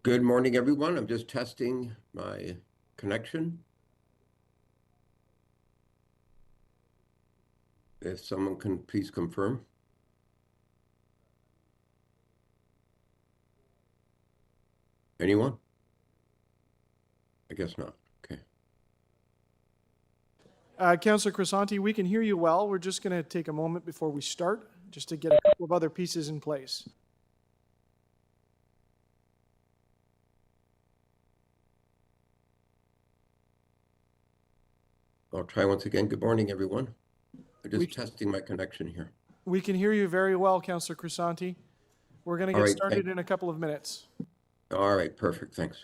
Good morning, everyone. I'm just testing my connection. If someone can please confirm. Anyone? I guess not. Okay. Councillor Crescent, we can hear you well. We're just going to take a moment before we start, just to get a couple of other pieces in place. I'll try once again. Good morning, everyone. I'm just testing my connection here. We can hear you very well, Councillor Crescent. We're going to get started in a couple of minutes. All right, perfect. Thanks.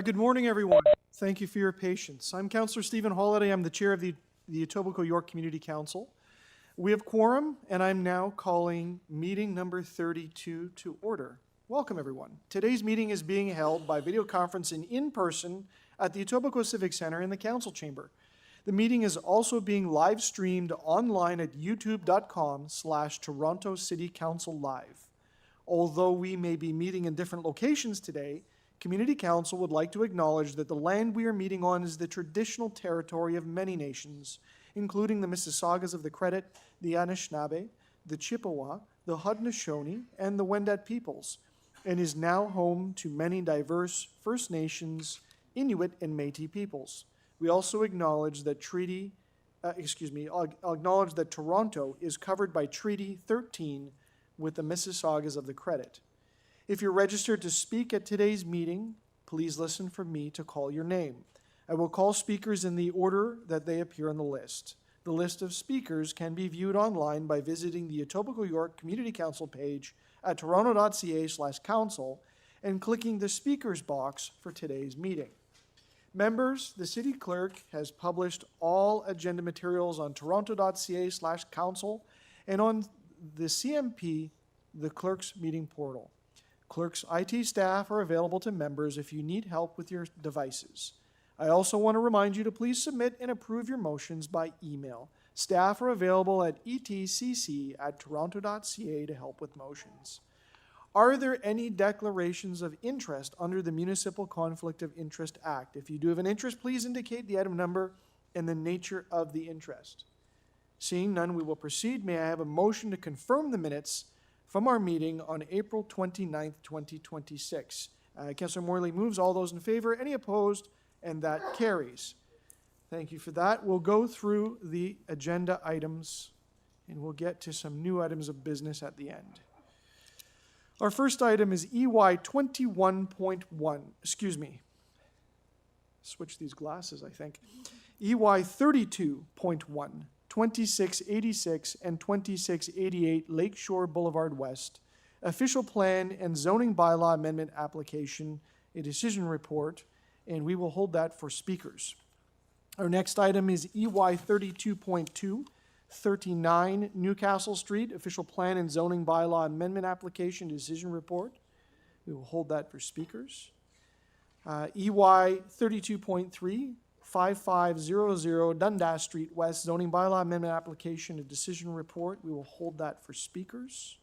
Good morning, everyone. Thank you for your patience. I'm Councillor Stephen Holliday. I'm the chair of the Etobicoke York Community Council. We have quorum, and I'm now calling meeting number 32 to order. Welcome, everyone. Today's meeting is being held by video conference and in person at the Etobicoke Civic Centre in the Council Chamber. The meeting is also being live streamed online at youtube.com/Toronto City Council Live. Although we may be meeting in different locations today, Community Council would like to acknowledge that the land we are meeting on is the traditional territory of many nations, including the Mississaugas of the Credit, the Anishinaabe, the Chippewa, the Haudenosaunee, and the Wendat peoples, and is now home to many diverse First Nations, Inuit, and Métis peoples. We also acknowledge that Toronto is covered by Treaty 13 with the Mississaugas of the Credit. If you're registered to speak at today's meeting, please listen for me to call your name. I will call speakers in the order that they appear on the list. The list of speakers can be viewed online by visiting the Etobicoke York Community Council page at toronto.ca/council and clicking the speakers box for today's meeting. Members, the City Clerk has published all agenda materials on toronto.ca/council and on the CMP, the Clerk's meeting portal. Clerk's IT staff are available to members if you need help with your devices. I also want to remind you to please submit and approve your motions by email. Staff are available at etcc@toronto.ca to help with motions. Are there any declarations of interest under the Municipal Conflict of Interest Act? If you do have an interest, please indicate the item number and the nature of the interest. Seeing none, we will proceed. May I have a motion to confirm the minutes from our meeting on April 29th, 2026? Councillor Morley moves. All those in favor? Any opposed? And that carries. Thank you for that. We'll go through the agenda items and we'll get to some new items of business at the end. Our first item is EY 21.1, switch these glasses, I think. EY 32.1, 2686 and 2688 Lakeshore Boulevard West, official plan and zoning bylaw amendment application, a decision report, and we will hold that for speakers. Our next item is EY 32.2, 39 Newcastle Street, official plan and zoning bylaw amendment application, decision report. We will hold that for speakers. EY 32.3, 5500 Dundas Street West, zoning bylaw amendment application, a decision report. We will hold that for speakers.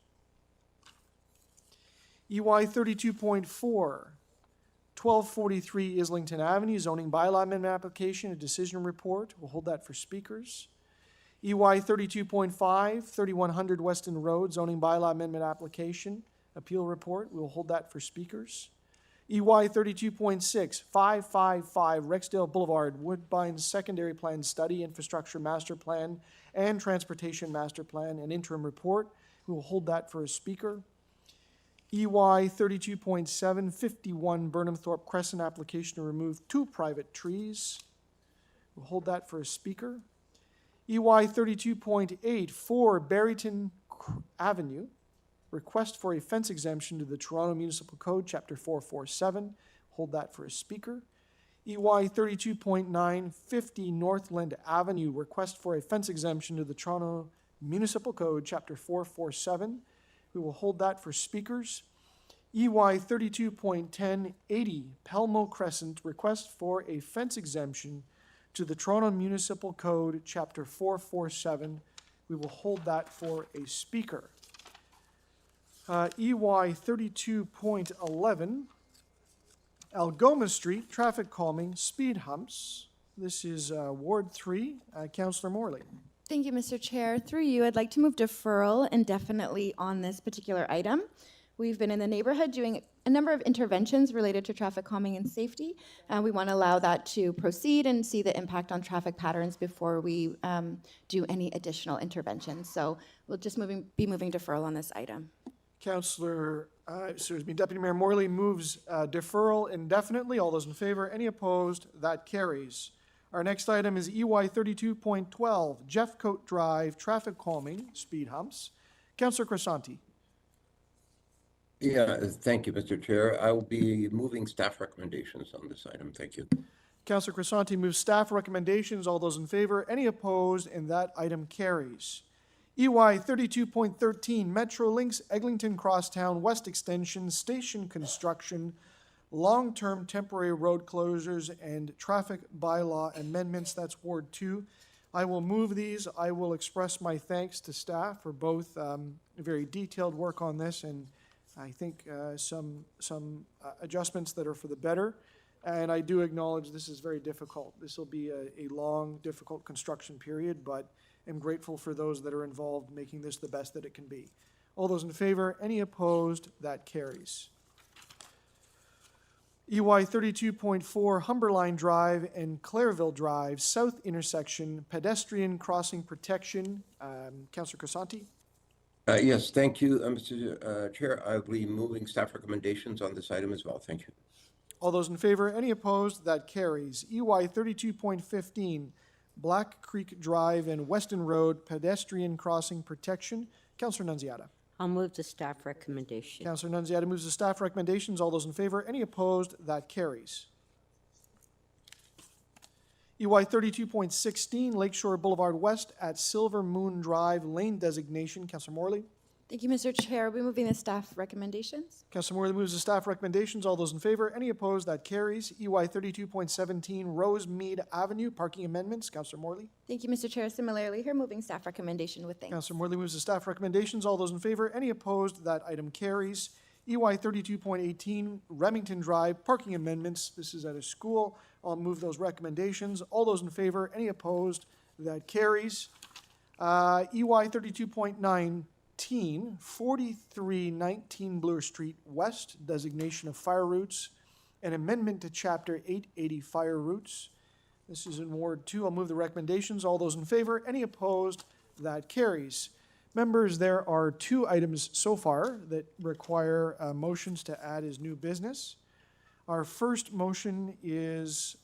EY 32.4, 1243 Islington Avenue, zoning bylaw amendment application, a decision report. We'll hold that for speakers. EY 32.5, 3100 Weston Road, zoning bylaw amendment application, appeal report. We will hold that for speakers. EY 32.6, 555 Rexdale Boulevard, Woodbine secondary plan study, infrastructure master plan, and transportation master plan, an interim report. We will hold that for a speaker. EY 32.7, 51 Burnhamthorpe Crescent, application to remove 2 private trees. We'll hold that for a speaker. EY 32.8, 4 Berryton Avenue, request for a fence exemption to the Toronto Municipal Code, Chapter 447. Hold that for a speaker. EY 32.9, 50 Northland Avenue, request for a fence exemption to the Toronto Municipal Code, Chapter 447. We will hold that for speakers. EY 32.10, 80 Pelmo Crescent, request for a fence exemption to the Toronto Municipal Code, Chapter 447. We will hold that for a speaker. EY 32.11, Algoma Street, traffic calming, speed humps. This is Ward 3. Councillor Morley. Thank you, Mr. Chair. Through you, I'd like to move deferral indefinitely on this particular item. We've been in the neighborhood doing a number of interventions related to traffic calming and safety. We want to allow that to proceed and see the impact on traffic patterns before we do any additional interventions. So we'll just be moving deferral on this item. Deputy Mayor Morley moves deferral indefinitely. All those in favor? Any opposed? That carries. Our next item is EY 32.12, Jeffcoat Drive, traffic calming, speed humps. Councillor Crescent. Yeah, thank you, Mr. Chair. I will be moving staff recommendations on this item. Thank you. Councillor Crescent moves staff recommendations. All those in favor? Any opposed? And that item carries. EY 32.13, Metrolinx, Eglinton Crosstown, West Extension, station construction, long-term temporary road closures, and traffic bylaw amendments. That's Ward 2. I will move these. I will express my thanks to staff for both very detailed work on this and I think some adjustments that are for the better. And I do acknowledge this is very difficult. This will be a long, difficult construction period, but I'm grateful for those that are involved making this the best that it can be. All those in favor? Any opposed? That carries. EY 32.4, Humberline Drive and Claireville Drive, south intersection, pedestrian crossing protection. Councillor Crescent. Yes, thank you, Mr. Chair. I'll be moving staff recommendations on this item as well. Thank you. All those in favor? Any opposed? That carries. EY 32.15, Black Creek Drive and Weston Road, pedestrian crossing protection. Councillor Nunziata. I'll move the staff recommendation. Councillor Nunziata moves the staff recommendations. All those in favor? Any opposed? That carries. EY 32.16, Lakeshore Boulevard West at Silver Moon Drive, lane designation. Councillor Morley. Thank you, Mr. Chair. We'll be moving the staff recommendations. Councillor Morley moves the staff recommendations. All those in favor? Any opposed? That carries. EY 32.17 Rosemeade Avenue, parking amendments. Councillor Morley. Thank you, Mr. Chair. Similarly, here moving staff recommendation with thanks. Councillor Morley moves the staff recommendations. All those in favor? Any opposed? That item carries. EY 32.18 Remington Drive, parking amendments. This is at a school. I'll move those recommendations. All those in favor? Any opposed? That carries. EY 32.19 4319 Bloor Street West, designation of fire routes, an amendment to Chapter 880 fire routes. This is in Ward 2. I'll move the recommendations. All those in favor? Any opposed? That carries. Members, there are 2 items so far that require motions to add as new business. Our first motion is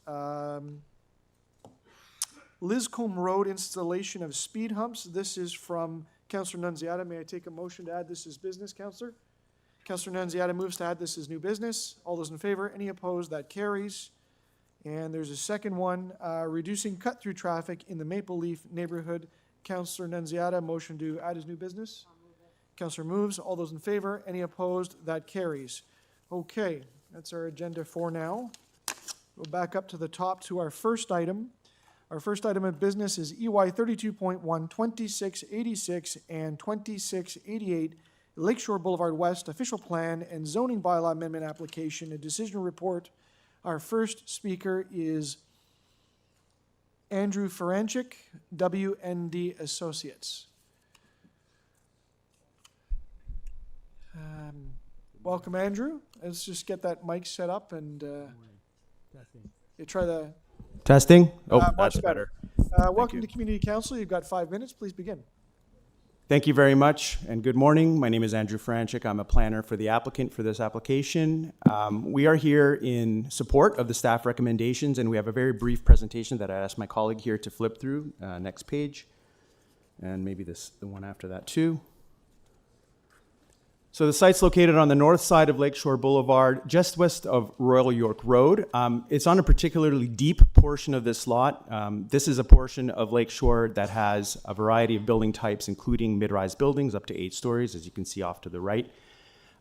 Liscombe Road installation of speed humps. This is from Councillor Nunziata. May I take a motion to add this as business, Councillor? Councillor Nunziata moves to add this as new business. All those in favor? Any opposed? That carries. And there's a second one, reducing cut-through traffic in the Maple Leaf neighborhood. Councillor Nunziata, motion to add as new business. Councillor moves. All those in favor? Any opposed? That carries. Okay, that's our agenda for now. Go back up to the top to our first item. Our first item of business is EY 32.1, 2686, and 2688 Lakeshore Boulevard West Official Plan and Zoning Bylaw Amendment Application, a decision report. Our first speaker is Andrew Feranchik, WND Associates. Welcome, Andrew. Let's just get that mic set up and you try the... Testing? Oh, much that's better. Welcome to Community Council. You've got 5 minutes. Please begin. Thank you very much, and good morning. My name is Andrew Franchik. I'm a planner for the applicant for this application. We are here in support of the staff recommendations, and we have a very brief presentation that I asked my colleague here to flip through. Next page, and maybe the one after that too. So the site's located on the north side of Lakeshore Boulevard, just west of Royal York Road. It's on a particularly deep portion of this lot. This is a portion of Lakeshore that has a variety of building types, including mid-rise buildings up to 8 stories, as you can see off to the right.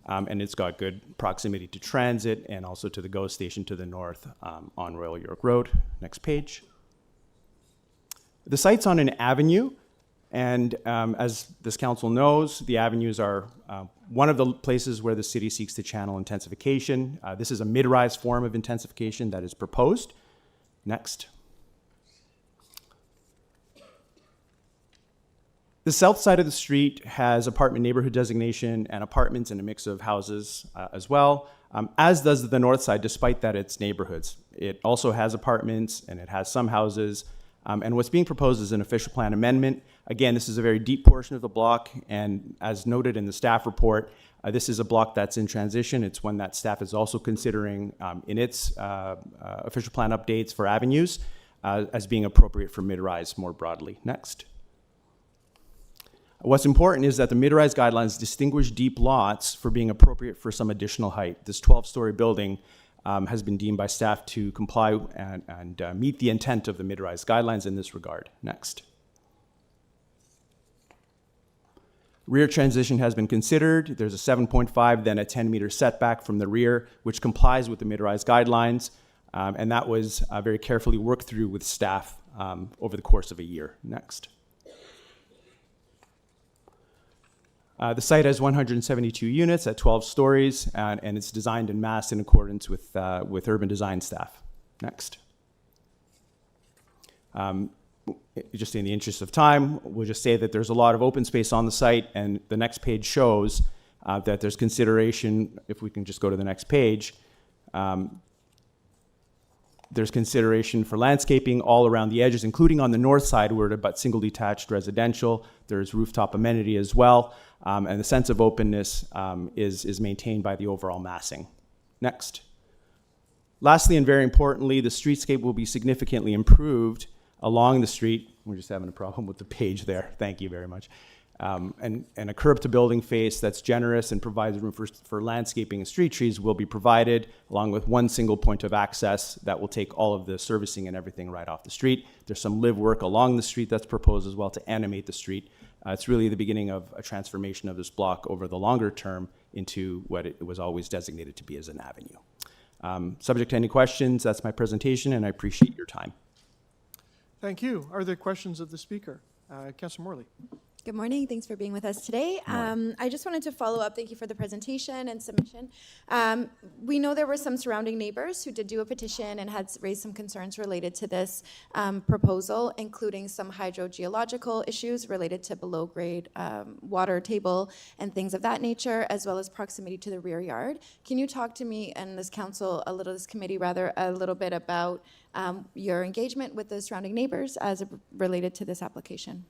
And it's got good proximity to transit and also to the GO station to the north on Royal York Road. Next page. The site's on an avenue. And as this council knows, the avenues are one of the places where the city seeks to channel intensification. This is a mid-rise form of intensification that is proposed. Next. The south side of the street has apartment neighborhood designation and apartments and a mix of houses as well, as does the north side, despite that it's neighborhoods. It also has apartments and it has some houses. And what's being proposed is an official plan amendment. Again, this is a very deep portion of the block, and as noted in the staff report, this is a block that's in transition. It's one that staff is also considering in its official plan updates for avenues as being appropriate for mid-rise more broadly. Next. What's important is that the mid-rise guidelines distinguish deep lots for being appropriate for some additional height. This 12-story building has been deemed by staff to comply and meet the intent of the mid-rise guidelines in this regard. Next. Rear transition has been considered. There's a 7.5, then a 10-meter setback from the rear, which complies with the mid-rise guidelines, and that was very carefully worked through with staff over the course of a year. Next. The site has 172 units at 12 stories, and it's designed and massed in accordance with urban design staff. Next. Just in the interest of time, we'll just say that there's a lot of open space on the site, and the next page shows that there's consideration, if we can just go to the next page, there's consideration for landscaping all around the edges, including on the north side where it's about single detached residential. There's rooftop amenity as well, and the sense of openness is maintained by the overall massing. Next. Lastly, and very importantly, the streetscape will be significantly improved along the street. We're just having a problem with the page there. Thank you very much. And a curb to building face that's generous and provides room for landscaping and street trees will be provided, along with one single point of access that will take all of the servicing and everything right off the street. There's some live work along the street that's proposed as well to animate the street It's really the beginning of a transformation of this block over the longer term into what it was always designated to be as an avenue. Subject to any questions, that's my presentation, and I appreciate your time. Thank you. Are there questions of the speaker? Councillor Morley. Good morning. Thanks for being with us today. I just wanted to follow up. Thank you for the presentation and submission. We know there were some surrounding neighbors who did do a petition and had raised some concerns related to this proposal, including some hydrogeological issues related to below grade water table and things of that nature, as well as proximity to the rear yard. Can you talk to me and this committee a little bit about your engagement with the surrounding neighbors as related to this application?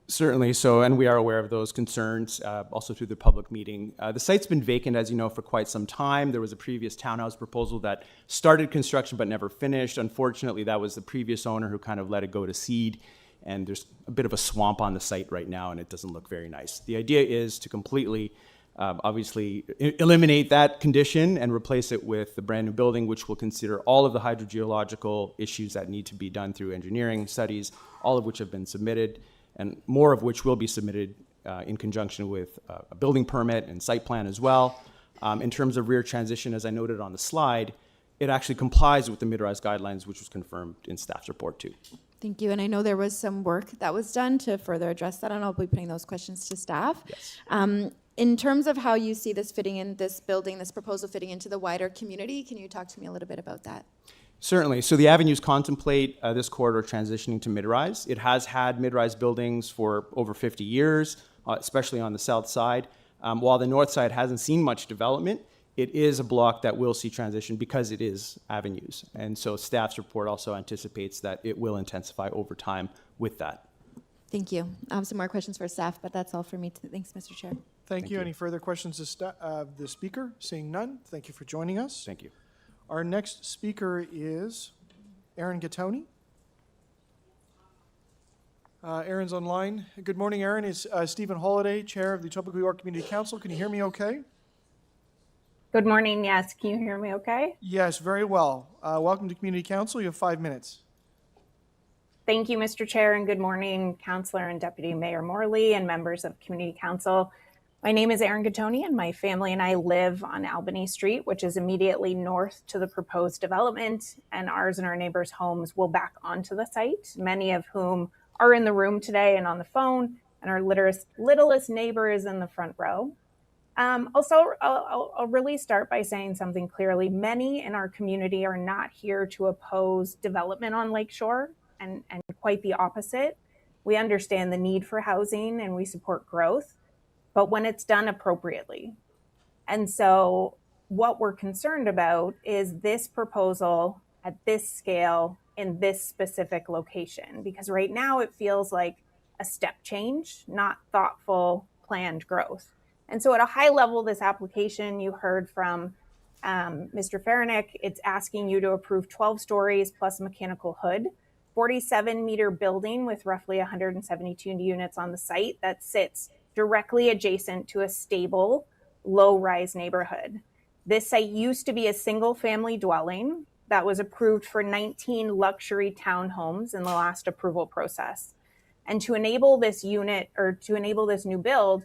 Certainly. So, and we are aware of those concerns, also through the public meeting. The site's been vacant, as you know, for quite some time. There was a previous townhouse proposal that started construction but never finished. Unfortunately, that was the previous owner who kind of let it go to seed. And there's a bit of a swamp on the site right now, and it doesn't look very nice. The idea is to completely, obviously, eliminate that condition and replace it with the brand new building, which will consider all of the hydrogeological issues that need to be done through engineering studies, all of which have been submitted, and more of which will be submitted in conjunction with a building permit and site plan as well. In terms of rear transition, as I noted on the slide, it actually complies with the mid-rise guidelines, which was confirmed in staff's report too. Thank you. And I know there was some work that was done to further address that, and I'll be putting those questions to staff. Yes. In terms of how you see this fitting in, this proposal fitting into the wider community, can you talk to me a little bit about that? Certainly. So the avenues contemplate this corridor transitioning to mid-rise. It has had mid-rise buildings for over 50 years, especially on the south side. While the north side hasn't seen much development, it is a block that will see transition because it is avenues. And so staff's report also anticipates that it will intensify over time with that. Thank you. I have some more questions for staff, but that's all for me. Thanks, Mr. Chair. Thank you. Any further questions of the speaker? Seeing none, thank you for joining us. Thank you. Our next speaker is Aaron Gattoni. Aaron's online. Good morning, Aaron. It's Stephen Holliday, Chair of the Etobicoke Community Council. Can you hear me okay? Good morning. Yes. Can you hear me okay? Yes, very well. Welcome to Community Council. You have 5 minutes. Thank you, Mr. Chair, and good morning, Councillor and Deputy Mayor Morley and members of Community Council. My name is Aaron Gattoni, and my family and I live on Albany Street, which is immediately north to the proposed development, and ours and our neighbors' homes will back onto the site, many of whom are in the room today and on the phone, and our littlest neighbor is in the front row. I'll really start by saying something clearly. Many in our community are not here to oppose development on Lakeshore, and quite the opposite. We understand the need for housing and we support growth, but when it's done appropriately. And so what we're concerned about is this proposal at this scale in this specific location, because right now it feels like a step change, not thoughtful, planned growth. And so at a high level, this application, you heard from Mr. Faranick, it's asking you to approve 12 stories plus a mechanical hood, 47-meter building with roughly 172 units on the site that sits directly adjacent to a stable, low-rise neighborhood. This site used to be a single-family dwelling that was approved for 19 luxury townhomes in the last approval process. And to enable this unit, or to enable this new build,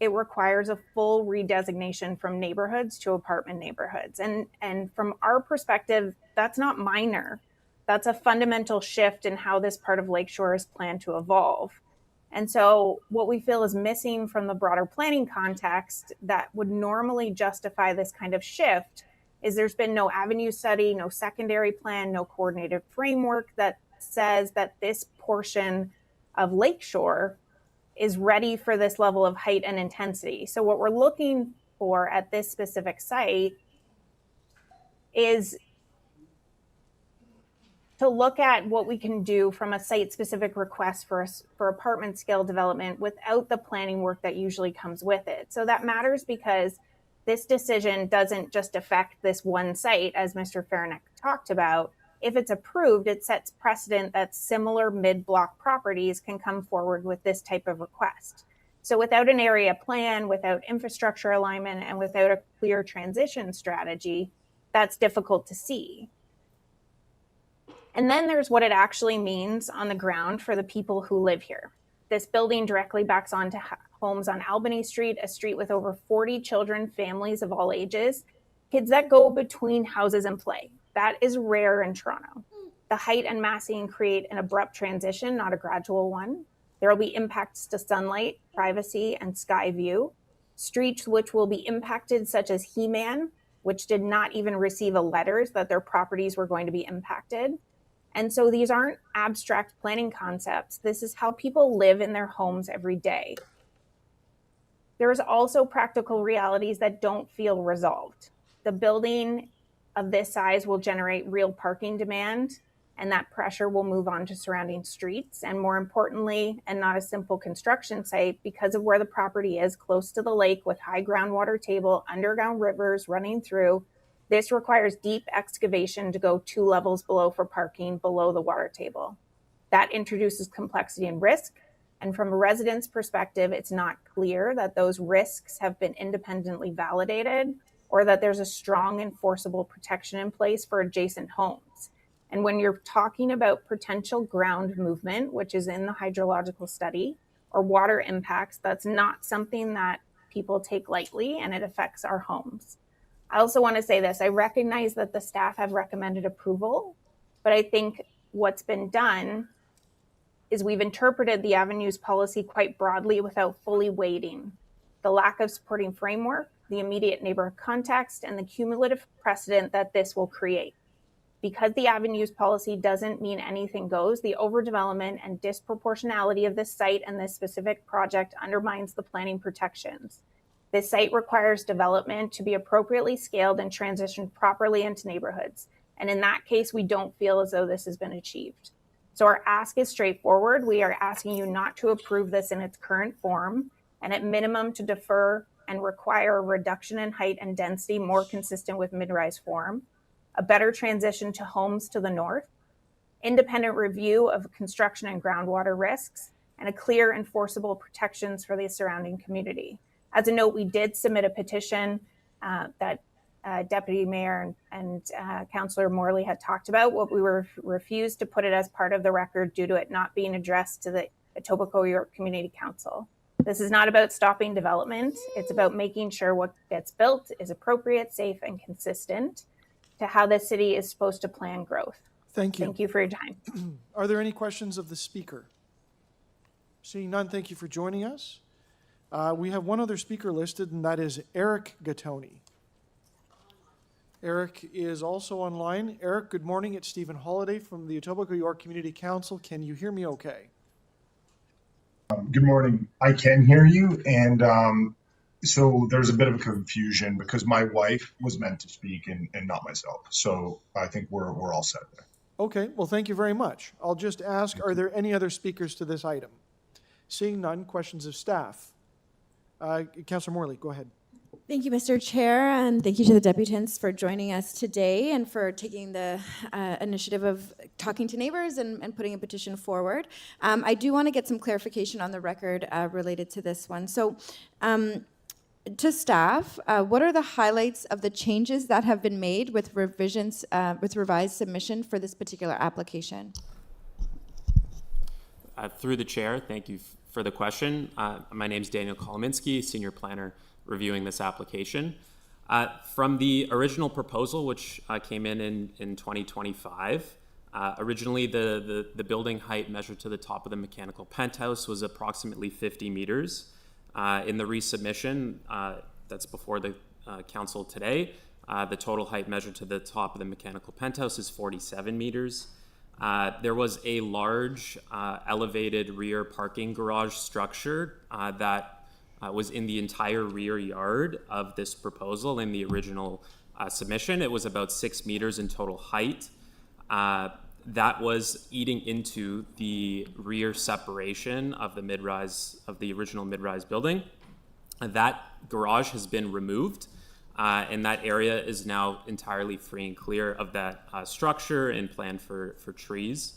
it requires a full redesignation from neighborhoods to apartment neighborhoods. And from our perspective, that's not minor. That's a fundamental shift in how this part of Lakeshore is planned to evolve. And so what we feel is missing from the broader planning context that would normally justify this kind of shift is there's been no avenue study, no secondary plan, no coordinated framework that says that this portion of Lakeshore is ready for this level of height and intensity. So what we're looking for at this specific site is to look at what we can do from a site-specific request for apartment scale development without the planning work that usually comes with it. So that matters because this decision doesn't just affect this one site, as Mr. Faranick talked about. If it's approved, it sets precedent that similar mid-block properties can come forward with this type of request. So without an area plan, without infrastructure alignment, and without a clear transition strategy, that's difficult to see. And then there's what it actually means on the ground for the people who live here. This building directly backs onto homes on Albany Street, a street with over 40 children, families of all ages, kids that go between houses and play. That is rare in Toronto. The height and massing create an abrupt transition, not a gradual one. There will be impacts to sunlight, privacy, and sky view. Streets which will be impacted, such as He-Man, which did not even receive a letter that their properties were going to be impacted. And so these aren't abstract planning concepts. This is how people live in their homes every day. There is also practical realities that don't feel resolved. The building of this size will generate real parking demand, and that pressure will move on to surrounding streets. And more importantly, and not a simple construction site, because of where the property is close to the lake with high groundwater table, underground rivers running through, this requires deep excavation to go 2 levels below for parking below the water table. That introduces complexity and risk. And from a resident's perspective, it's not clear that those risks have been independently validated or that there's a strong enforceable protection in place for adjacent homes. And when you're talking about potential ground movement, which is in the hydrological study, or water impacts, that's not something that people take lightly, and it affects our homes. I also want to say this. I recognize that the staff have recommended approval, but I think what's been done is we've interpreted the avenues policy quite broadly without fully weighting the lack of supporting framework, the immediate neighborhood context, and the cumulative precedent that this will create. Because the avenues policy doesn't mean anything goes, the overdevelopment and disproportionality of this site and this specific project undermines the planning protections. This site requires development to be appropriately scaled and transitioned properly into neighborhoods. And in that case, we don't feel as though this has been achieved. So our ask is straightforward. We are asking you not to approve this in its current form, and at minimum to defer and require a reduction in height and density more consistent with mid-rise form, a better transition to homes to the north, independent review of construction and groundwater risks, and a clear enforceable protections for the surrounding community. As a note, we did submit a petition that Deputy Mayor and Councillor Morley had talked about. What we were refused to put it as part of the record due to it not being addressed to the Etobicoke York Community Council. This is not about stopping development. It's about making sure what gets built is appropriate, safe, and consistent to how the city is supposed to plan growth. Thank you. Thank you for your time. Are there any questions of the speaker? Seeing none, thank you for joining us. We have one other speaker listed, and that is Eric Gattoni. Eric is also online. Eric, good morning. It's Stephen Holliday from the Etobicoke York Community Council. Can you hear me okay? Good morning. I can hear you, and so there's a bit of a confusion because my wife was meant to speak and not myself. So I think we're all set there. Okay, well, thank you very much. I'll just ask, are there any other speakers to this item? Seeing none, questions of staff. Councillor Morley, go ahead. Thank you, Mr. Chair, and thank you to the deputants for joining us today and for taking the initiative of talking to neighbors and putting a petition forward. I do want to get some clarification on the record related to this one. So, to staff, what are the highlights of the changes that have been made with revisions, with revised submission for this particular application? Through the chair, thank you for the question. My name is Daniel Kolominski, Senior Planner reviewing this application. From the original proposal, which came in 2025, originally the building height measured to the top of the mechanical penthouse was approximately 50 meters. In the resubmission that's before the council today, the total height measured to the top of the mechanical penthouse is 47 meters. There was a large elevated rear parking garage structure that was in the entire rear yard of this proposal in the original submission. It was about 6 meters in total height. That was eating into the rear separation of the mid-rise, of the original mid-rise building. That garage has been removed, and that area is now entirely free and clear of that structure and planned for trees.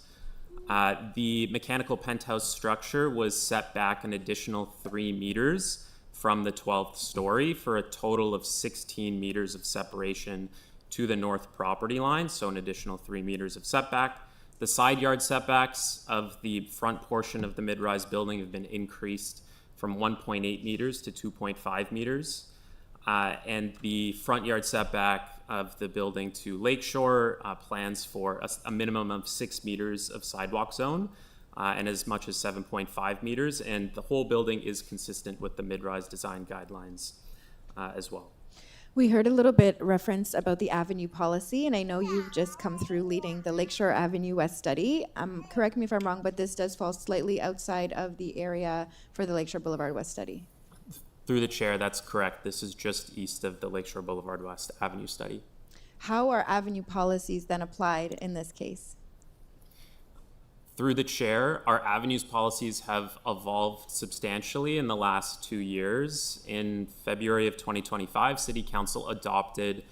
The mechanical penthouse structure was set back an additional 3 meters from the 12th story for a total of 16 meters of separation to the north property line, so an additional 3 meters of setback. The side yard setbacks of the front portion of the mid-rise building have been increased from 1.8 meters to 2.5 meters. And the front yard setback of the building to Lakeshore plans for a minimum of 6 meters of sidewalk zone and as much as 7.5 meters. And the whole building is consistent with the mid-rise design guidelines as well. We heard a little bit reference about the avenue policy, and I know you've just come through leading the Lakeshore Avenue West study. Correct me if I'm wrong, but this does fall slightly outside of the area for the Lakeshore Boulevard West study. Through the chair, that's correct. This is just east of the Lakeshore Boulevard West Avenue study. How are avenue policies then applied in this case? Through the chair, our avenues policies have evolved substantially in the last 2 years. In February of 2025, City Council adopted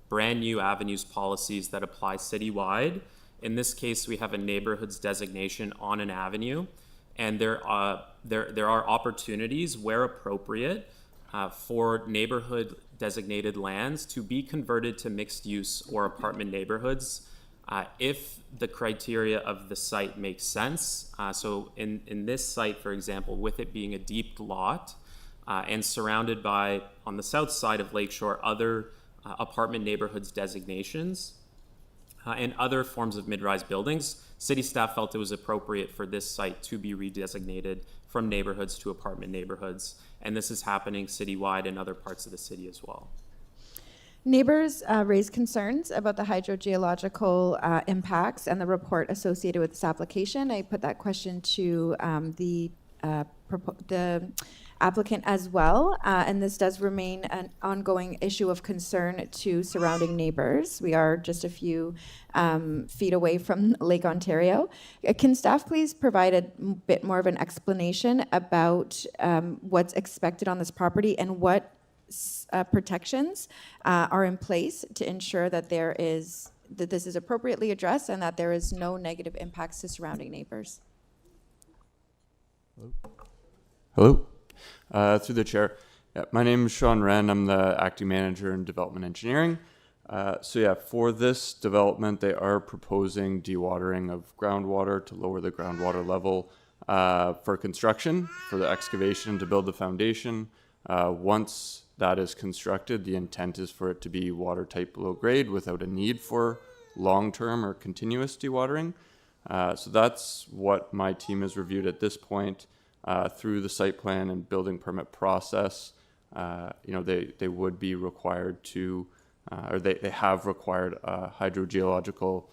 brand new avenues policies that apply citywide. In this case, we have a neighborhood's designation on an avenue, and there are opportunities where appropriate for neighborhood designated lands to be converted to mixed use or apartment neighborhoods if the criteria of the site makes sense. So in this site, for example, with it being a deep lot and surrounded by, on the south side of Lakeshore, other apartment neighborhoods designations and other forms of mid-rise buildings, city staff felt it was appropriate for this site to be redesignated from neighborhoods to apartment neighborhoods. And this is happening citywide in other parts of the city as well. Neighbors raised concerns about the hydrogeological impacts and the report associated with this application. I put that question to the applicant as well, and this does remain an ongoing issue of concern to surrounding neighbors. We are just a few feet away from Lake Ontario. Can staff please provide a bit more of an explanation about what's expected on this property and what protections are in place to ensure that this is appropriately addressed and that there is no negative impacts to surrounding neighbors? Hello. Through the chair. Yeah, my name is Sean Wren. I'm the acting manager in development engineering. For this development, they are proposing dewatering of groundwater to lower the groundwater level for construction, for the excavation to build the foundation. Once that is constructed, the intent is for it to be watertight below grade without a need for long-term or continuous dewatering. So that's what my team has reviewed at this point through the site plan and building permit process. They would be required to, or they have required a hydrogeological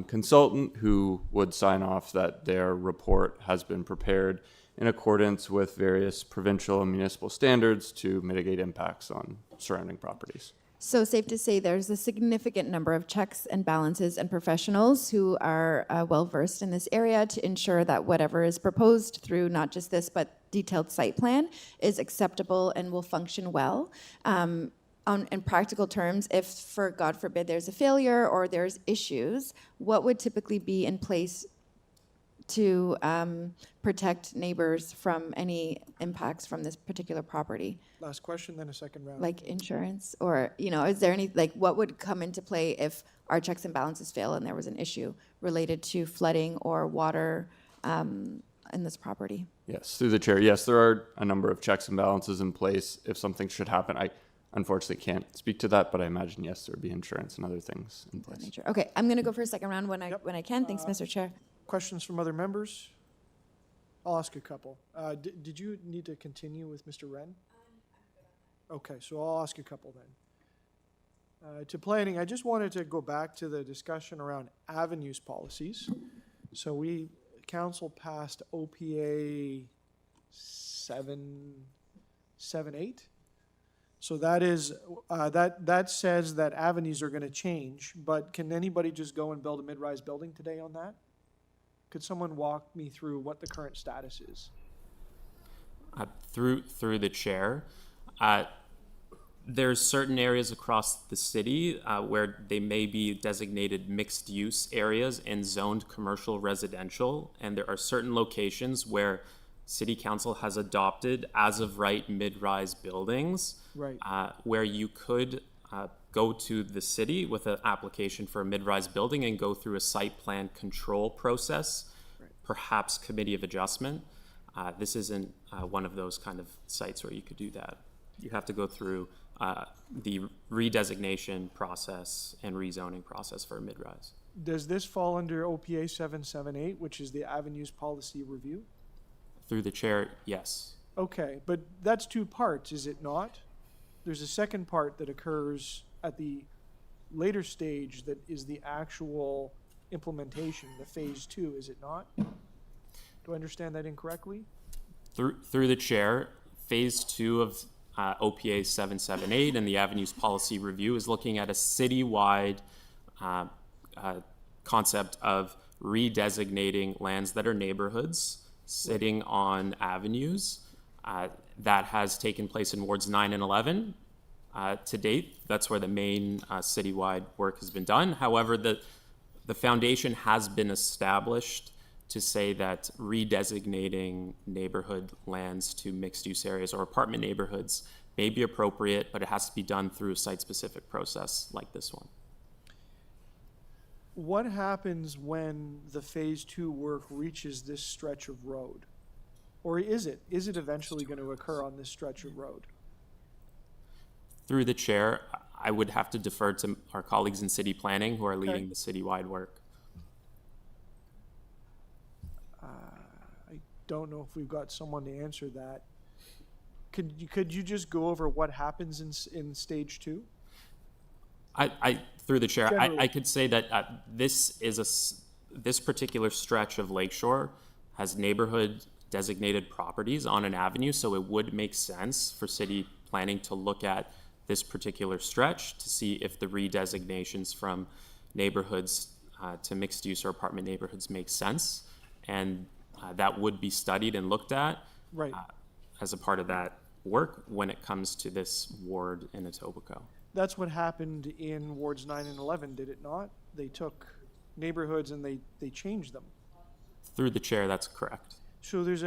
consultant who would sign off that their report has been prepared in accordance with various provincial and municipal standards to mitigate impacts on surrounding properties. So safe to say there's a significant number of checks and balances and professionals who are well-versed in this area to ensure that whatever is proposed through not just this but detailed site plan is acceptable and will function well. In practical terms, if, for God forbid, there's a failure or there's issues, what would typically be in place to protect neighbors from any impacts from this particular property? Last question, then a second round. Like insurance, or, is there any, what would come into play if our checks and balances fail and there was an issue related to flooding or water in this property? Yes, through the chair. Yes, there are a number of checks and balances in place if something should happen. I unfortunately can't speak to that, but I imagine, yes, there would be insurance and other things in place. Okay, I'm going to go for a second round when I can. Thanks, Mr. Chair. Questions from other members? I'll ask a couple. Did you need to continue with Mr. Wren? Okay, so I'll ask a couple then. To planning, I just wanted to go back to the discussion around avenues policies. So council passed OPA 778. So that is that says that avenues are going to change, but can anybody just go and build a mid-rise building today on that? Could someone walk me through what the current status is? Through the chair, there's certain areas across the city where they may be designated mixed use areas and zoned commercial residential, and there are certain locations where City Council has adopted as of right mid-rise buildings, Right. Where you could go to the city with an application for a mid-rise building and go through a site plan control process, perhaps committee of adjustment. This isn't one of those kind of sites where you could do that. You have to go through the redesignation process and rezoning process for a mid-rise. Does this fall under OPA 778, which is the Avenues Policy Review? Through the chair, yes. Okay, but that's two parts, is it not? There's a second part that occurs at the later stage that is the actual implementation, the phase 2, is it not? Do I understand that incorrectly? Through the chair, phase 2 of OPA 778 and the Avenues Policy Review is looking at a citywide concept of redesignating lands that are neighborhoods sitting on avenues. That has taken place in wards 9 and 11 to date. That's where the main citywide work has been done. However, the foundation has been established to say that redesignating neighborhood lands to mixed-use areas or apartment neighborhoods may be appropriate, but it has to be done through a site-specific process like this one. What happens when the phase 2 work reaches this stretch of road? Or is it eventually going to occur on this stretch of road? Through the chair, I would have to defer to our colleagues in city planning who are leading the citywide work. I don't know if we've got someone to answer that. Could you just go over what happens in stage 2? Through the chair, Generally. I could say that this particular stretch of Lakeshore has neighborhood designated properties on an avenue, so it would make sense for city planning to look at this particular stretch to see if the redesignations from neighborhoods to mixed use or apartment neighborhoods make sense, and that would be studied and looked at as a part of that work when it comes to this ward in Etobicoke. That's what happened in wards 9 and 11, did it not? They took neighborhoods and they changed them. Through the chair, that's correct. So is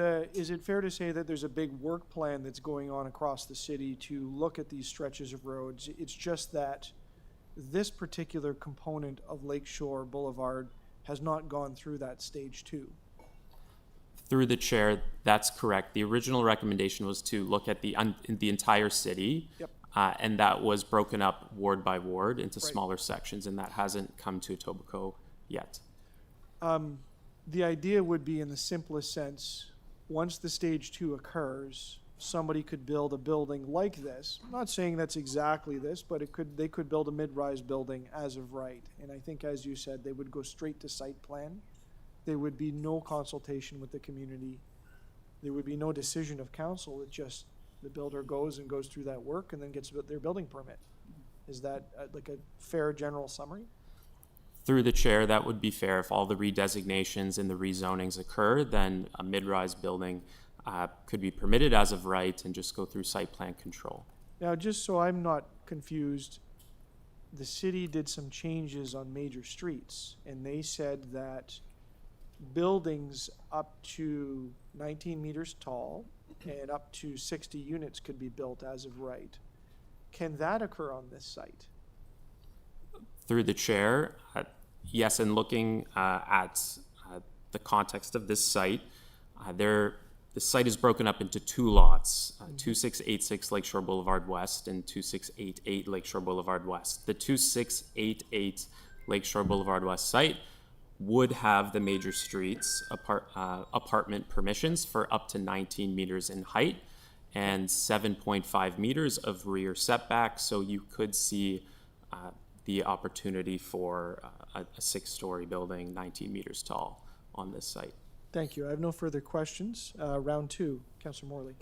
it fair to say that there's a big work plan that's going on across the city to look at these stretches of roads? It's just that this particular component of Lakeshore Boulevard has not gone through that stage 2. Through the chair, that's correct. The original recommendation was to look at the entire city. Yep. And that was broken up ward by ward into smaller sections, and that hasn't come to Etobicoke yet. The idea would be, in the simplest sense, once the stage 2 occurs, somebody could build a building like this. I'm not saying that's exactly this, but they could build a mid-rise building as of right. And I think, as you said, they would go straight to site plan. There would be no consultation with the community. There would be no decision of council. It just, the builder goes through that work and then gets their building permit. Is that like a fair general summary? Through the chair, that would be fair. If all the redesignations and the rezonings occur, then a mid-rise building could be permitted as of right and just go through site plan control. Now, just so I'm not confused, the city did some changes on major streets, and they said that buildings up to 19 meters tall and up to 60 units could be built as of right. Can that occur on this site? Through the chair, yes, and looking at the context of this site, the site is broken up into 2 lots, 2686 Lakeshore Boulevard West and 2688 Lakeshore Boulevard West. The 2688 Lakeshore Boulevard West site would have the major streets apartment permissions for up to 19 meters in height and 7.5 meters of rear setback, so you could see the opportunity for a 6-story building 19 meters tall on this site. Thank you. I have no further questions. Round 2, Councillor Morley.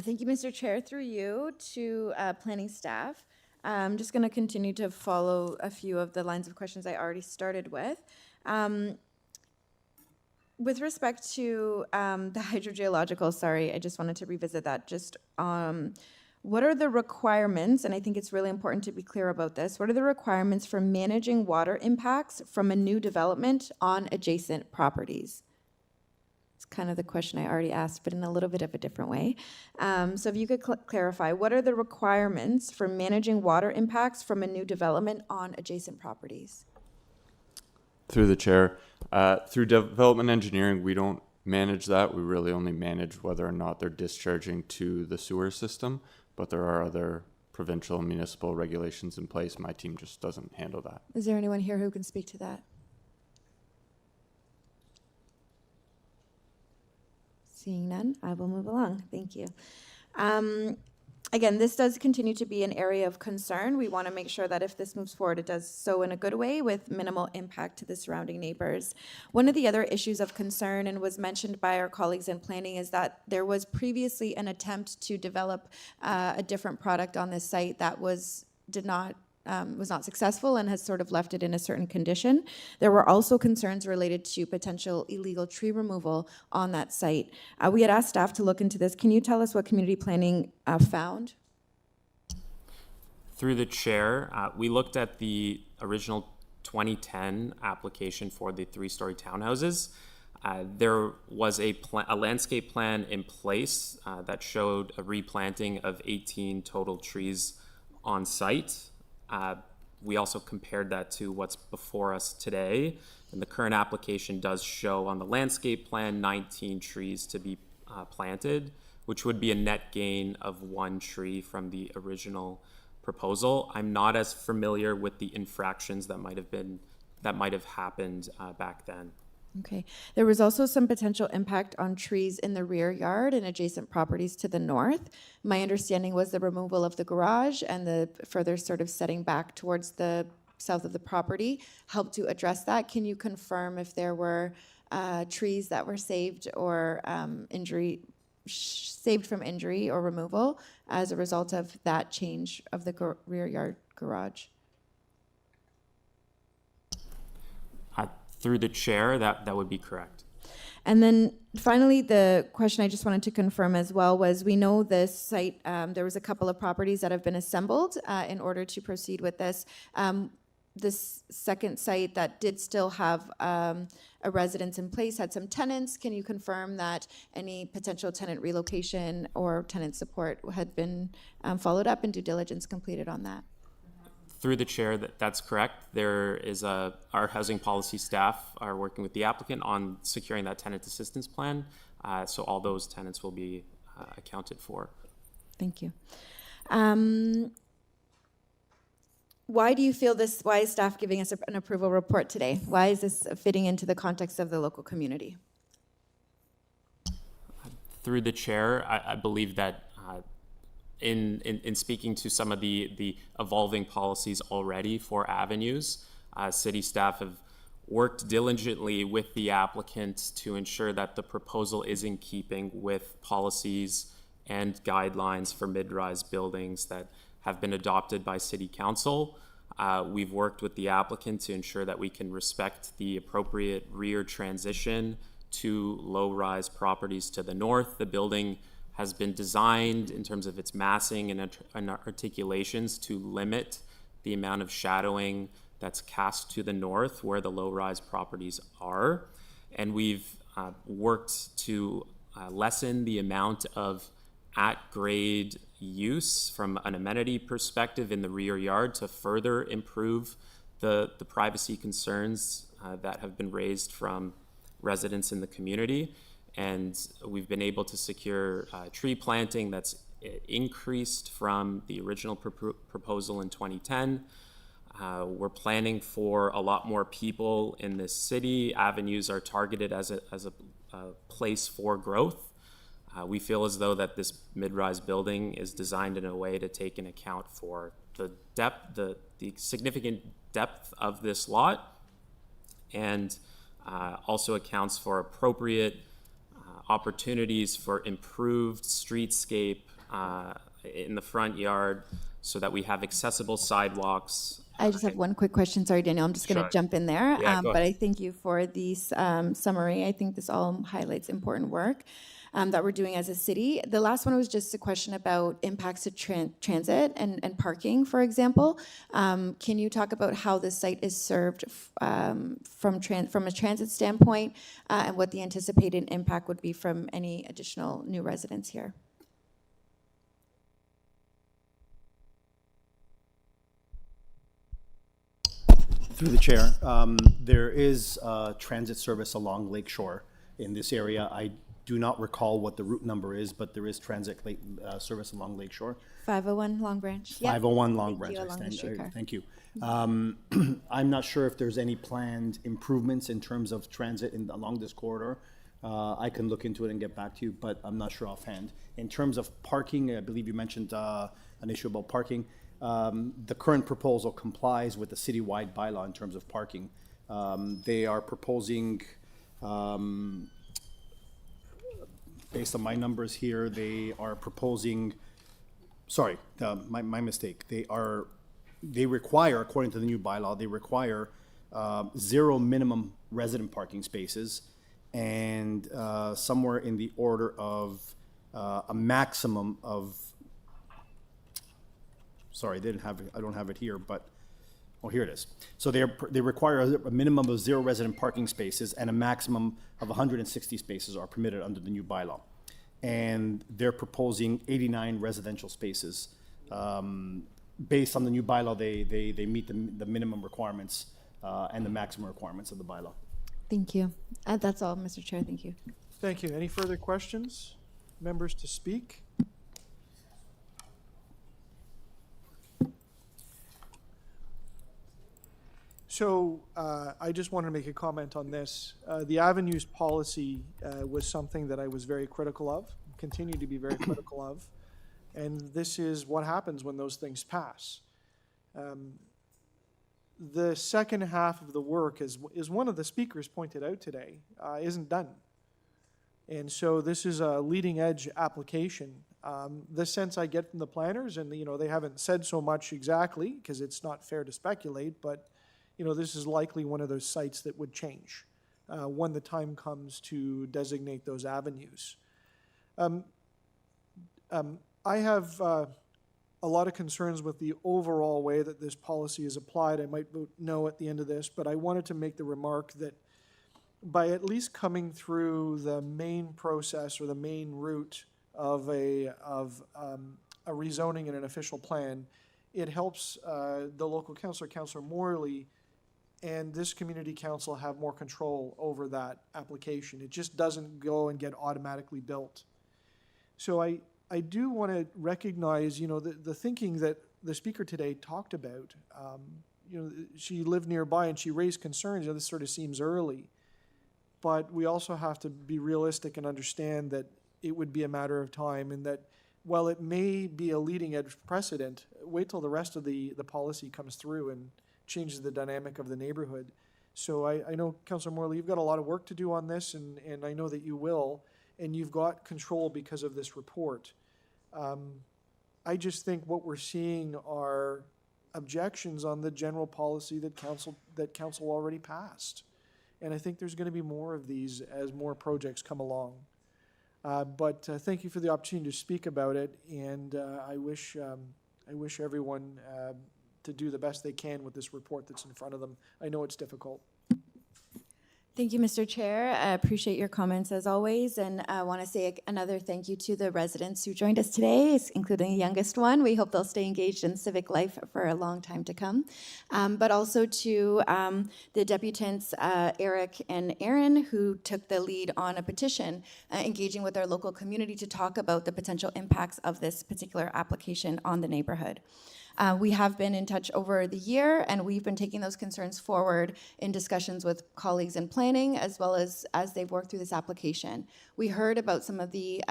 Thank you, Mr. Chair. Through you to planning staff. I'm just going to continue to follow a few of the lines of questions I already started with. With respect to the hydrogeological, sorry, I just wanted to revisit that. Just what are the requirements, and I think it's really important to be clear about this, what are the requirements for managing water impacts from a new development on adjacent properties? It's kind of the question I already asked, but in a little bit of a different way. So if you could clarify, what are the requirements for managing water impacts from a new development on adjacent properties? Through the chair, through development engineering, we don't manage that. We really only manage whether or not they're discharging to the sewer system, but there are other provincial and municipal regulations in place. My team just doesn't handle that. Is there anyone here who can speak to that? Seeing none, I will move along. Thank you. Again, this does continue to be an area of concern. We want to make sure that if this moves forward, it does so in a good way with minimal impact to the surrounding neighbors. One of the other issues of concern, and was mentioned by our colleagues in planning, is that there was previously an attempt to develop a different product on this site that was not successful and has sort of left it in a certain condition. There were also concerns related to potential illegal tree removal on that site. We had asked staff to look into this. Can you tell us what community planning found? Through the chair, we looked at the original 2010 application for the 3-story townhouses. There was a landscape plan in place that showed a replanting of 18 total trees on site. We also compared that to what's before us today, and the current application does show on the landscape plan 19 trees to be planted, which would be a net gain of 1 tree from the original proposal. I'm not as familiar with the infractions that might have happened back then. Okay. There was also some potential impact on trees in the rear yard and adjacent properties to the north. My understanding was the removal of the garage and the further sort of setting back towards the south of the property helped to address that. Can you confirm if there were trees that were saved or saved from injury or removal as a result of that change of the rear yard garage? Through the chair, that would be correct. And then finally, the question I just wanted to confirm as well was, we know this site, there was a couple of properties that have been assembled in order to proceed with this. This second site that did still have a residence in place had some tenants. Can you confirm that any potential tenant relocation or tenant support had been followed up and due diligence completed on that? Through the chair, that's correct. There is our housing policy staff are working with the applicant on securing that tenant assistance plan. So all those tenants will be accounted for. Thank you. Why do you feel this? Why is staff giving us an approval report today? Why is this fitting into the context of the local community? Through the chair, I believe that in speaking to some of the evolving policies already for avenues, city staff have worked diligently with the applicant to ensure that the proposal is in keeping with policies and guidelines for mid-rise buildings that have been adopted by City Council. We've worked with the applicant to ensure that we can respect the appropriate rear transition to low-rise properties to the north. The building has been designed in terms of its massing and articulations to limit the amount of shadowing that's cast to the north where the low-rise properties are. And we've worked to lessen the amount of at-grade use from an amenity perspective in the rear yard to further improve the privacy concerns that have been raised from residents in the community. And we've been able to secure tree planting that's increased from the original proposal in 2010. We're planning for a lot more people in this city. Avenues are targeted as a place for growth. We feel as though that this mid-rise building is designed in a way to take into account for the depth, the significant depth of this lot, and also accounts for appropriate opportunities for improved streetscape in the front yard so that we have accessible sidewalks. I just have one quick question. Sorry, Daniel, I'm just going to jump in there. Yeah, but I thank you for this summary. I think this all highlights important work. that we're doing as a city. The last one was just a question about impacts to transit and parking, for example. Can you talk about how this site is served from a transit standpoint and what the anticipated impact would be from any additional new residents here? Through the chair, there is transit service along Lakeshore in this area. I do not recall what the route number is, but there is transit service along Lakeshore. 501 Long Branch. Yep. 501 Long Branch. Along the streetcar. Thank you. I'm not sure if there's any planned improvements in terms of transit along this corridor. I can look into it and get back to you, but I'm not sure offhand. In terms of parking, I believe you mentioned an issue about parking. The current proposal complies with the citywide bylaw in terms of parking. They are proposing, based on my numbers here, they are proposing, sorry, my mistake. They require, according to the new bylaw, they require 0 minimum resident parking spaces and somewhere in the order of a maximum of, sorry, I don't have it here, but, oh, here it is. So they require a minimum of 0 resident parking spaces and a maximum of 160 spaces are permitted under the new bylaw. And they're proposing 89 residential spaces. Based on the new bylaw, they meet the minimum requirements and the maximum requirements of the bylaw. Thank you. That's all, Mr. Chair. Thank you. Thank you. Any further questions? Members to speak? So I just want to make a comment on this. The avenues policy was something that I was very critical of, continue to be very critical of, and this is what happens when those things pass. The second half of the work, is one of the speakers pointed out today, isn't done. And so this is a leading edge application. The sense I get from the planners, and they haven't said so much exactly because it's not fair to speculate, but this is likely one of those sites that would change when the time comes to designate those avenues. I have a lot of concerns with the overall way that this policy is applied. I might vote no at the end of this, but I wanted to make the remark that by at least coming through the main process or the main route of a rezoning and an official plan, it helps the local councillor, Councillor Morley, and this community council have more control over that application. It just doesn't go and get automatically built. So I do want to recognize, the thinking that the speaker today talked about. She lived nearby and she raised concerns. This sort of seems early, but we also have to be realistic and understand that it would be a matter of time, and that while it may be a leading edge precedent, wait till the rest of the policy comes through and changes the dynamic of the neighborhood. So I know, Councillor Morley, you've got a lot of work to do on this, and I know that you will, and you've got control because of this report. I just think what we're seeing are objections on the general policy that council already passed. And I think there's going to be more of these as more projects come along. But thank you for the opportunity to speak about it, and I wish everyone to do the best they can with this report that's in front of them. I know it's difficult. Thank you, Mr. Chair. I appreciate your comments as always, and I want to say another thank you to the residents who joined us today, including the youngest one. We hope they'll stay engaged in civic life for a long time to come. But also to the deputants, Eric and Aaron, who took the lead on a petition engaging with our local community to talk about the potential impacts of this particular application on the neighborhood. We have been in touch over the year, and we've been taking those concerns forward in discussions with colleagues in planning, as well as they've worked through this application. We heard about some of the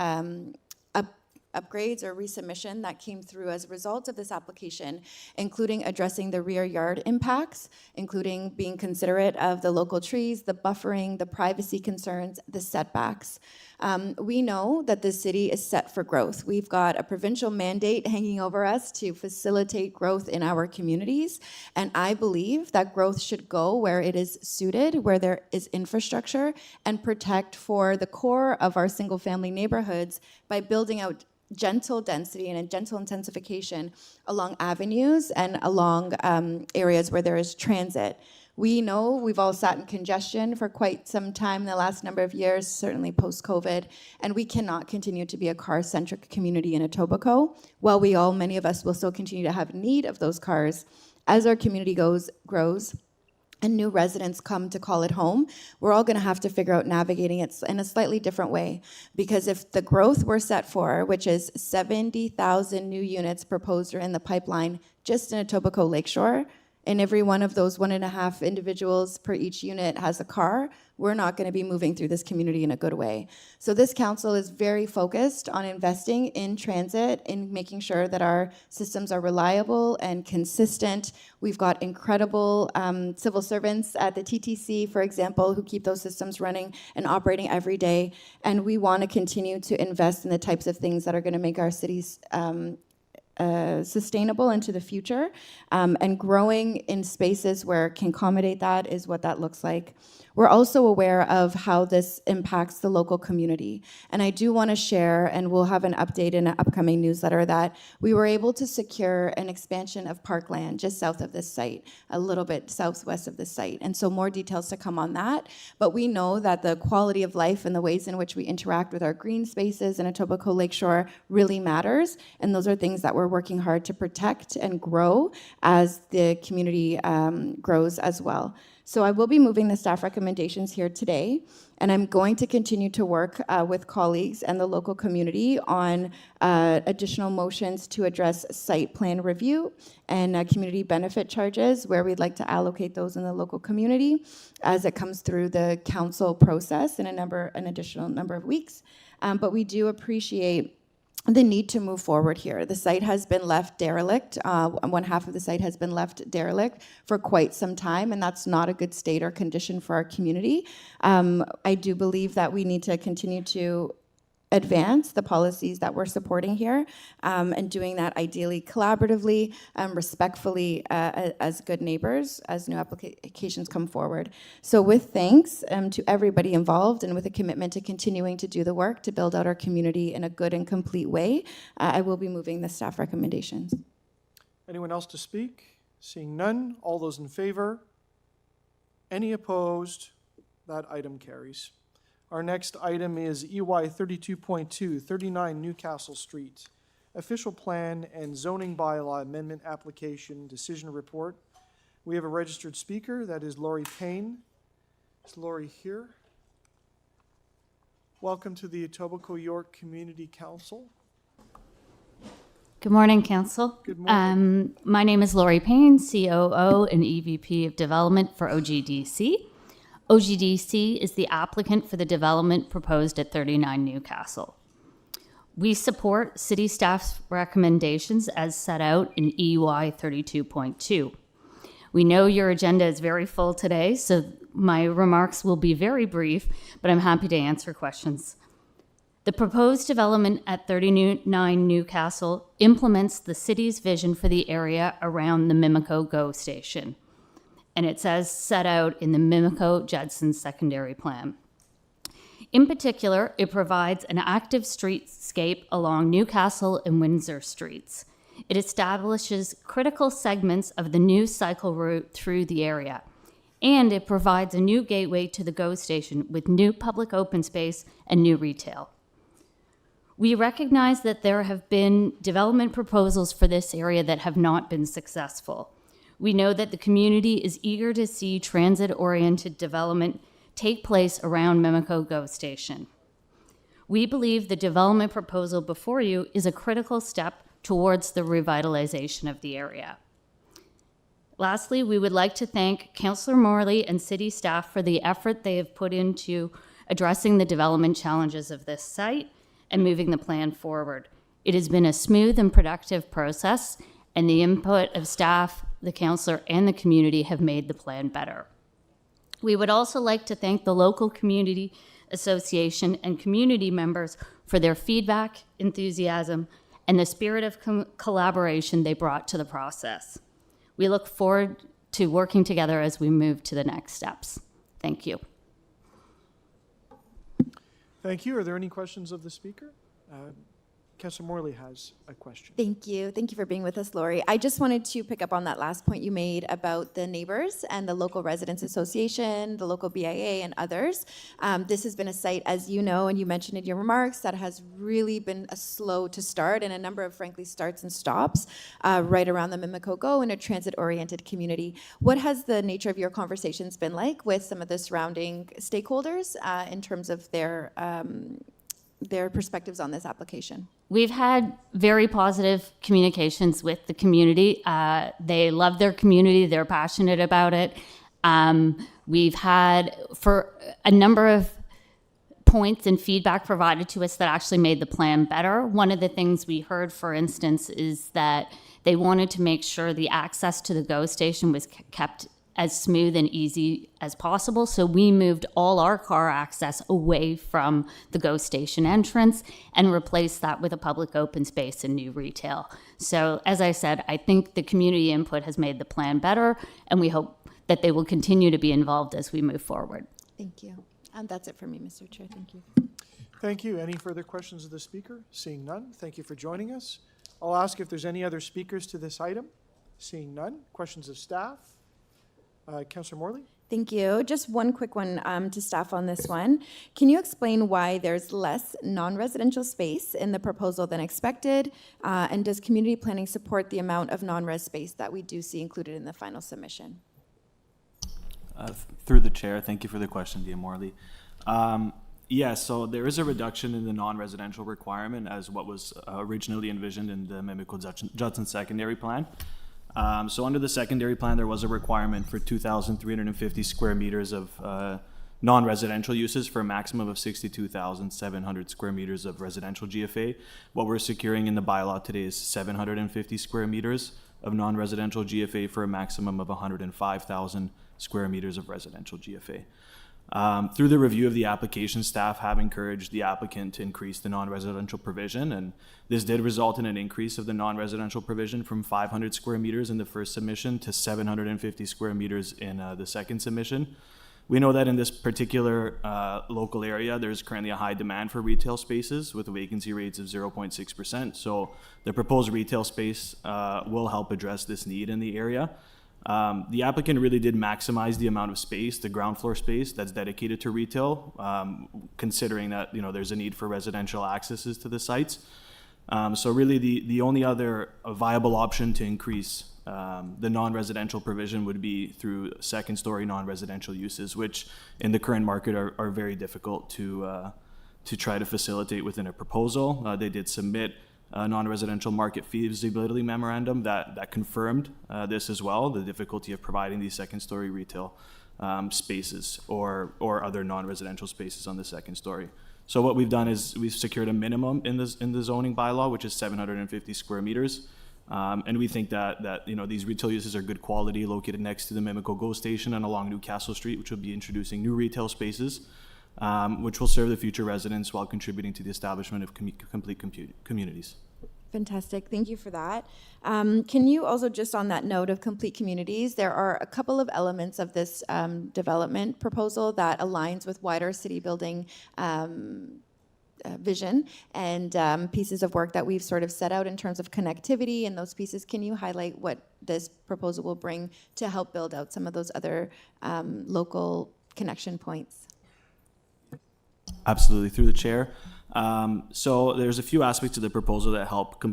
upgrades or resubmission that came through as a result of this application, including addressing the rear yard impacts, including being considerate of the local trees, the buffering, the privacy concerns, the setbacks. We know that the city is set for growth. We've got a provincial mandate hanging over us to facilitate growth in our communities, and I believe that growth should go where it is suited, where there is infrastructure, and protect for the core of our single-family neighborhoods by building out gentle density and a gentle intensification along avenues and along areas where there is transit. We know we've all sat in congestion for quite some time in the last number of years, certainly post-COVID, and we cannot continue to be a car-centric community in Etobicoke. While many of us will still continue to have need of those cars, as our community grows, and new residents come to call it home, we're all going to have to figure out navigating it in a slightly different way. Because if the growth we're set for, which is 70,000 new units proposed or in the pipeline just in Etobicoke Lakeshore, and every one of those 1.5 individuals per each unit has a car, we're not going to be moving through this community in a good way. So this council is very focused on investing in transit, in making sure that our systems are reliable and consistent. We've got incredible civil servants at the TTC, for example, who keep those systems running and operating every day. And we want to continue to invest in the types of things that are going to make our cities sustainable into the future, and growing in spaces where it can accommodate that is what that looks like. We're also aware of how this impacts the local community. And I do want to share, and we'll have an update in an upcoming newsletter, that we were able to secure an expansion of parkland just south of this site, a little bit southwest of this site. And so more details to come on that. But we know that the quality of life and the ways in which we interact with our green spaces in Etobicoke Lakeshore really matters. And those are things that we're working hard to protect and grow as the community grows as well. So I will be moving the staff recommendations here today, and I'm going to continue to work with colleagues and the local community on additional motions to address site plan review and community benefit charges, where we'd like to allocate those in the local community as it comes through the council process in an additional number of weeks. But we do appreciate the need to move forward here. The site has been left derelict. One half of the site has been left derelict for quite some time, and that's not a good state or condition for our community. I do believe that we need to continue to advance the policies that we're supporting here, and doing that ideally collaboratively, respectfully, as good neighbors as new applications come forward. So with thanks to everybody involved and with a commitment to continuing to do the work to build out our community in a good and complete way, I will be moving the staff recommendations. Anyone else to speak? Seeing none, all those in favor? Any opposed? That item carries. Our next item is EY 32.2, 39 Newcastle Street. Official Plan and Zoning Bylaw Amendment Application Decision Report. We have a registered speaker, that is Lori Payne. Is Lori here? Welcome to the Etobicoke York Community Council. Good morning, Council. Good morning. My name is Lori Payne, COO and EVP of Development for OGDC. OGDC is the applicant for the development proposed at 39 Newcastle. We support city staff's recommendations as set out in EY 32.2. We know your agenda is very full today, so my remarks will be very brief, but I'm happy to answer questions. The proposed development at 39 Newcastle implements the city's vision for the area around the Mimico GO station, and it's as set out in the Mimico-Judson secondary plan. In particular, it provides an active streetscape along Newcastle and Windsor streets. It establishes critical segments of the new cycle route through the area, and it provides a new gateway to the GO station with new public open space and new retail. We recognize that there have been development proposals for this area that have not been successful. We know that the community is eager to see transit-oriented development take place around Mimico GO station. We believe the development proposal before you is a critical step towards the revitalization of the area. Lastly, we would like to thank Councillor Morley and city staff for the effort they have put into addressing the development challenges of this site and moving the plan forward. It has been a smooth and productive process, and the input of staff, the councillor, and the community have made the plan better. We would also like to thank the local community association and community members for their feedback, enthusiasm, and the spirit of collaboration they brought to the process. We look forward to working together as we move to the next steps. Thank you. Thank you. Are there any questions of the speaker? Councillor Morley has a question. Thank you. Thank you for being with us, Lori. I just wanted to pick up on that last point you made about the neighbors and the local residents association, the local BIA, and others. This has been a site, as you know, and you mentioned in your remarks, that has really been a slow to start and a number of, frankly, starts and stops right around the Mimikoko in a transit-oriented community. What has the nature of your conversations been like with some of the surrounding stakeholders in terms of their perspectives on this application? We've had very positive communications with the community. They love their community. They're passionate about it. We've had, for a number of points and feedback provided to us that actually made the plan better. One of the things we heard, for instance, is that they wanted to make sure the access to the GO station was kept as smooth and easy as possible. So we moved all our car access away from the GO station entrance and replaced that with a public open space and new retail. So as I said, I think the community input has made the plan better, and we hope that they will continue to be involved as we move forward. Thank you. That's it for me, Mr. Chair. Thank you. Thank you. Any further questions of the speaker? Seeing none, thank you for joining us. I'll ask if there's any other speakers to this item. Seeing none, questions of staff? Councillor Morley? Thank you. Just one quick one to staff on this one. Can you explain why there's less non-residential space in the proposal than expected? And does community planning support the amount of non-res space that we do see included in the final submission? Through the chair, thank you for the question, Dia Morley. So there is a reduction in the non-residential requirement as what was originally envisioned in the Mimikoko-Judson secondary plan. So under the secondary plan, there was a requirement for 2,350 square meters of non-residential uses for a maximum of 62,700 square meters of residential GFA. What we're securing in the bylaw today is 750 square meters of non-residential GFA for a maximum of 105,000 square meters of residential GFA. Through the review of the application, staff have encouraged the applicant to increase the non-residential provision, and this did result in an increase of the non-residential provision from 500 square meters in the first submission to 750 square meters in the second submission. We know that in this particular local area, there's currently a high demand for retail spaces with vacancy rates of 0.6%. So the proposed retail space will help address this need in the area. The applicant really did maximize the amount of space, the ground floor space that's dedicated to retail, considering that there's a need for residential accesses to the sites. So really the only other viable option to increase the non-residential provision would be through second-story non-residential uses, which in the current market are very difficult to try to facilitate within a proposal. They did submit a non-residential market feasibility memorandum that confirmed this as well, the difficulty of providing these second-story retail spaces or other non-residential spaces on the second story. So what we've done is we've secured a minimum in the zoning bylaw, which is 750 square meters. And we think that these retail uses are good quality, located next to the Mimikoko GO station and along Newcastle Street, which will be introducing new retail spaces, which will serve the future residents while contributing to the establishment of complete communities. Fantastic. Thank you for that. Can you also, just on that note of complete communities, there are a couple of elements of this development proposal that aligns with wider city building vision and pieces of work that we've sort of set out in terms of connectivity and those pieces. Can you highlight what this proposal will bring to help build out some of those other local connection points? Absolutely, through the chair. So there's a few aspects of the proposal that help,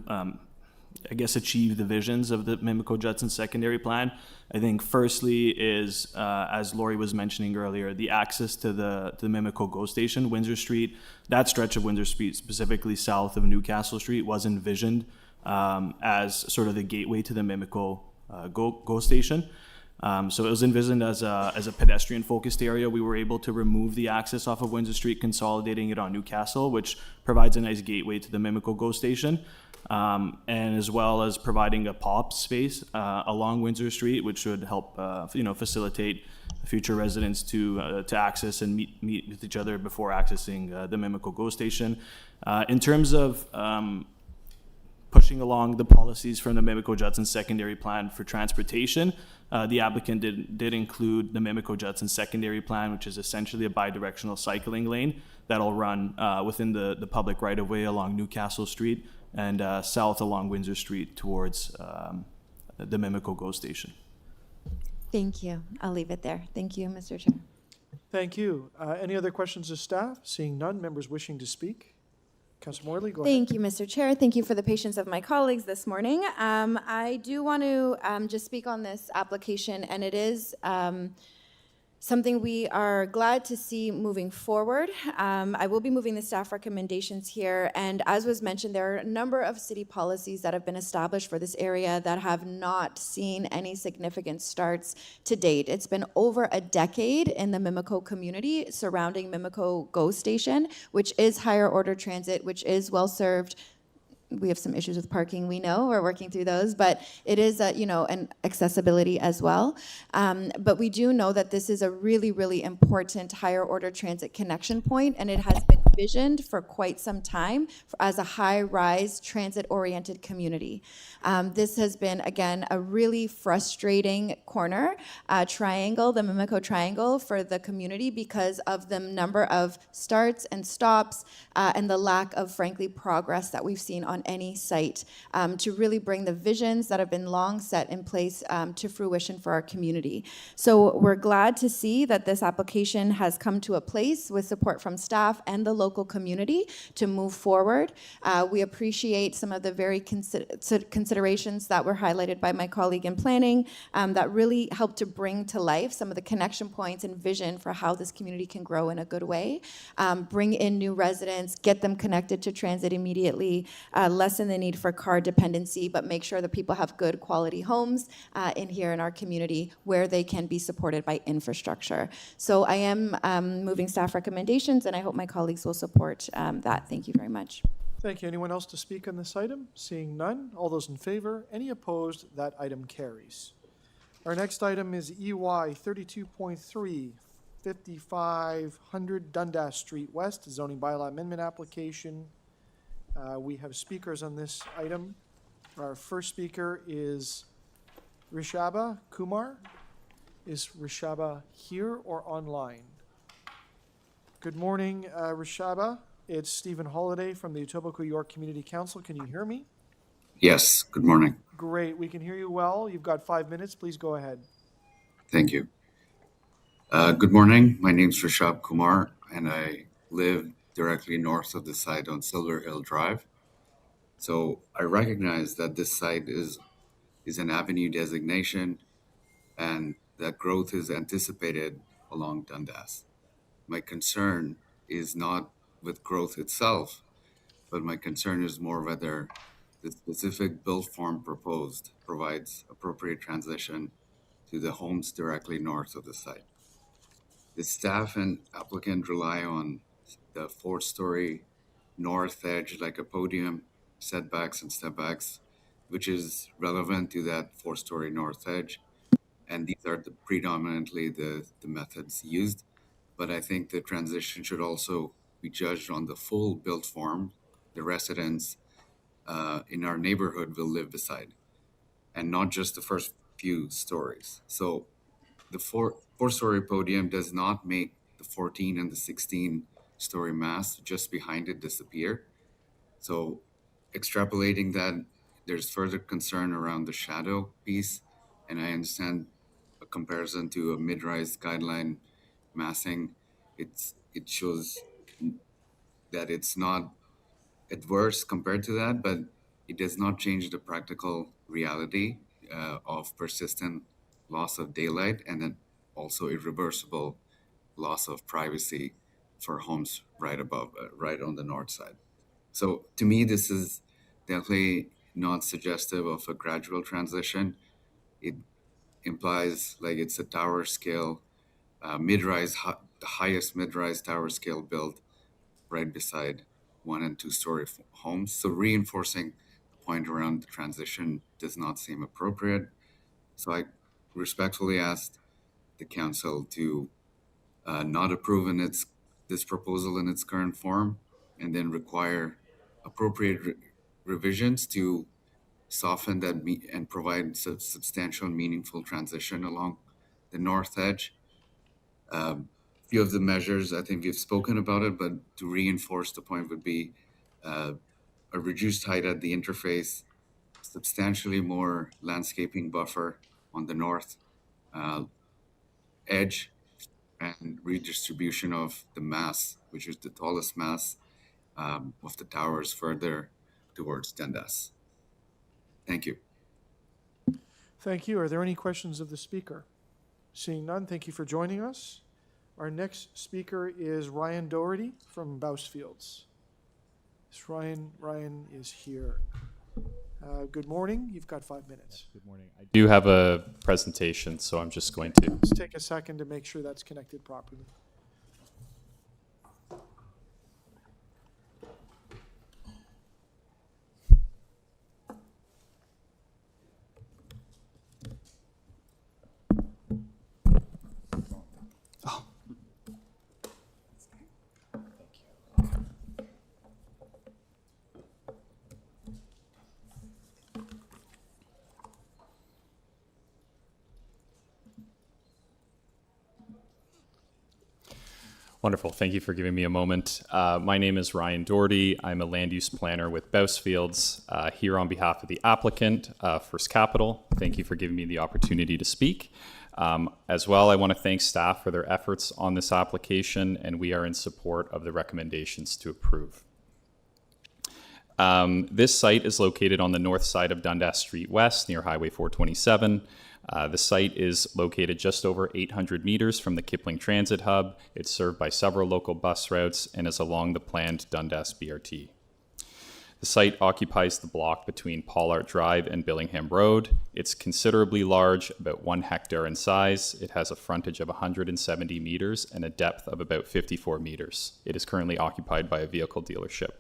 achieve the visions of the Mimikoko-Judson secondary plan. I think firstly is, as Lori was mentioning earlier, the access to the Mimikoko GO station, Windsor Street. That stretch of Windsor Street, specifically south of Newcastle Street, was envisioned as sort of the gateway to the Mimikoko GO station. So it was envisioned as a pedestrian-focused area. We were able to remove the access off of Windsor Street, consolidating it on Newcastle, which provides a nice gateway to the Mimico GO station, and as well as providing a pop space along Windsor Street, which should help facilitate future residents to access and meet with each other before accessing the Mimico GO station. In terms of pushing along the policies from the Mimico-Judson secondary plan for transportation, the applicant did include the Mimico-Judson secondary plan, which is essentially a bi-directional cycling lane that'll run within the public right-of-way along Newcastle Street and south along Windsor Street towards the Mimico GO station. Thank you. I'll leave it there. Thank you, Mr. Chair. Thank you. Any other questions of staff? Seeing none, members wishing to speak? Councillor Morley, go ahead. Thank you, Mr. Chair. Thank you for the patience of my colleagues this morning. I do want to just speak on this application, and it is something we are glad to see moving forward. I will be moving the staff recommendations here, and as was mentioned, there are a number of city policies that have been established for this area that have not seen any significant starts to date. It's been over a decade in the Mimico community surrounding Mimico GO station, which is higher order transit, which is well served. We have some issues with parking, we know, we're working through those, but it is, an accessibility as well. But we do know that this is a really, really important higher order transit connection point, and it has been envisioned for quite some time as a high-rise transit-oriented community. This has been, again, a really frustrating corner triangle, the Mimico Triangle, for the community because of the number of starts and stops and the lack of, frankly, progress that we've seen on any site to really bring the visions that have been long set in place to fruition for our community. So we're glad to see that this application has come to a place with support from staff and the local community to move forward. We appreciate some of the very considerations that were highlighted by my colleague in planning that really helped to bring to life some of the connection points and vision for how this community can grow in a good way. Bring in new residents, get them connected to transit immediately, lessen the need for car dependency, but make sure that people have good quality homes in here in our community where they can be supported by infrastructure. So I am moving staff recommendations, and I hope my colleagues will support that. Thank you very much. Thank you. Anyone else to speak on this item? Seeing none, all those in favor? Any opposed? That item carries. Our next item is EY 32.3, 5500 Dundas Street West, zoning bylaw amendment application. We have speakers on this item. Our first speaker is Rishaba Kumar. Is Rishaba here or online? Good morning, Rishaba. It's Stephen Holliday from the Etobicoke York Community Council. Can you hear me? Yes, good morning. Great, we can hear you well. You've got 5 minutes. Please go ahead. Thank you. Good morning. My name's Rishab Kumar, and I live directly north of the site on Silver Hill Drive. So I recognize that this site is an avenue designation and that growth is anticipated along Dundas. My concern is not with growth itself, but my concern is more whether the specific build form proposed provides appropriate transition to the homes directly north of the site. The staff and applicant rely on the 4-story north edge like a podium, setbacks and stepbacks, which is relevant to that 4-story north edge. And these are predominantly the methods used. But I think the transition should also be judged on the full built form the residents in our neighborhood will live beside, and not just the first few stories. So the 4-story podium does not make the 14 and the 16-story mass just behind it disappear. So extrapolating that, there's further concern around the shadow piece, and I understand a comparison to a mid-rise guideline massing. It shows that it's not adverse compared to that, but it does not change the practical reality of persistent loss of daylight and then also irreversible loss of privacy for homes right above, right on the north side. So to me, this is definitely not suggestive of a gradual transition. implies like it's a tower scale, mid-rise, the highest mid-rise tower scale built right beside 1 and 2 story homes. So reinforcing the point around the transition does not seem appropriate. So I respectfully asked the council to not approve this proposal in its current form, and then require appropriate revisions to soften that and provide substantial, meaningful transition along the north edge. Few of the measures, I think you've spoken about it, but to reinforce the point would be a reduced height at the interface, substantially more landscaping buffer on the north edge, and redistribution of the mass, which is the tallest mass of the towers further towards Dundas. Thank you. Thank you. Are there any questions of the speaker? Seeing none, thank you for joining us. Our next speaker is Ryan Doherty from Bousfields. Yes, Ryan is here. Good morning. You've got 5 minutes. Good morning. I do have a presentation, so I'm just going to... Let's take a second to make sure that's connected properly. Wonderful. Thank you for giving me a moment. My name is Ryan Doherty. I'm a land use planner with Bousfields, here on behalf of the applicant, First Capital. Thank you for giving me the opportunity to speak. As well, I want to thank staff for their efforts on this application, and we are in support of the recommendations to approve. This site is located on the north side of Dundas Street West, near Highway 427. The site is located just over 800 meters from the Kipling Transit Hub. It's served by several local bus routes and is along the planned Dundas BRT. The site occupies the block between Pollard Drive and Billingham Road. It's considerably large, about 1 hectare in size. It has a frontage of 170 meters and a depth of about 54 meters. It is currently occupied by a vehicle dealership.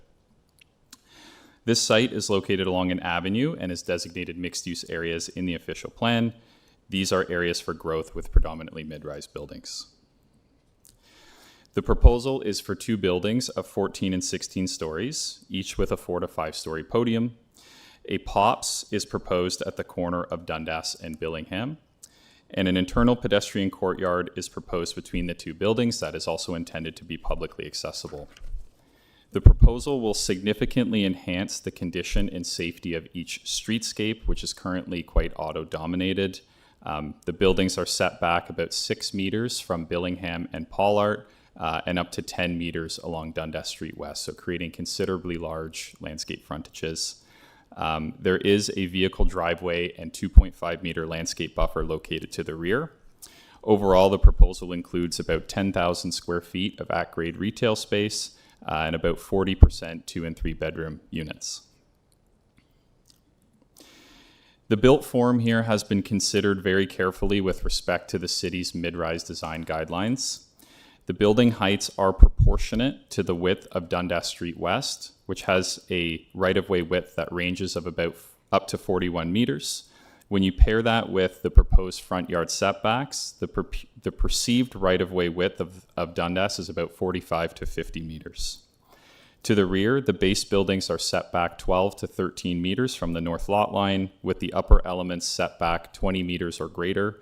This site is located along an avenue and is designated mixed-use areas in the official plan. These are areas for growth with predominantly mid-rise buildings. The proposal is for 2 buildings of 14 and 16 stories, each with a 4 to 5 story podium. A POPS is proposed at the corner of Dundas and Billingham, and an internal pedestrian courtyard is proposed between the 2 buildings that is also intended to be publicly accessible. The proposal will significantly enhance the condition and safety of each streetscape, which is currently quite auto-dominated. The buildings are set back about 6 meters from Billingham and Pollard, and up to 10 meters along Dundas Street West, so creating considerably large landscape frontages. There is a vehicle driveway and 2.5 meter landscape buffer located to the rear. Overall, the proposal includes about 10,000 square feet of at-grade retail space and about 40% 2 and 3 bedroom units. The built form here has been considered very carefully with respect to the city's mid-rise design guidelines. The building heights are proportionate to the width of Dundas Street West, which has a right-of-way width that ranges of about up to 41 meters. When you pair that with the proposed front yard setbacks, the perceived right-of-way width of Dundas is about 45 to 50 meters. To the rear, the base buildings are set back 12 to 13 meters from the north lot line, with the upper elements set back 20 meters or greater,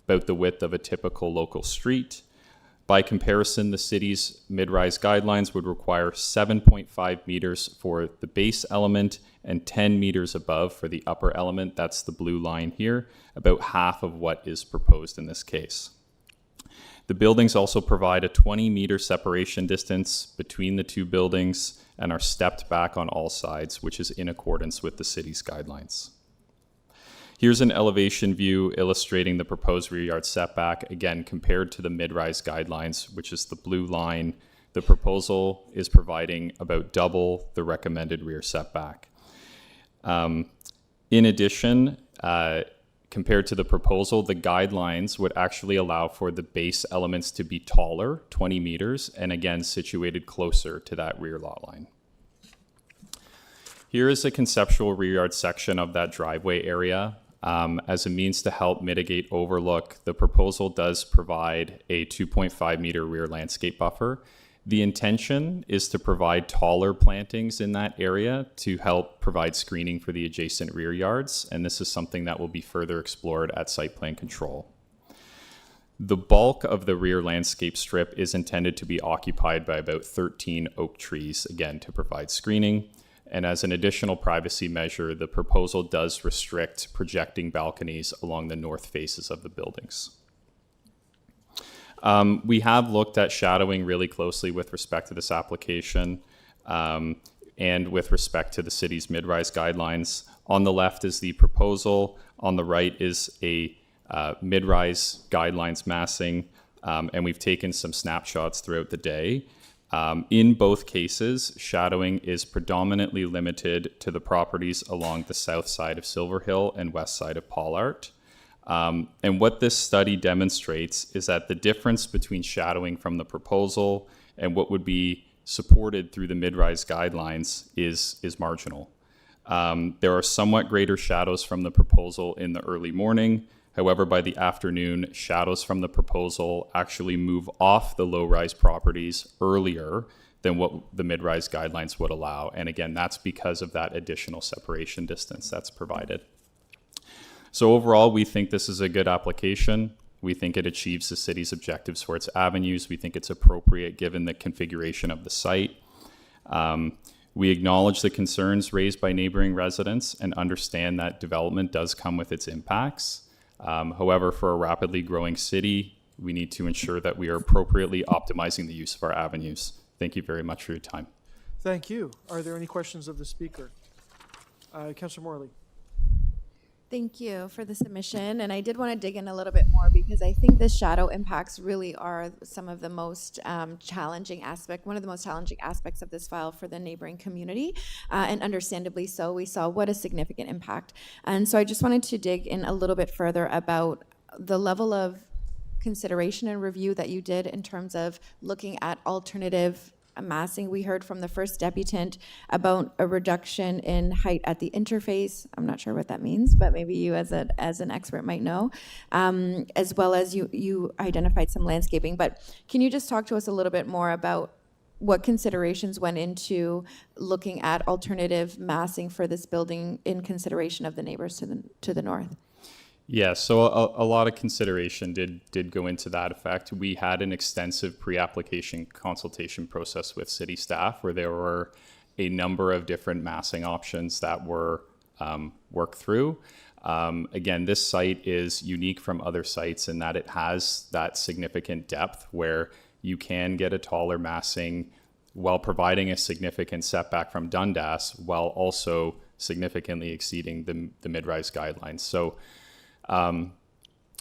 about the width of a typical local street. By comparison, the city's mid-rise guidelines would require 7.5 meters for the base element and 10 meters above for the upper element. That's the blue line here, about half of what is proposed in this case. The buildings also provide a 20-meter separation distance between the 2 buildings and are stepped back on all sides, which is in accordance with the city's guidelines. Here's an elevation view illustrating the proposed rear yard setback, again, compared to the mid-rise guidelines, which is the blue line. The proposal is providing about double the recommended rear setback. In addition, compared to the proposal, the guidelines would actually allow for the base elements to be taller, 20 meters, and again, situated closer to that rear lot line. Here is a conceptual rear yard section of that driveway area. As a means to help mitigate overlook, the proposal does provide a 2.5 meter rear landscape buffer. The intention is to provide taller plantings in that area to help provide screening for the adjacent rear yards, and this is something that will be further explored at site plan control. The bulk of the rear landscape strip is intended to be occupied by about 13 oak trees, again, to provide screening. And as an additional privacy measure, the proposal does restrict projecting balconies along the north faces of the buildings. We have looked at shadowing really closely with respect to this application and with respect to the city's mid-rise guidelines. On the left is the proposal. On the right is a mid-rise guidelines massing, and we've taken some snapshots throughout the day. In both cases, shadowing is predominantly limited to the properties along the south side of Silver Hill and west side of Pollard. And what this study demonstrates is that the difference between shadowing from the proposal and what would be supported through the mid-rise guidelines is marginal. There are somewhat greater shadows from the proposal in the early morning. However, by the afternoon, shadows from the proposal actually move off the low-rise properties earlier than what the mid-rise guidelines would allow. And again, that's because of that additional separation distance that's provided. So overall, we think this is a good application. We think it achieves the city's objectives for its avenues. We think it's appropriate given the configuration of the site. We acknowledge the concerns raised by neighboring residents and understand that development does come with its impacts. However, for a rapidly growing city, we need to ensure that we are appropriately optimizing the use of our avenues. Thank you very much for your time. Thank you. Are there any questions of the speaker? Councillor Morley. Thank you for the submission, and I did want to dig in a little bit more because I think the shadow impacts really are some of the most challenging aspect, one of the most challenging aspects of this file for the neighboring community, and understandably so. We saw what a significant impact, and so I just wanted to dig in a little bit further about the level of consideration and review that you did in terms of looking at alternative massing. We heard from the first deputant about a reduction in height at the interface. I'm not sure what that means, but maybe you as an expert might know, as well as you identified some landscaping. But can you just talk to us a little bit more about what considerations went into looking at alternative massing for this building in consideration of the neighbors to the north? Yeah, so a lot of consideration did go into that effect. We had an extensive pre-application consultation process with city staff where there were a number of different massing options that were worked through. Again, this site is unique from other sites in that it has that significant depth where you can get a taller massing while providing a significant setback from Dundas while also significantly exceeding the mid-rise guidelines. So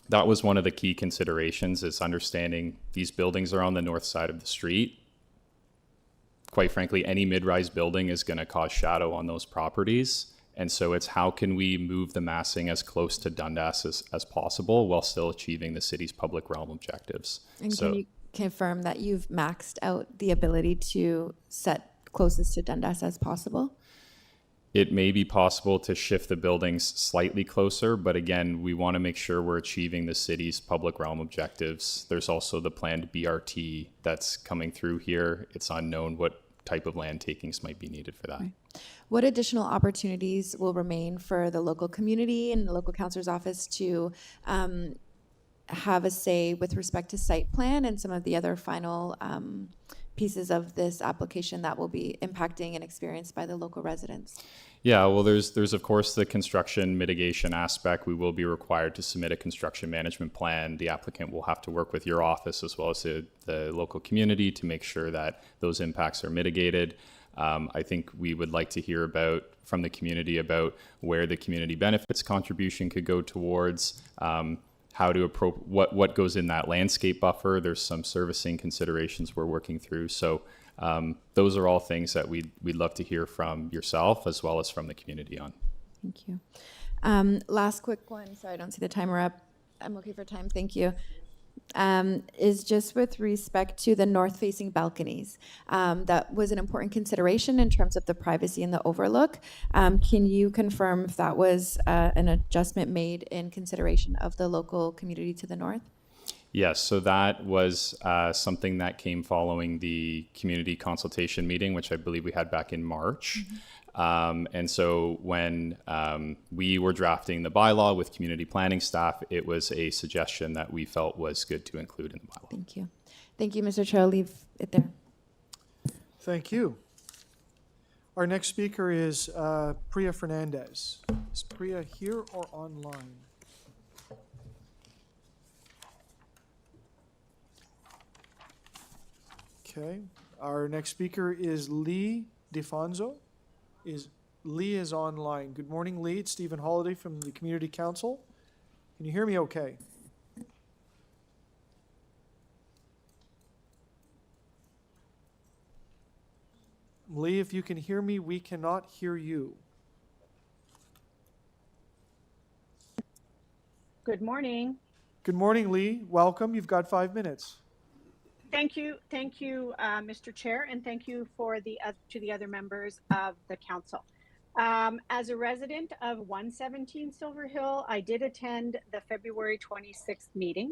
that was one of the key considerations, is understanding these buildings are on the north side of the street. Quite frankly, any mid-rise building is going to cause shadow on those properties. And so it's how can we move the massing as close to Dundas as possible while still achieving the city's public realm objectives. And can you confirm that you've maxed out the ability to set closest to Dundas as possible? It may be possible to shift the buildings slightly closer, but again, we want to make sure we're achieving the city's public realm objectives. There's also the planned BRT that's coming through here. It's unknown what type of land takings might be needed for that. Right. What additional opportunities will remain for the local community and the local councillor's office to have a say with respect to site plan and some of the other final pieces of this application that will be impacting and experienced by the local residents? Yeah, well, there's of course the construction mitigation aspect. We will be required to submit a construction management plan. The applicant will have to work with your office as well as the local community to make sure that those impacts are mitigated. I think we would like to hear from the community about where the community benefits contribution could go towards, how to what goes in that landscape buffer. There's some servicing considerations we're working through. So those are all things that we'd love to hear from yourself as well as from the community on. Thank you. Last quick one, sorry, I don't see the timer up. I'm okay for time, thank you. Is just with respect to the north-facing balconies. That was an important consideration in terms of the privacy and the overlook. Can you confirm if that was an adjustment made in consideration of the local community to the north? Yes, so that was something that came following the community consultation meeting, which I believe we had back in March. And so when we were drafting the bylaw with community planning staff, it was a suggestion that we felt was good to include in the bylaw. Thank you. Thank you, Mr. Chair. I'll leave it there. Thank you. Our next speaker is Priya Fernandez. Is Priya here or online? Okay. Our next speaker is Lee DeFonso. Lee is online. Good morning, Lee. It's Stephen Holliday from the Community Council. Can you hear me okay? Lee, if you can hear me, we cannot hear you. Good morning. Good morning, Lee. Welcome. You've got 5 minutes. Thank you, Mr. Chair, and thank you for to the other members of the council. As a resident of 117 Silver Hill, I did attend the February 26th meeting.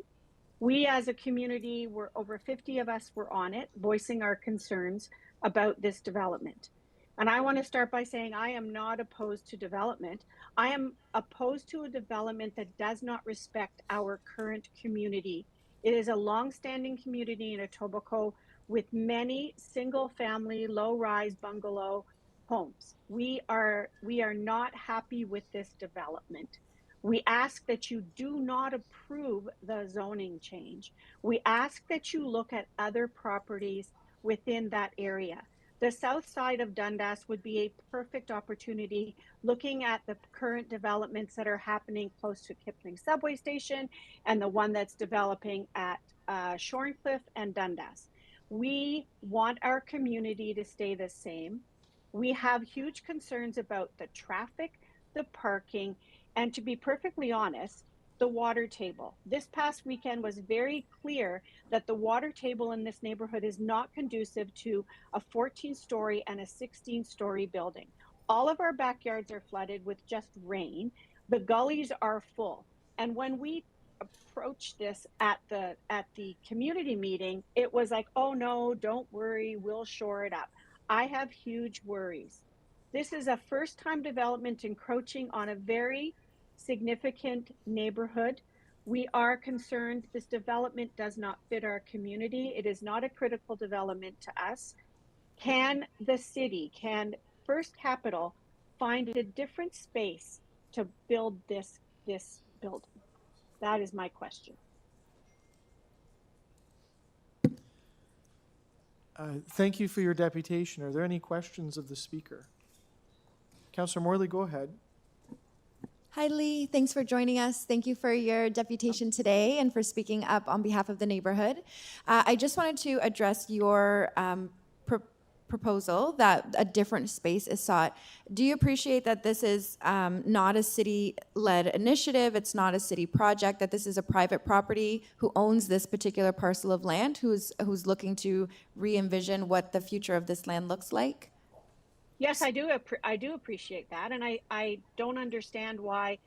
We as a community, were over 50 of us were on it, voicing our concerns about this development. And I want to start by saying I am not opposed to development. I am opposed to a development that does not respect our current community. It is a long-standing community in Etobicoke with many single-family, low-rise bungalow homes. We are not happy with this development. We ask that you do not approve the zoning change. We ask that you look at other properties within that area. The south side of Dundas would be a perfect opportunity, looking at the current developments that are happening close to Kipling subway station and the one that's developing at Shorncliffe and Dundas. We want our community to stay the same. We have huge concerns about the traffic, the parking, and to be perfectly honest, the water table. This past weekend was very clear that the water table in this neighborhood is not conducive to a 14-story and a 16-story building. All of our backyards are flooded with just rain. The gullies are full. And when we approached this at the community meeting, it was like, oh no, don't worry, we'll shore it up. I have huge worries. This is a first-time development encroaching on a very significant neighborhood. We are concerned this development does not fit our community. It is not a critical development to us. Can the city, can First Capital find a different space to build this building? That is my question. Thank you for your deputation. Are there any questions of the speaker? Councillor Morley, go ahead. Hi, Lee. Thanks for joining us. Thank you for your deputation today and for speaking up on behalf of the neighborhood. I just wanted to address your proposal that a different space is sought. Do you appreciate that this is not a city-led initiative, it's not a city project, that this is a private property who owns this particular parcel of land, who's looking to re-envision what the future of this land looks like? Yes, I do appreciate that, and I don't understand why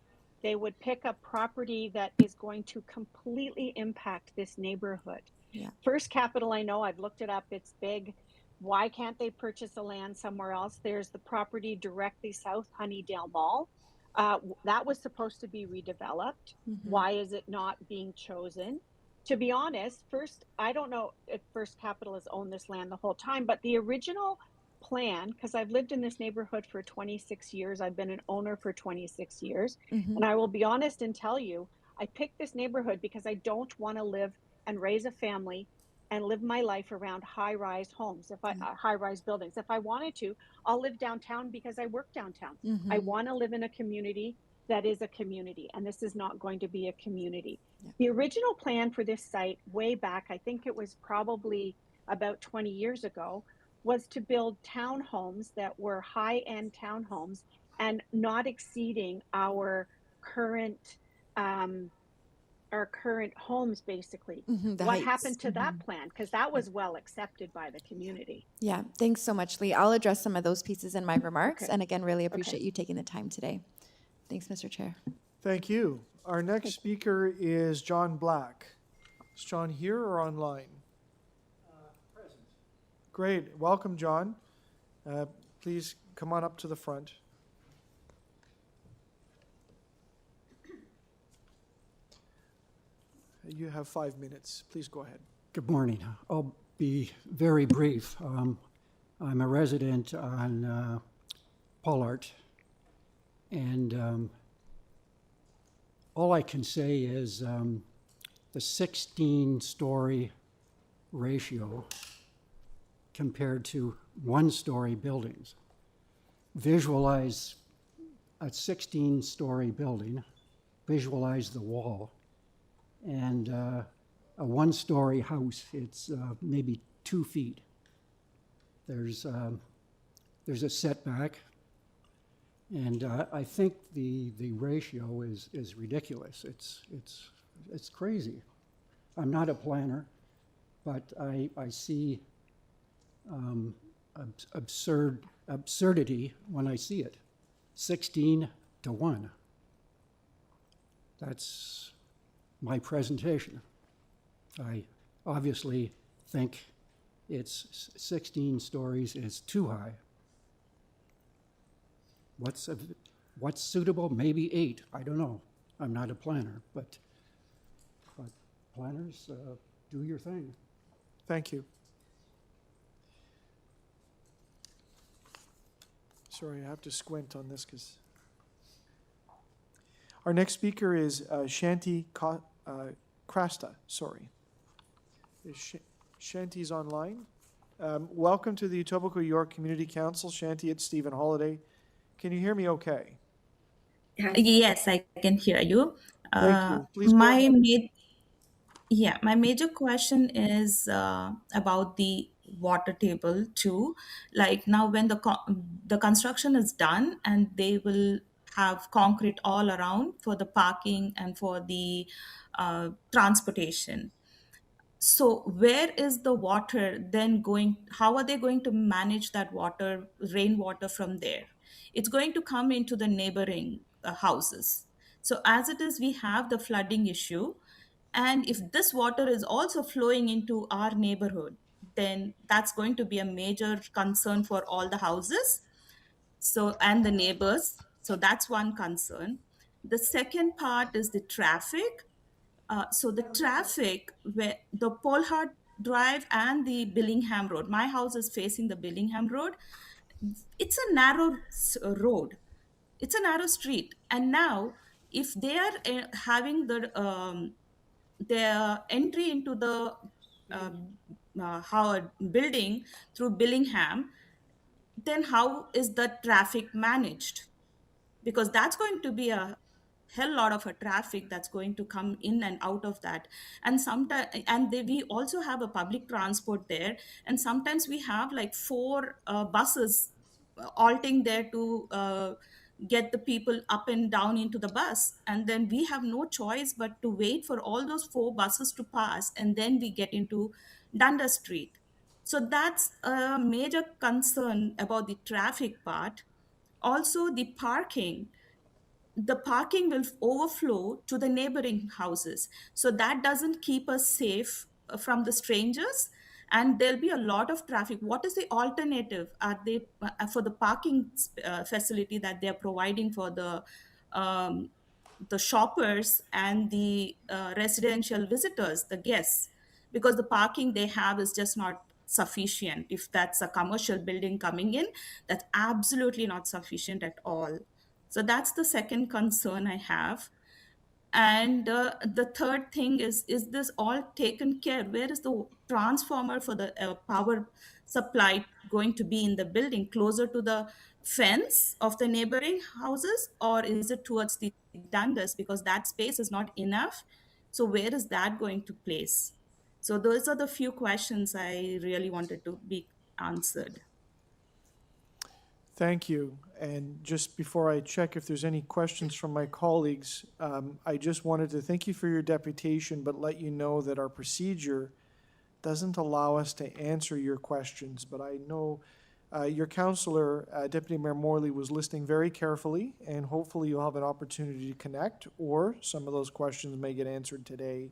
they would pick a property that is going to completely impact this neighborhood. Yeah. First Capital, I know, I've looked it up, it's big. Why can't they purchase the land somewhere else? There's the property directly south, Honeydale Mall. That was supposed to be redeveloped. Mm-hmm. Why is it not being chosen? To be honest, I don't know if First Capital has owned this land the whole time, but the original plan, because I've lived in this neighborhood for 26 years, I've been an owner for 26 years, Mm-hmm. and I will be honest and tell you, I picked this neighborhood because I don't want to live and raise a family and live my life around high-rise homes, high-rise buildings. If I wanted to, I'll live downtown because I work downtown. Mm-hmm. I want to live in a community that is a community, and this is not going to be a community. Yeah. The original plan for this site way back, I think it was probably about 20 years ago, was to build townhomes that were high-end townhomes and not exceeding current um, our current homes, basically. The What heights. happened to that plan? Because that was well accepted by the community. Yeah, thanks so much, Lee. I'll address some of those pieces in my remarks. Okay. And again, really appreciate you taking the time today. Thanks, Mr. Chair. Thank you. Our next speaker is John Black. Is John here or online? Present. Great. Welcome, John. Please come on up to the front. You have 5 minutes. Please go ahead. Good morning. I'll be very brief. I'm a resident on Pollard, and all I can say is the 16-story ratio compared to one-story buildings. Visualize a 16-story building, visualize the wall, and a one-story house, it's maybe 2 feet. There's a setback, and I think the ratio is ridiculous. It's crazy. I'm not a planner, but I see absurdity when I see it. 16 to 1. That's my presentation. I obviously think it's 16 stories is too high. What's suitable? Maybe 8. I don't know. I'm not a planner, but planners, do your thing. Thank you. Sorry, I have to squint on this because our next speaker is Shanti Krasta. Sorry. Shanti's online. Welcome to the Etobicoke York Community Council. Shanti, it's Stephen Holiday. Can you hear me okay? Yes, I can hear you. Thank you. Please go My ahead. my major question is about the water table too. Like now, when the construction is done and they will have concrete all around for the parking and for the transportation. So where is the water then going? How are they going to manage that water, rainwater from there? It's going to come into the neighboring houses. So as it is, we have the flooding issue. And if this water is also flowing into our neighborhood, then that's going to be a major concern for all the houses. So, and the neighbors. So that's one concern. The second part is the traffic. So the traffic, where the Polhard Drive and the Billingham Road, my house is facing the Billingham Road. It's a narrow road. It's a narrow street. And now, if they are having their entry into the building through Billingham, then how is the traffic managed? Because that's going to be a hell lot of a traffic that's going to come in and out of that. And sometimes, we also have a public transport there, and sometimes we have like 4 buses halting there to get the people up and down into the bus, and then we have no choice but to wait for all those 4 buses to pass, and then we get into Dundas Street. So that's a major concern about the traffic part. Also, the parking will overflow to the neighboring houses. So that doesn't keep us safe from the strangers, and there'll be a lot of traffic. What is the alternative? Are they for the parking facility that they're providing for the shoppers and the residential visitors, the guests? Because the parking they have is just not sufficient. If that's a commercial building coming in, that's absolutely not sufficient at all. So that's the second concern I have. And the third thing is this all taken care? Where is the transformer for the power supply going to be in the building? Closer to the fence of the neighboring houses, or is it towards the Dundas? Because that space is not enough. So where is that going to place? So those are the few questions I really wanted to be answered. Thank you. And just before I check if there's any questions from my colleagues, I just wanted to thank you for your deputation, but let you know that our procedure doesn't allow us to answer your questions. But I know your councillor, Deputy Mayor Morley, was listening very carefully, and hopefully you'll have an opportunity to connect, or some of those questions may get answered today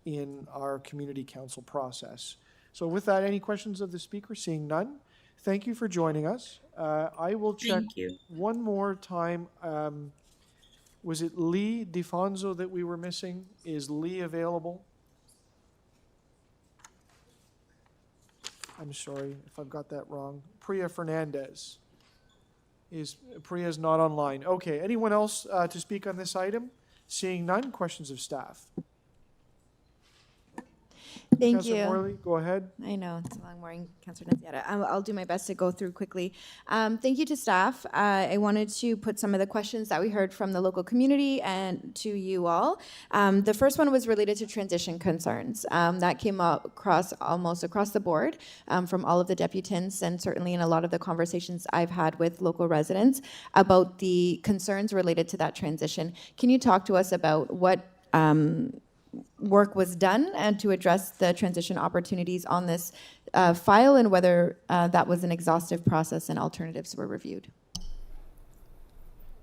in our community council process. So with that, any questions of the speaker? Seeing none, thank you for joining us. I will check Thank you. one more time. Was it Lee DeFonso that we were missing? Is Lee available? I'm sorry if I've got that wrong. Priya Fernandez. Priya's not online. Okay, anyone else to speak on this item? Seeing none, questions of staff. Thank Councillor you. Morley, go ahead. I know, it's a long morning, Councillor Nunziata. I'll do my best to go through quickly. Thank you to staff. I wanted to put some of the questions that we heard from the local community and to you all. The first one was related to transition concerns. That came up almost across the board from all of the deputants, and certainly in a lot of the conversations I've had with local residents about the concerns related to that transition. Can you talk to us about what work was done and to address the transition opportunities on this file, and whether that was an exhaustive process and alternatives were reviewed?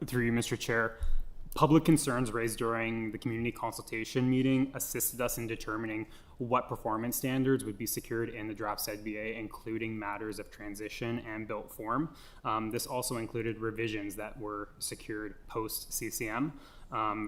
Through you, Mr. Chair, public concerns raised during the community consultation meeting assisted us in determining what performance standards would be secured in the draft ZBA, including matters of transition and built form. This also included revisions that were secured post CCM.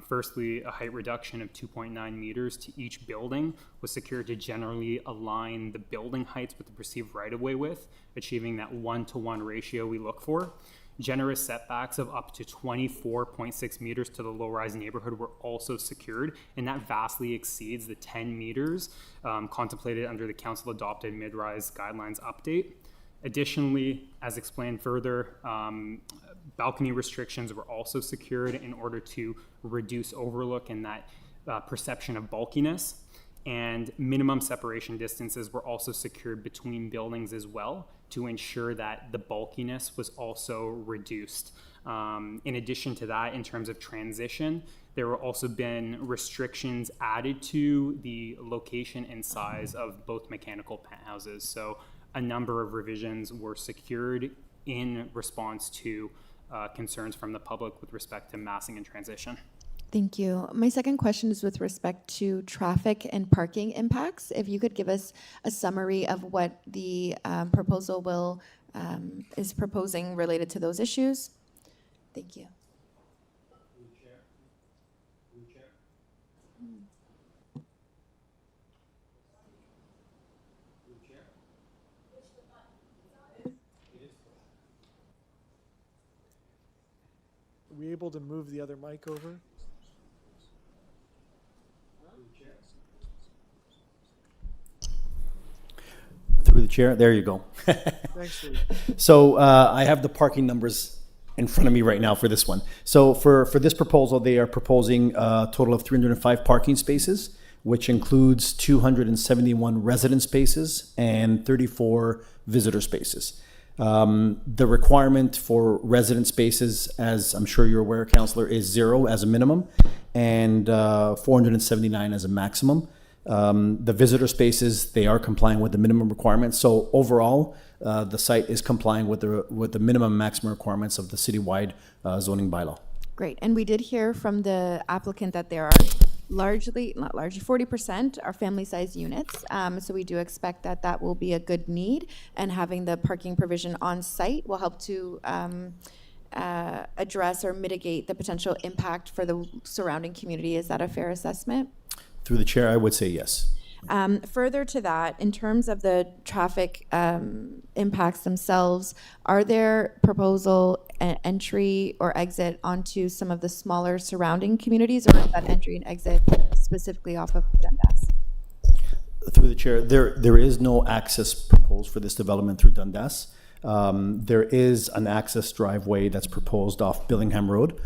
Firstly, a height reduction of 2.9 meters to each building was secured to generally align the building heights with the perceived right-of-way width, achieving that 1-to-1 ratio we look for. Generous setbacks of up to 24.6 meters to the low-rise neighborhood were also secured, and that vastly exceeds the 10 meters contemplated under the council-adopted mid-rise guidelines update. Additionally, as explained further, balcony restrictions were also secured in order to reduce overlook and that perception of bulkiness. And minimum separation distances were also secured between buildings as well to ensure that the bulkiness was also reduced. In addition to that, in terms of transition, there were also been restrictions added to the location and size of both mechanical penthouses. So a number of revisions were secured in response to concerns from the public with respect to massing and transition. Thank you. My second question is with respect to traffic and parking impacts. If you could give us a summary of what the proposal is proposing related to those issues. Thank you. Are we able to move the other mic over? Through the chair, there you go. Thanks, Lee. So I have the parking numbers in front of me right now for this one. So for this proposal, they are proposing a total of 305 parking spaces, which includes 271 resident spaces and 34 visitor spaces. The requirement for resident spaces, as I'm sure you're aware, Councillor, is 0 as a minimum and 479 as a maximum. The visitor spaces, they are complying with the minimum requirements. So overall, the site is complying with the minimum and maximum requirements of the citywide zoning bylaw. Great. And we did hear from the applicant that there are largely, not largely, 40% are family-sized units. So we do expect that that will be a good need, and having the parking provision on site will help to address or mitigate the potential impact for the surrounding community. Is that a fair assessment? Through the chair, I would say yes. Further to that, in terms of the traffic impacts themselves, are there proposal entry or exit onto some of the smaller surrounding communities, or is that entry and exit specifically off of Dundas? Through the chair, there is no access proposed for this development through Dundas. There is an access driveway that's proposed off Billingham Road.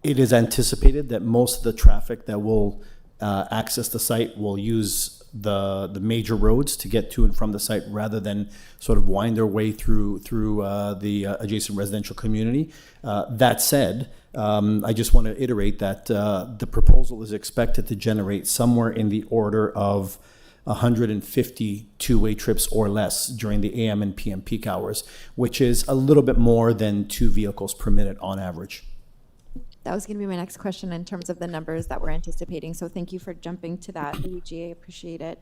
It is anticipated that most of the traffic that will access the site will use the major roads to get to and from the site rather than sort of wind their way through the adjacent residential community. That said, I just want to iterate that the proposal is expected to generate somewhere in the order of 150 two-way trips or less during the AM and PM peak hours, which is a little bit more than 2 vehicles per minute on average. That was going to be my next question in terms of the numbers that we're anticipating. So thank you for jumping to that, Luigi. I appreciate it.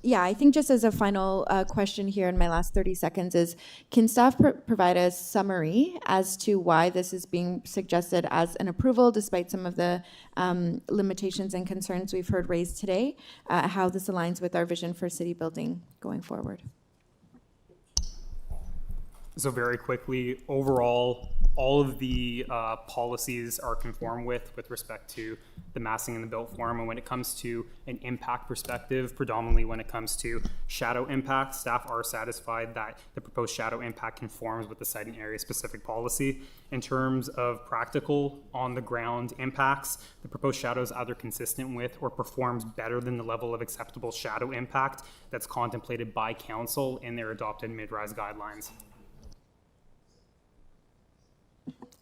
Yeah, I think just as a final question here in my last 30 seconds is, can staff provide a summary as to why this is being suggested as an approval, despite some of the limitations and concerns we've heard raised today, how this aligns with our vision for city building going forward? So very quickly, overall, all of the policies are conformed with respect to the massing and the built form. And when it comes to an impact perspective, predominantly when it comes to shadow impact, staff are satisfied that the proposed shadow impact conforms with the site and area specific policy. In terms of practical on the ground impacts, the proposed shadow is either consistent with or performs better than the level of acceptable shadow impact that's contemplated by council in their adopted mid-rise guidelines.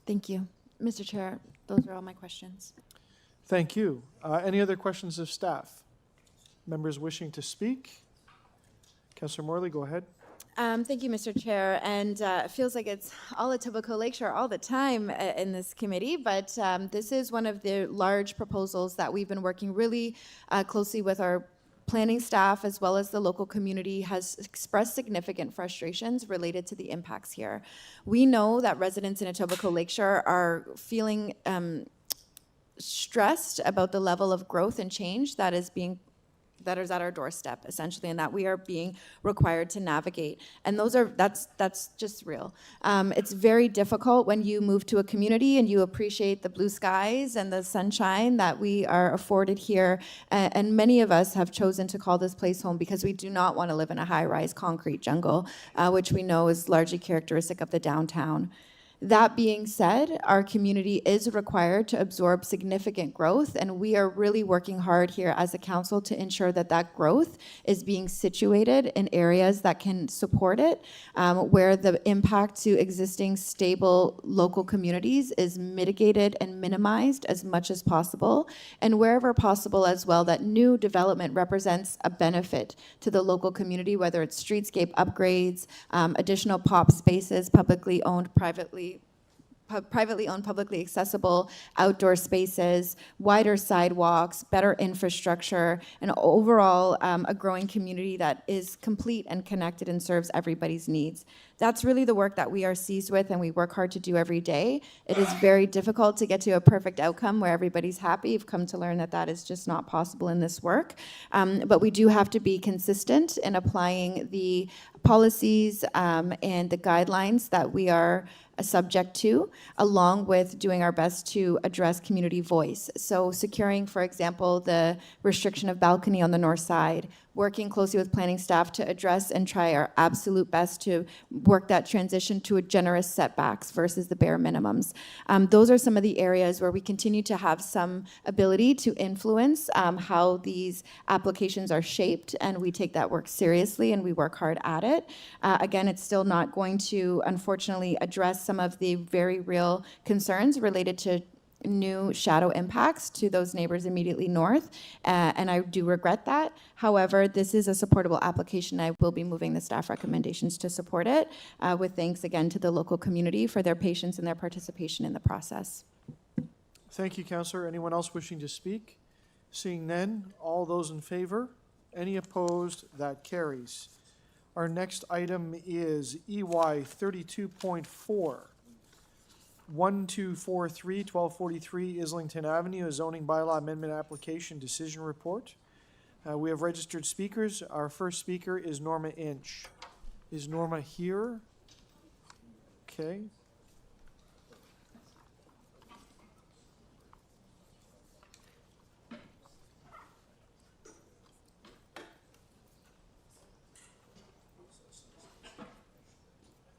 Thank you. Mr. Chair, those are all my questions. Thank you. Any other questions of staff? Members wishing to speak? Councillor Morley, go ahead. Thank you, Mr. Chair. And it feels like it's all Etobicoke Lakeshore all the time in this committee, but this is one of the large proposals that we've been working really closely with our planning staff as well as the local community has expressed significant frustrations related to the impacts here. We know that residents in Etobicoke Lakeshore are feeling stressed about the level of growth and change that is at our doorstep, essentially, and that we are being required to navigate. And that's just real. It's very difficult when you move to a community and you appreciate the blue skies and the sunshine that we are afforded here. And many of us have chosen to call this place home because we do not want to live in a high-rise concrete jungle, which we know is largely characteristic of the downtown. That being said, our community is required to absorb significant growth, and we are really working hard here as a council to ensure that that growth is being situated in areas that can support it, where the impact to existing stable local communities is mitigated and minimized as much as possible, and wherever possible as well, that new development represents a benefit to the local community, whether it's streetscape upgrades, additional pop spaces, publicly owned, privately owned, publicly accessible outdoor spaces, wider sidewalks, better infrastructure, and overall a growing community that is complete and connected and serves everybody's needs. That's really the work that we are seized with and we work hard to do every day. It is very difficult to get to a perfect outcome where everybody's happy. You've come to learn that that is just not possible in this work. But we do have to be consistent in applying the policies and the guidelines that we are subject to, along with doing our best to address community voice. So securing, for example, the restriction of balcony on the north side, working closely with planning staff to address and try our absolute best to work that transition to a generous setbacks versus the bare minimums. Those are some of the areas where we continue to have some ability to influence how these applications are shaped, and we take that work seriously and we work hard at it. Again, it's still not going to, unfortunately, address some of the very real concerns related to new shadow impacts to those neighbors immediately north, and I do regret that. However, this is a supportable application. I will be moving the staff recommendations to support it, with thanks again to the local community for their patience and their participation in the process. Thank you, Councillor. Anyone else wishing to speak? Seeing none, all those in favor? Any opposed? That carries. Our next item is EY 32.4. 1243, 1243 Islington Avenue, a zoning bylaw amendment application decision report. We have registered speakers. Our first speaker is Norma Inch. Is Norma here? Okay.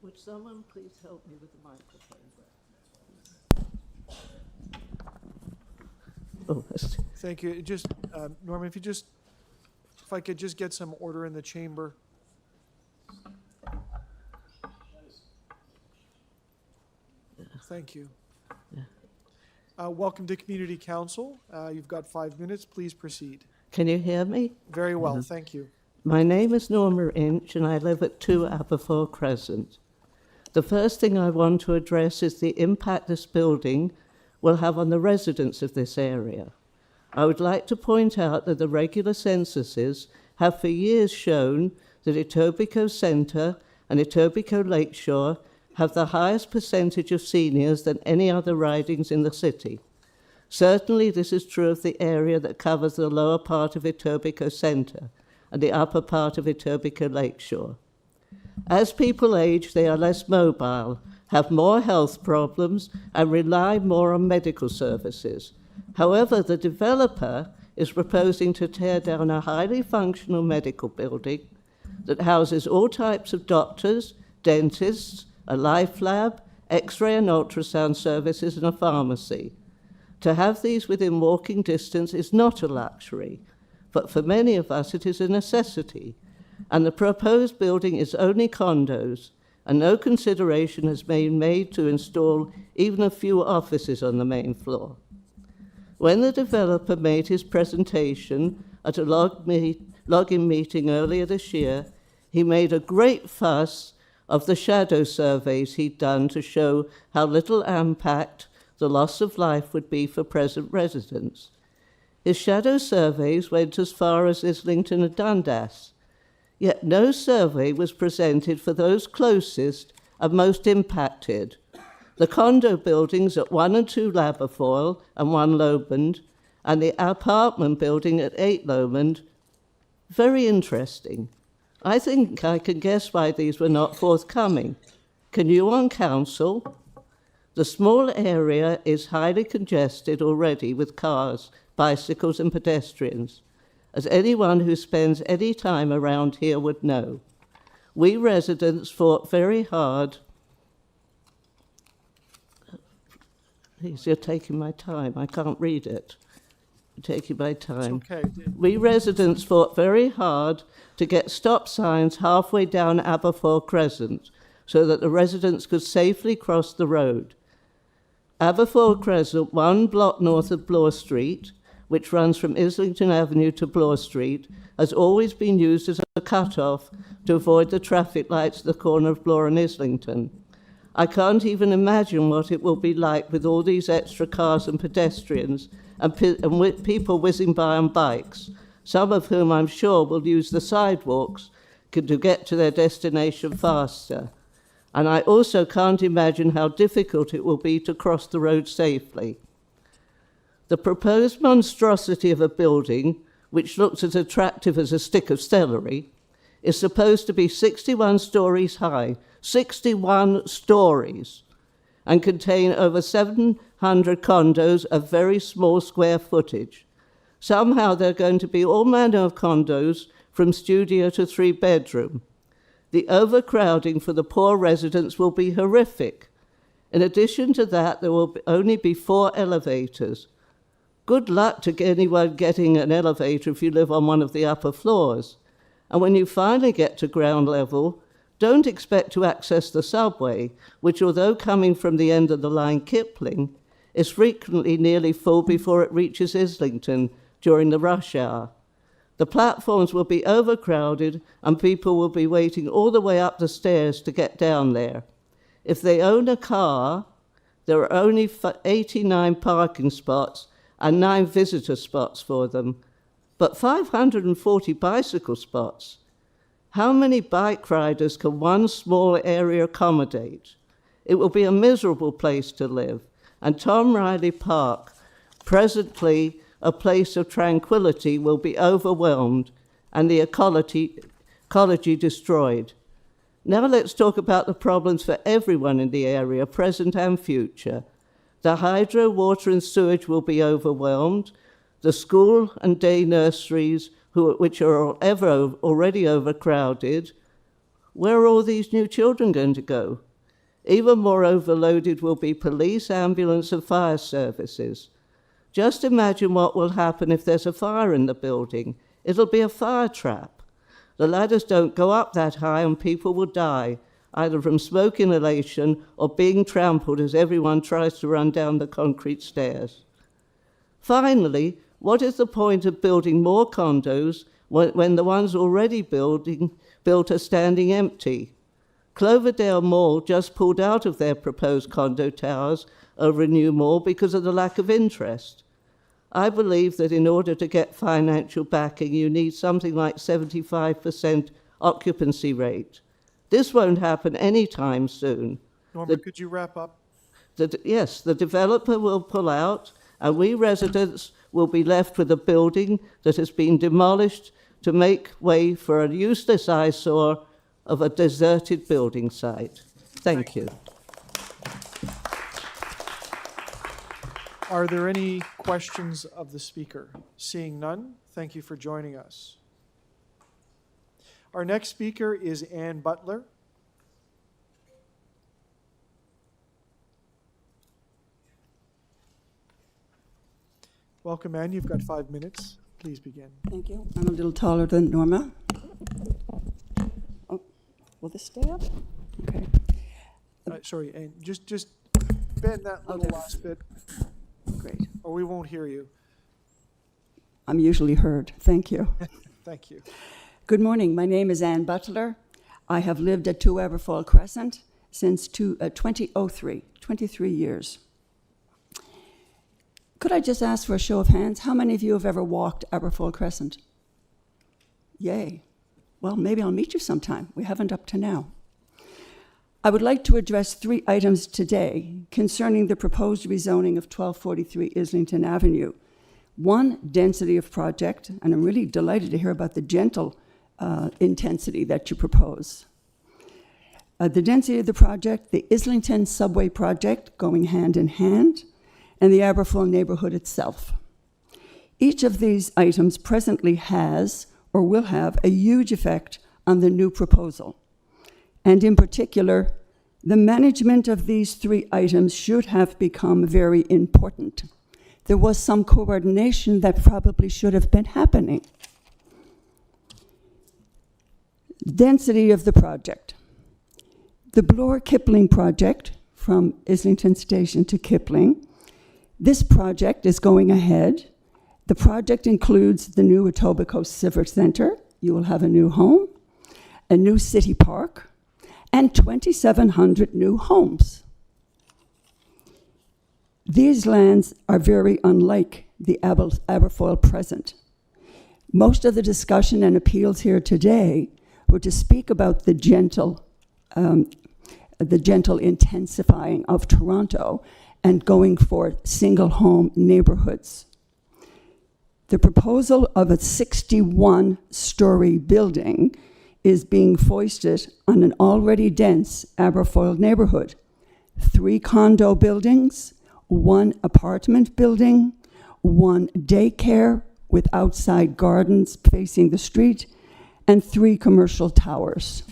Would someone please help me with the microphone? Oh, thank you. Just, Norma, if you just If I could just get some order in the chamber. Thank you. Welcome to Community Council. You've got 5 minutes. Please proceed. Can you hear me? Very well, thank you. My name is Norma Inch and I live at 2 Aberfoyle Crescent. The first thing I want to address is the impact this building will have on the residents of this area. I would like to point out that the regular censuses have for years shown that Etobicoke Centre and Etobicoke Lakeshore have the highest percentage of seniors than any other ridings in the city. Certainly this is true of the area that covers the lower part of Etobicoke Centre and the upper part of Etobicoke Lakeshore. As people age, they are less mobile, have more health problems, and rely more on medical services. However, the developer is proposing to tear down a highly functional medical building that houses all types of doctors, dentists, a life lab, X-ray and ultrasound services, and a pharmacy. To have these within walking distance is not a luxury, but for many of us it is a necessity. And the proposed building is only condos, and no consideration has been made to install even a few offices on the main floor. When the developer made his presentation at a login meeting earlier this year, he made a great fuss of the shadow surveys he'd done to show how little impact the loss of life would be for present residents. His shadow surveys went as far as Islington and Dundas, yet no survey was presented for those closest and most impacted. The condo buildings at 1 and 2 Laberfoyle and 1 Lomond, and the apartment building at 8 Lomond. Very interesting. I think I can guess why these were not forthcoming. Can you on council? The small area is highly congested already with cars, bicycles and pedestrians, as anyone who spends any time around here would know. We residents fought very hard. Please, you're taking my time. I can't read it. You're taking my time. It's okay. We residents fought very hard to get stop signs halfway down Aberfoyle Crescent so that the residents could safely cross the road. Aberfoyle Crescent, 1 block north of Bloor Street, which runs from Islington Avenue to Bloor Street, has always been used as a cut-off to avoid the traffic lights at the corner of Bloor and Islington. I can't even imagine what it will be like with all these extra cars and pedestrians and people whizzing by on bikes, some of whom I'm sure will use the sidewalks to get to their destination faster. And I also can't imagine how difficult it will be to cross the road safely. The proposed monstrosity of a building, which looks as attractive as a stick of celery, is supposed to be 61 stories high, 61 stories, and contain over 700 condos of very small square footage. Somehow there are going to be all manner of condos from studio to 3-bedroom. The overcrowding for the poor residents will be horrific. In addition to that, there will only be 4 elevators. Good luck to anyone getting an elevator if you live on one of the upper floors. And when you finally get to ground level, don't expect to access the subway, which, although coming from the end of the line Kipling, is frequently nearly full before it reaches Islington during the rush hour. The platforms will be overcrowded and people will be waiting all the way up the stairs to get down there. If they own a car, there are only 89 parking spots and 9 visitor spots for them, but 540 bicycle spots. How many bike riders can one small area accommodate? It will be a miserable place to live, and Tom Riley Park, presently a place of tranquility, will be overwhelmed and the ecology destroyed. Now let's talk about the problems for everyone in the area, present and future. The hydro, water and sewage will be overwhelmed. The school and day nurseries, which are already overcrowded, where are all these new children going to go? Even more overloaded will be police, ambulance and fire services. Just imagine what will happen if there's a fire in the building. It'll be a fire trap. The ladders don't go up that high and people will die, either from smoke inhalation or being trampled as everyone tries to run down the concrete stairs. Finally, what is the point of building more condos when the ones already built are standing empty? Cloverdale Mall just pulled out of their proposed condo towers over a new mall because of the lack of interest. I believe that in order to get financial backing, you need something like 75% occupancy rate. This won't happen anytime soon. Norma, could you wrap up? Yes, the developer will pull out, and we residents will be left with a building that has been demolished to make way for a useless eyesore of a deserted building site. Thank you. Are there any questions of the speaker? Seeing none, thank you for joining us. Our next speaker is Ann Butler. Welcome, Ann. You've got 5 minutes. Please begin. Thank you. I'm a little taller than Norma. Oh, will this stay up? Okay. Sorry, Ann. Just bend that little last bit. Great. Or we won't hear you. I'm usually heard. Thank you. Thank you. Good morning. My name is Ann Butler. I have lived at 2 Aberfoyle Crescent since 2003, 23 years. Could I just ask for a show of hands? How many of you have ever walked Aberfoyle Crescent? Yay. Well, maybe I'll meet you sometime. We haven't up to now. I would like to address 3 items today concerning the proposed rezoning of 1243 Islington Avenue. 1, density of project, and I'm really delighted to hear about the gentle intensity that you propose. The density of the project, the Islington subway project going hand in hand, and the Aberfoyle neighbourhood itself. Each of these items presently has or will have a huge effect on the new proposal. And in particular, the management of these 3 items should have become very important. There was some coordination that probably should have been happening. Density of the project. The Bloor Kipling project from Islington Station to Kipling. This project is going ahead. The project includes the new Etobicoke Civic Centre. You will have a new home, a new city park, and 2,700 new homes. These lands are very unlike the Aberfoyle present. Most of the discussion and appeals here today were to speak about the gentle intensifying of Toronto and going for single home neighborhoods. The proposal of a 61-story building is being foisted on an already dense Aberfoyle neighborhood. 3 condo buildings, 1 apartment building, 1 daycare with outside gardens facing the street, and 3 commercial towers.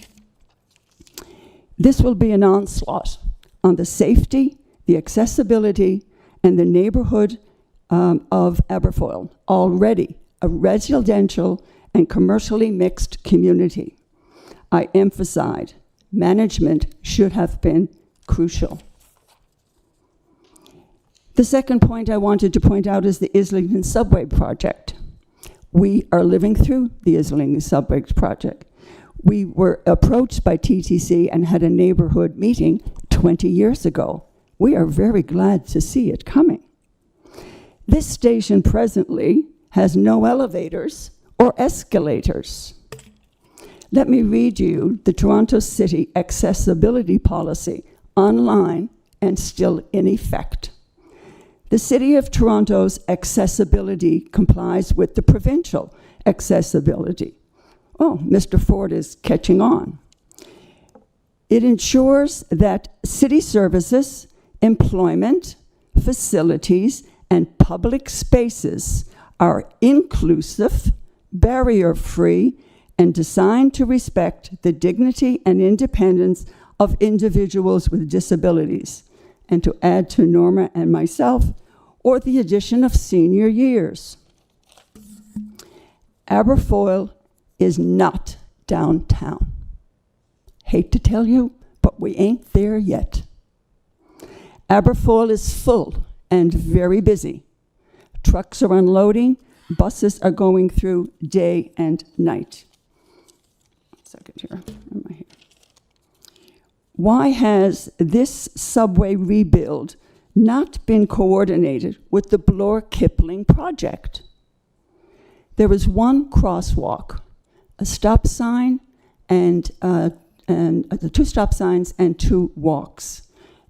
This will be an onslaught on the safety, the accessibility, and the neighborhood of Aberfoyle, already a residential and commercially mixed community. I emphasize, management should have been crucial. The second point I wanted to point out is the Islington subway project. We are living through the Islington subway project. We were approached by TTC and had a neighborhood meeting 20 years ago. We are very glad to see it coming. This station presently has no elevators or escalators. Let me read you the Toronto City accessibility policy online and still in effect. The City of Toronto's accessibility complies with the provincial accessibility. Oh, Mr. Ford is catching on. It ensures that city services, employment, facilities, and public spaces are inclusive, barrier-free, and designed to respect the dignity and independence of individuals with disabilities, and to add to Norma and myself, or the addition of senior years. Aberfoyle is not downtown. Hate to tell you, but we ain't there yet. Aberfoyle is full and very busy. Trucks are unloading, buses are going through day and night. Second here. Where am I here? Why has this subway rebuild not been coordinated with the Bloor-Kipling project? There is one crosswalk, a stop sign, and the 2 stop signs and 2 walks.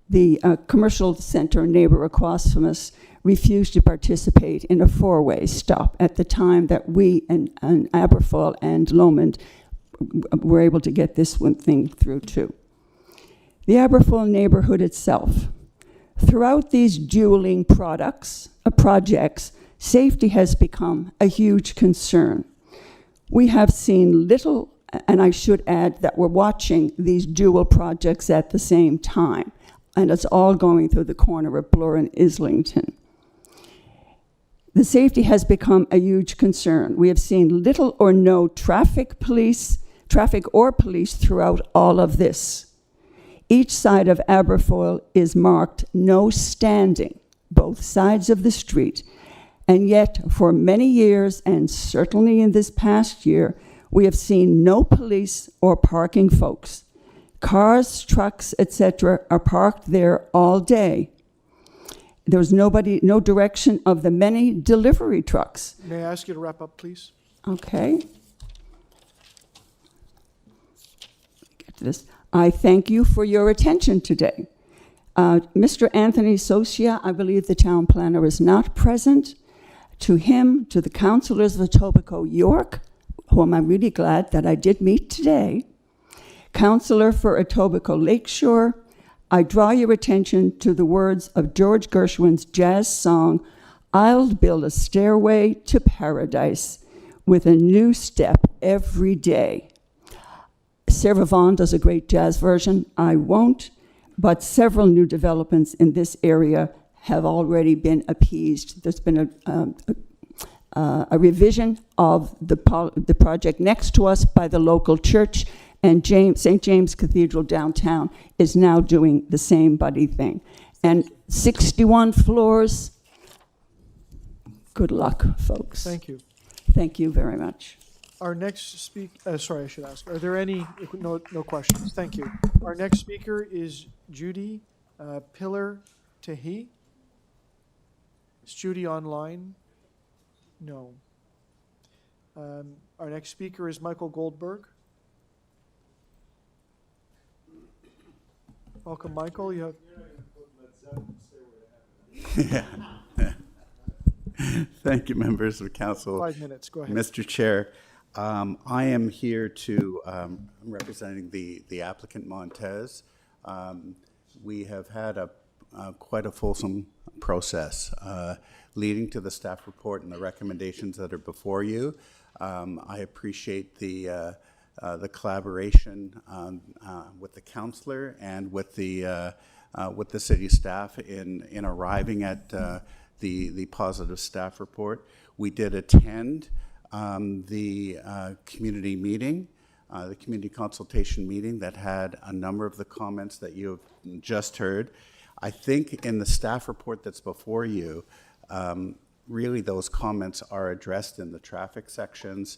The commercial center neighbor across from us refused to participate in a 4-way stop at the time that we and Aberfoyle and Lomond were able to get this one thing through too. The Aberfoyle neighborhood itself. Throughout these dueling projects, safety has become a huge concern. We have seen little, and I should add that we're watching these dual projects at the same time, and it's all going through the corner of Bloor and Islington. The safety has become a huge concern. We have seen little or no traffic or police throughout all of this. Each side of Aberfoyle is marked no standing, both sides of the street, and yet for many years, and certainly in this past year, we have seen no police or parking folks. Cars, trucks, etc. are parked there all day. There's no direction of the many delivery trucks. May I ask you to wrap up, please? Okay. Get to this. I thank you for your attention today. Mr. Anthony Socia, I believe the town planner is not present. To him, to the councillors of Etobicoke York, whom I'm really glad that I did meet today, Councillor for Etobicoke Lakeshore, I draw your attention to the words of George Gershwin's jazz song, "I'll build a stairway to paradise with a new step every day." Sarah Vaughan does a great jazz version. I won't, but several new developments in this area have already been appeased. There's been a revision of the project next to us by the local church, and St. James Cathedral downtown is now doing the same buddy thing. And 61 floors. Good luck, folks. Thank you. Thank you very much. Our next sorry, I should ask. Are there any, no questions? Thank you. Our next speaker is Judy Pillar Tehi. Is Judy online? No. Our next speaker is Michael Goldberg. Welcome, Michael. You have. Thank you, members of council. 5 minutes. Go ahead. Mr. Chair, I am here to representing the applicant Montez. We have had quite a fulsome process leading to the staff report and the recommendations that are before you. I appreciate the collaboration with the councillor and with the city staff in arriving at the positive staff report. We did attend the community meeting, the community consultation meeting that had a number of the comments that you have just heard. I think in the staff report that's before you, really those comments are addressed in the traffic sections,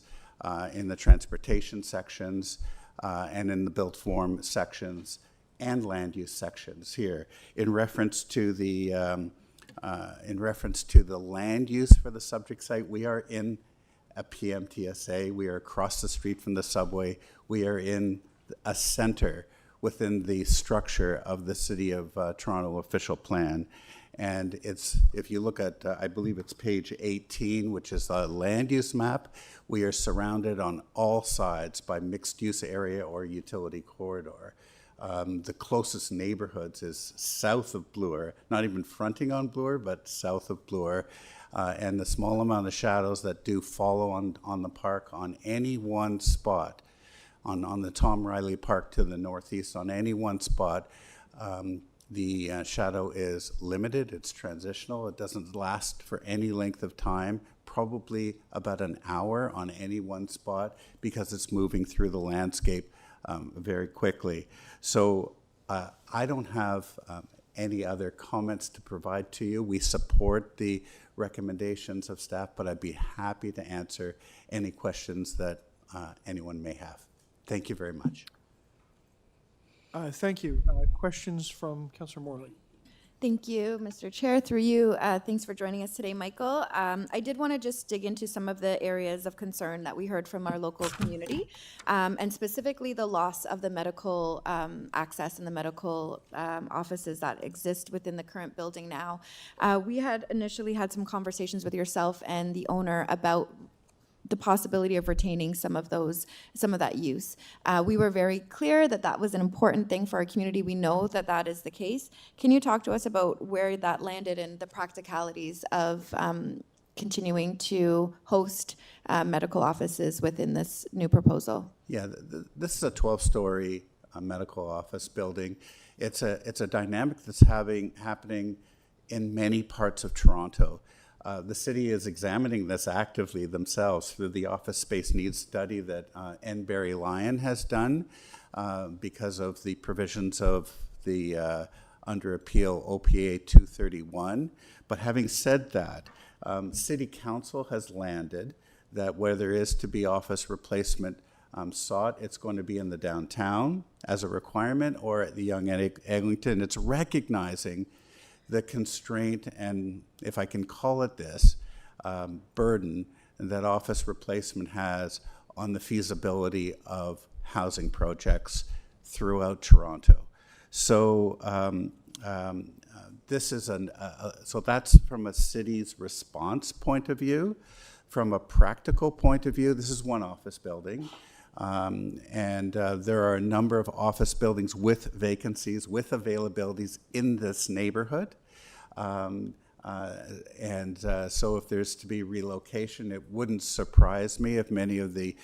in the transportation sections, and in the built form sections and land use sections here. In reference to the land use for the subject site, we are in a PMTSA. We are across the street from the subway. We are in a center within the structure of the City of Toronto official plan. And it's, if you look at, I believe it's page 18, which is a land use map, we are surrounded on all sides by mixed use area or utility corridor. The closest neighborhoods is south of Bloor, not even fronting on Bloor, but south of Bloor. And the small amount of shadows that do follow on the park on any one spot, on the Tom Riley Park to the northeast, on any one spot, the shadow is limited, it's transitional, it doesn't last for any length of time. probably about an hour on any one spot because it's moving through the landscape very quickly. So I don't have any other comments to provide to you. We support the recommendations of staff, but I'd be happy to answer any questions that anyone may have. Thank you very much. Thank you. Questions from Councillor Morley? Thank you, Mr. Chair. Through you, thanks for joining us today, Michael. I did want to just dig into some of the areas of concern that we heard from our local community, and specifically the loss of the medical access and the medical offices that exist within the current building now. We had initially had some conversations with yourself and the owner about the possibility of retaining some of that use. We were very clear that that was an important thing for our community. We know that that is the case. Can you talk to us about where that landed and the practicalities of continuing to host medical offices within this new proposal? Yeah, this is a 12-story medical office building. It's a dynamic that's happening in many parts of Toronto. The city is examining this actively themselves through the office space needs study that N. Barry Lyon has done because of the provisions of the under appeal OPA 231. But having said that, City Council has landed that where there is to be office replacement sought, it's going to be in the downtown as a requirement or at the Young Eglinton. It's recognizing the constraint and, if I can call it this, burden that office replacement has on the feasibility of housing projects throughout Toronto. So this is so that's from a city's response point of view. From a practical point of view, this is one office building. And there are a number of office buildings with vacancies, with availabilities in this neighborhood. So if there's to be relocation, it wouldn't surprise me if many of the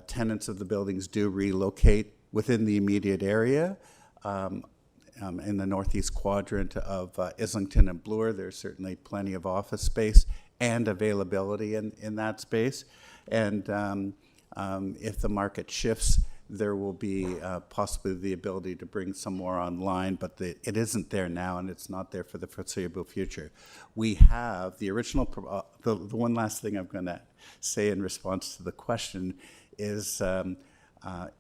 tenants of the buildings do relocate within the immediate area. In the northeast quadrant of Islington and Bloor, there's certainly plenty of office space and availability in that space. And if the market shifts, there will be possibly the ability to bring some more online, but it isn't there now, and it's not there for the foreseeable future. We have the original, the one last thing I'm going to say in response to the question is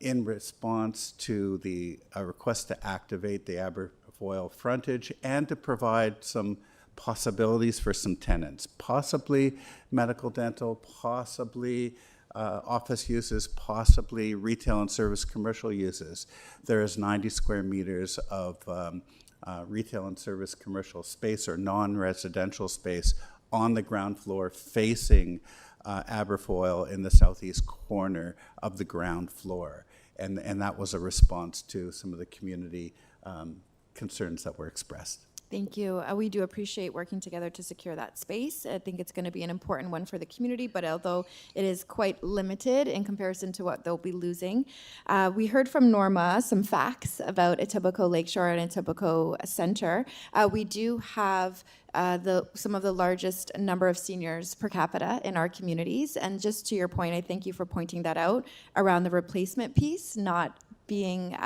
in response to the request to activate the Aberfoyle frontage and to provide some possibilities for some tenants, possibly medical dental, possibly office uses, possibly retail and service commercial uses. There is 90 square meters of retail and service commercial space or non-residential space on the ground floor facing Aberfoyle in the southeast corner of the ground floor. And that was a response to some of the community concerns that were expressed. Thank you. We do appreciate working together to secure that space. I think it's going to be an important one for the community, but although it is quite limited in comparison to what they'll be losing. We heard from Norma some facts about Etobicoke Lakeshore and Etobicoke Centre. We do have some of the largest number of seniors per capita in our communities. And just to your point, I thank you for pointing that out around the replacement piece not being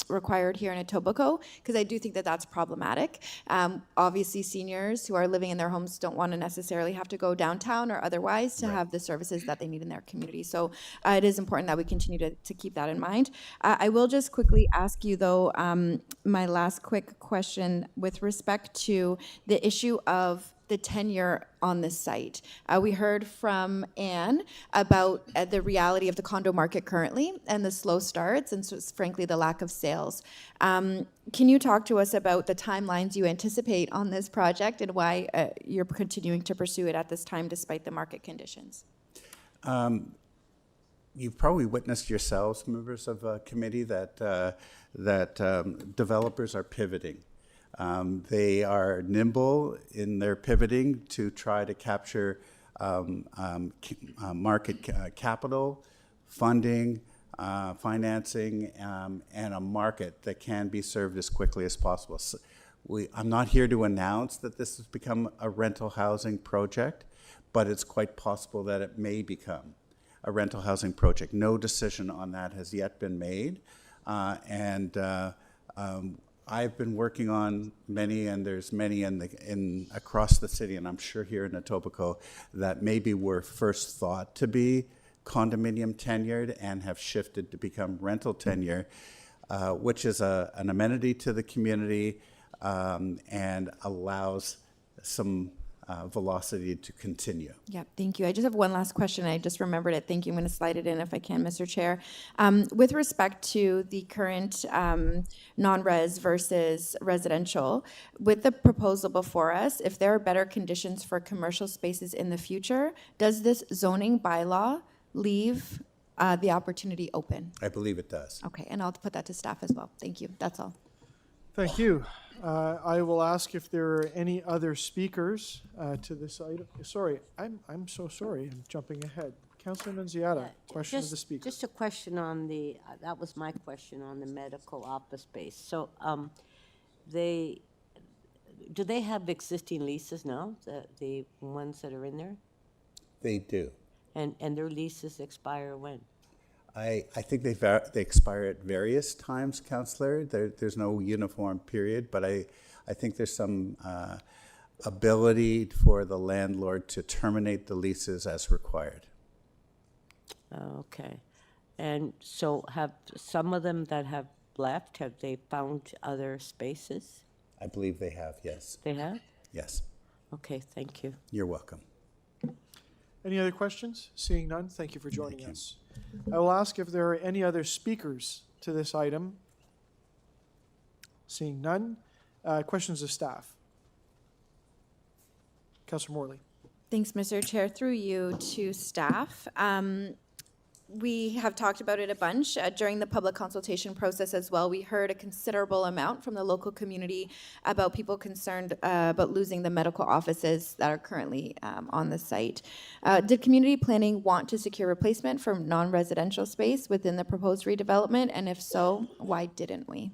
required here in Etobicoke, because I do think that that's problematic. Obviously, seniors who are living in their homes don't want to necessarily have to go downtown or otherwise to have the services that they need in their community. So it is important that we continue to keep that in mind. I will just quickly ask you, though, my last quick question with respect to the issue of the tenure on this site. We heard from Anne about the reality of the condo market currently and the slow starts and frankly the lack of sales. Can you talk to us about the timelines you anticipate on this project and why you're continuing to pursue it at this time despite the market conditions? You've probably witnessed yourselves, members of a committee, that developers are pivoting. They are nimble in their pivoting to try to capture market capital, funding, financing, and a market that can be served as quickly as possible. So I'm not here to announce that this has become a rental housing project, but it's quite possible that it may become a rental housing project. No decision on that has yet been made. I've been working on many, and there's many across the city, and I'm sure here in Etobicoke, that maybe were first thought to be condominium tenured and have shifted to become rental tenure, which is an amenity to the community and allows some velocity to continue. Yeah, thank you. I just have one last question. I just remembered it. Thank you. I'm going to slide it in if I can, Mr. Chair. With respect to the current non-res versus residential, with the proposal before us, if there are better conditions for commercial spaces in the future, does this zoning bylaw leave the opportunity open? I believe it does. Okay, and I'll put that to staff as well. Thank you. That's all. Thank you. I will ask if there are any other speakers to this item. Sorry, I'm so sorry. I'm jumping ahead. Councilor Nunziata, question of the speaker. Just a question on the, that was my question on the medical office space. So do they have existing leases now, the ones that are in there? They do. And their leases expire when? I think they expire at various times, Councillor. There's no uniform period, but I think there's some ability for the landlord to terminate the leases as required. Okay. And so have some of them that have left, have they found other spaces? I believe they have, yes. They have? Yes. Okay, thank you. You're welcome. Any other questions? Seeing none, thank you for joining us. I will ask if there are any other speakers to this item. Seeing none, questions of staff. Councillor Morley. Thanks, Mr. Chair. Through you to staff. We have talked about it a bunch during the public consultation process as well. We heard a considerable amount from the local community about people concerned about losing the medical offices that are currently on the site. Did community planning want to secure replacement for non-residential space within the proposed redevelopment? And if so, why didn't we?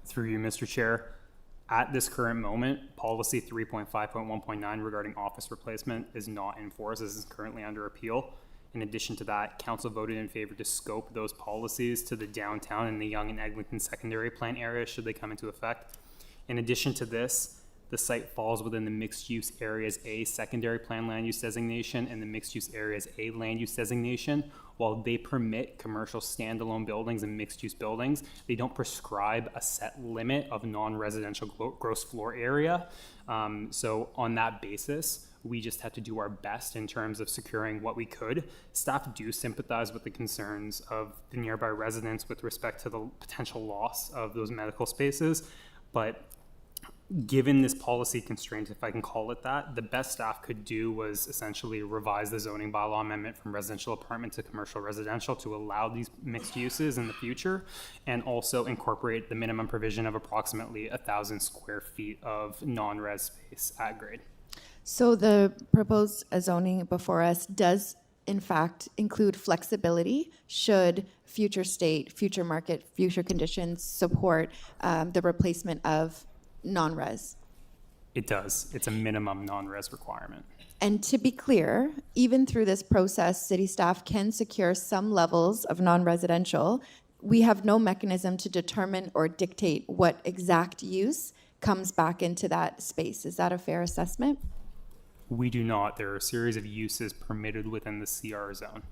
Through you, Mr. Chair. At this current moment, policy 3.5.1.9 regarding office replacement is not in force. This is currently under appeal. In addition to that, council voted in favor to scope those policies to the downtown and the Yonge and Eglinton secondary plan areas should they come into effect. In addition to this, the site falls within the mixed use areas A secondary plan land use designation and the mixed use areas A land use designation. While they permit commercial standalone buildings and mixed use buildings, they don't prescribe a set limit of non-residential gross floor area. So on that basis, we just had to do our best in terms of securing what we could. Staff do sympathize with the concerns of the nearby residents with respect to the potential loss of those medical spaces, but given this policy constraint, if I can call it that, the best staff could do was essentially revise the zoning bylaw amendment from residential apartment to commercial residential to allow these mixed uses in the future, and also incorporate the minimum provision of approximately 1,000 square feet of non-res space at grade. So the proposed zoning before us does in fact include flexibility should future state, future market, future conditions support the replacement of non-res. It does. It's a minimum non-res requirement. And to be clear, even through this process, city staff can secure some levels of non-residential. We have no mechanism to determine or dictate what exact use comes back into that space. Is that a fair assessment? We do not. There are a series of uses permitted within the CR zone.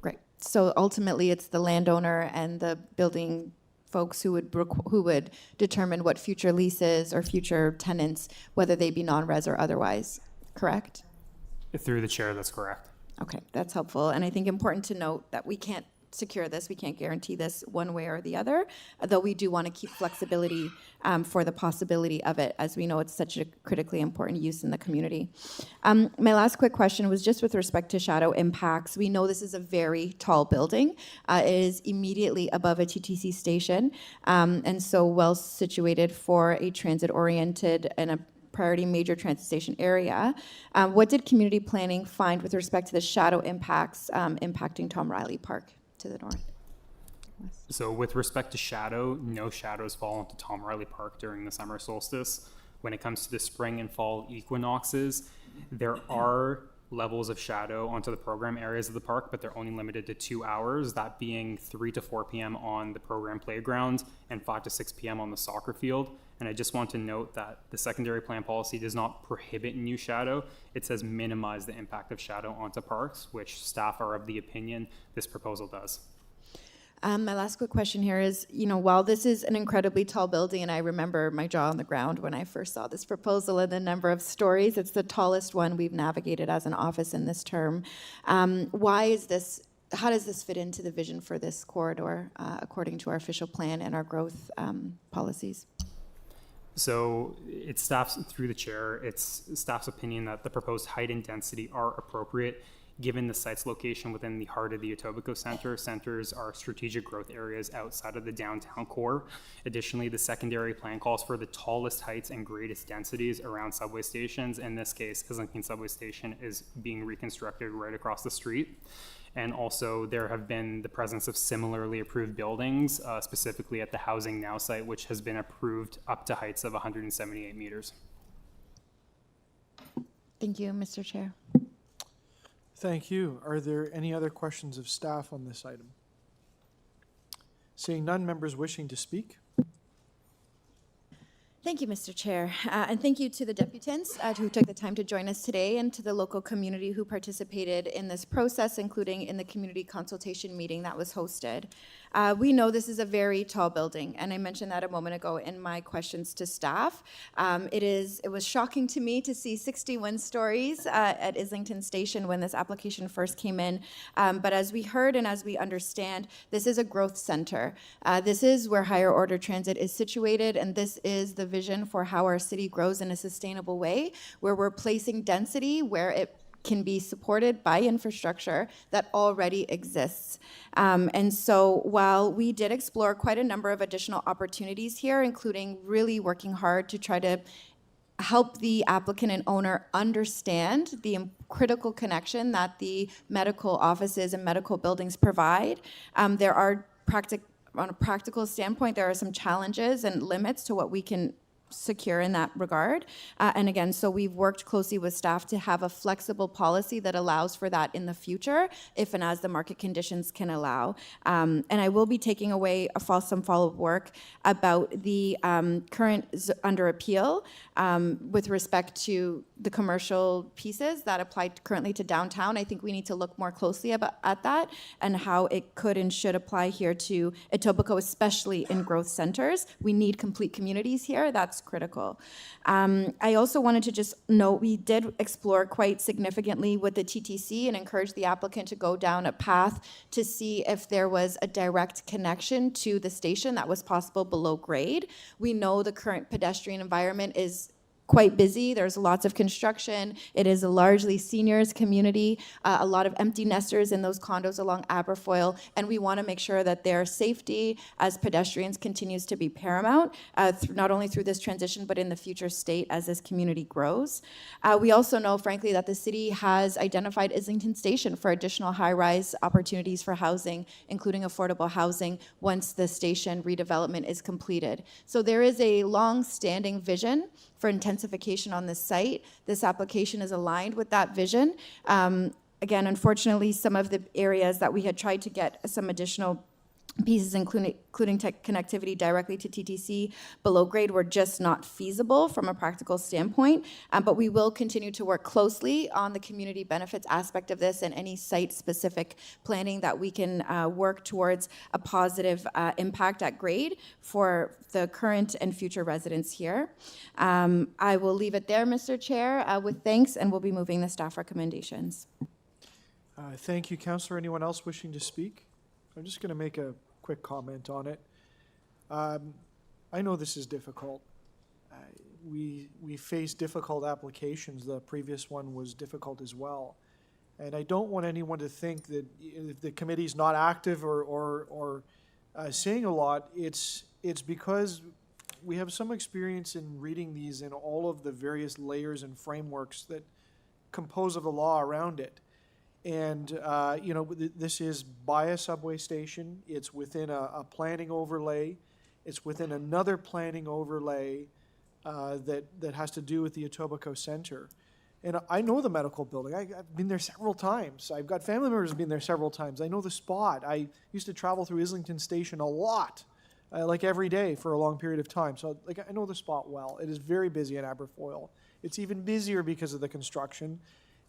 Great. So ultimately, it's the landowner and the building folks who would determine what future leases or future tenants, whether they be non-res or otherwise, correct? Through the chair, that's correct. Okay, that's helpful. And I think important to note that we can't secure this, we can't guarantee this one way or the other, though we do want to keep flexibility for the possibility of it, as we know it's such a critically important use in the community. My last quick question was just with respect to shadow impacts. We know this is a very tall building. It is immediately above a TTC station, and so well situated for a transit-oriented and a priority major transit station area. What did community planning find with respect to the shadow impacts impacting Tom Riley Park to the north? So with respect to shadow, no shadows fall into Tom Riley Park during the summer solstice. when it comes to the spring and fall equinoxes, there are levels of shadow onto the program areas of the park, but they're only limited to 2 hours, that being 3 to 4 p.m. on the program playground and 5 to 6 p.m. on the soccer field. And I just want to note that the secondary plan policy does not prohibit new shadow. It says minimize the impact of shadow onto parks, which staff are of the opinion this proposal does. My last quick question here is, while this is an incredibly tall building, and I remember my jaw on the ground when I first saw this proposal and the number of stories, it's the tallest one we've navigated as an office in this term. How does this fit into the vision for this corridor, according to our official plan and our growth policies? So it's staff's, through the chair, it's staff's opinion that the proposed height and density are appropriate given the site's location within the heart of the Etobicoke Centre. Centres are strategic growth areas outside of the downtown core. Additionally, the secondary plan calls for the tallest heights and greatest densities around subway stations. In this case, Islington subway station is being reconstructed right across the street. And also there have been the presence of similarly approved buildings, specifically at the Housing Now site, which has been approved up to heights of 178 meters. Thank you, Mr. Chair. Thank you. Are there any other questions of staff on this item? Seeing none, members wishing to speak? Thank you, Mr. Chair, and thank you to the deputants who took the time to join us today, and to the local community who participated in this process, including in the community consultation meeting that was hosted. We know this is a very tall building, and I mentioned that a moment ago in my questions to staff. It was shocking to me to see 61 stories at Islington Station when this application first came in, but as we heard and as we understand, this is a growth center. This is where higher order transit is situated, and this is the vision for how our city grows in a sustainable way, where we're placing density where it can be supported by infrastructure that already exists. And so while we did explore quite a number of additional opportunities here, including really working hard to try to help the applicant and owner understand the critical connection that the medical offices and medical buildings provide, there are on a practical standpoint, there are some challenges and limits to what we can secure in that regard. And again, so we've worked closely with staff to have a flexible policy that allows for that in the future, if and as the market conditions can allow. And I will be taking away some follow-up work about the current under appeal with respect to the commercial pieces that apply currently to downtown. I think we need to look more closely at that and how it could and should apply here to Etobicoke, especially in growth centers. We need complete communities here. That's critical. I also wanted to just note we did explore quite significantly with the TTC and encourage the applicant to go down a path to see if there was a direct connection to the station that was possible below grade. We know the current pedestrian environment is quite busy. There's lots of construction. It is a largely seniors community, a lot of empty nesters in those condos along Aberfoyle, and we want to make sure that their safety as pedestrians continues to be paramount, not only through this transition, but in the future state as this community grows. We also know, frankly, that the city has identified Islington Station for additional high-rise opportunities for housing, including affordable housing, once the station redevelopment is completed. So there is a long-standing vision for intensification on this site. This application is aligned with that vision. Again, unfortunately, some of the areas that we had tried to get some additional pieces, including connectivity directly to TTC below grade, were just not feasible from a practical standpoint. But we will continue to work closely on the community benefits aspect of this and any site-specific planning that we can work towards a positive impact at grade for the current and future residents here. I will leave it there, Mr. Chair, with thanks, and we'll be moving the staff recommendations. Thank you, Councillor. Anyone else wishing to speak? I'm just going to make a quick comment on it. I know this is difficult. We face difficult applications. The previous one was difficult as well. And I don't want anyone to think that if the committee's not active or saying a lot, it's because we have some experience in reading these in all of the various layers and frameworks that compose of the law around it. And, this is by a subway station. It's within a planning overlay. It's within another planning overlay. that has to do with the Etobicoke Center. And I know the medical building. I've been there several times. I've got family members who've been there several times. I know the spot. I used to travel through Islington Station a lot, like every day for a long period of time. So I know the spot well. It is very busy in Aberfoyle. It's even busier because of the construction.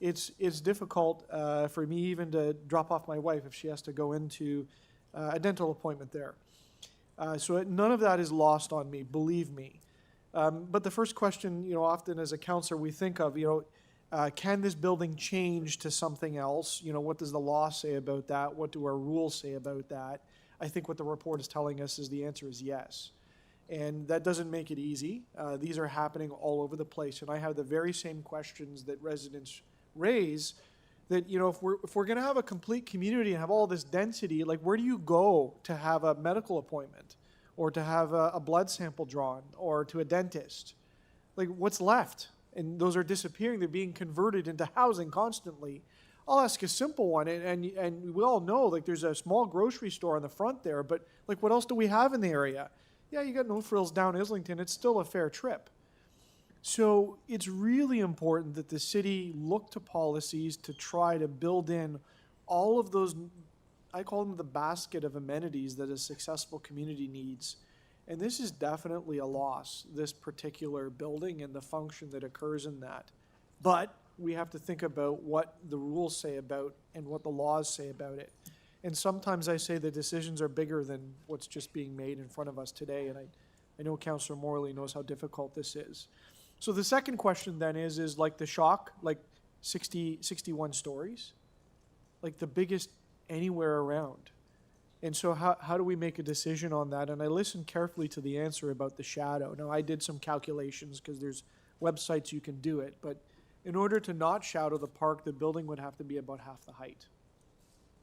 It's difficult for me even to drop off my wife if she has to go into a dental appointment there. So none of that is lost on me, believe me. But the first question, often as a counselor we think of, can this building change to something else? What does the law say about that? What do our rules say about that? I think what the report is telling us is the answer is yes. And that doesn't make it easy. These are happening all over the place. And I have the very same questions that residents raise, that, if we're going to have a complete community and have all this density, like, where do you go to have a medical appointment or to have a blood sample drawn or to a dentist? Like, what's left? And those are disappearing. They're being converted into housing constantly. I'll ask a simple one, and we all know, like, there's a small grocery store on the front there, but, like, what else do we have in the area? Yeah, you got No Frills down Islington. It's still a fair trip. So it's really important that the city look to policies to try to build in all of those, I call them the basket of amenities that a successful community needs. And this is definitely a loss, this particular building and the function that occurs in that. But we have to think about what the rules say about and what the laws say about it. And sometimes I say the decisions are bigger than what's just being made in front of us today. And I know Councillor Morley knows how difficult this is. So the second question then is like the shock, like 61 stories, like the biggest anywhere around. And so how do we make a decision on that? And I listened carefully to the answer about the shadow. Now, I did some calculations because there's websites you can do it. But in order to not shadow the park, the building would have to be about half the height.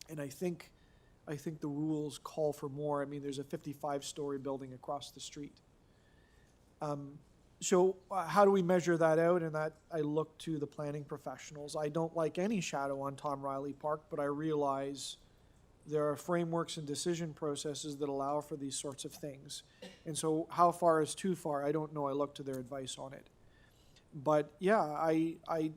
And I think the rules call for more. I mean, there's a 55-story building across the street. So how do we measure that out? And that I look to the planning professionals. I don't like any shadow on Tom Riley Park, but I realize there are frameworks and decision processes that allow for these sorts of things. And so how far is too far? I don't know. I look to their advice on it. But yeah, I'm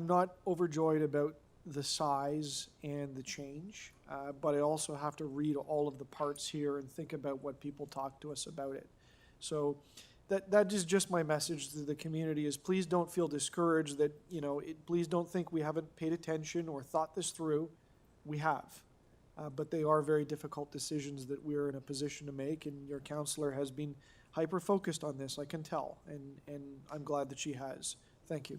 not overjoyed about the size and the change, but I also have to read all of the parts here and think about what people talk to us about it. So that is just my message to the community is please don't feel discouraged that, please don't think we haven't paid attention or thought this through. We have. But they are very difficult decisions that we're in a position to make, and your counselor has been hyper-focused on this, I can tell, and I'm glad that she has. Thank you.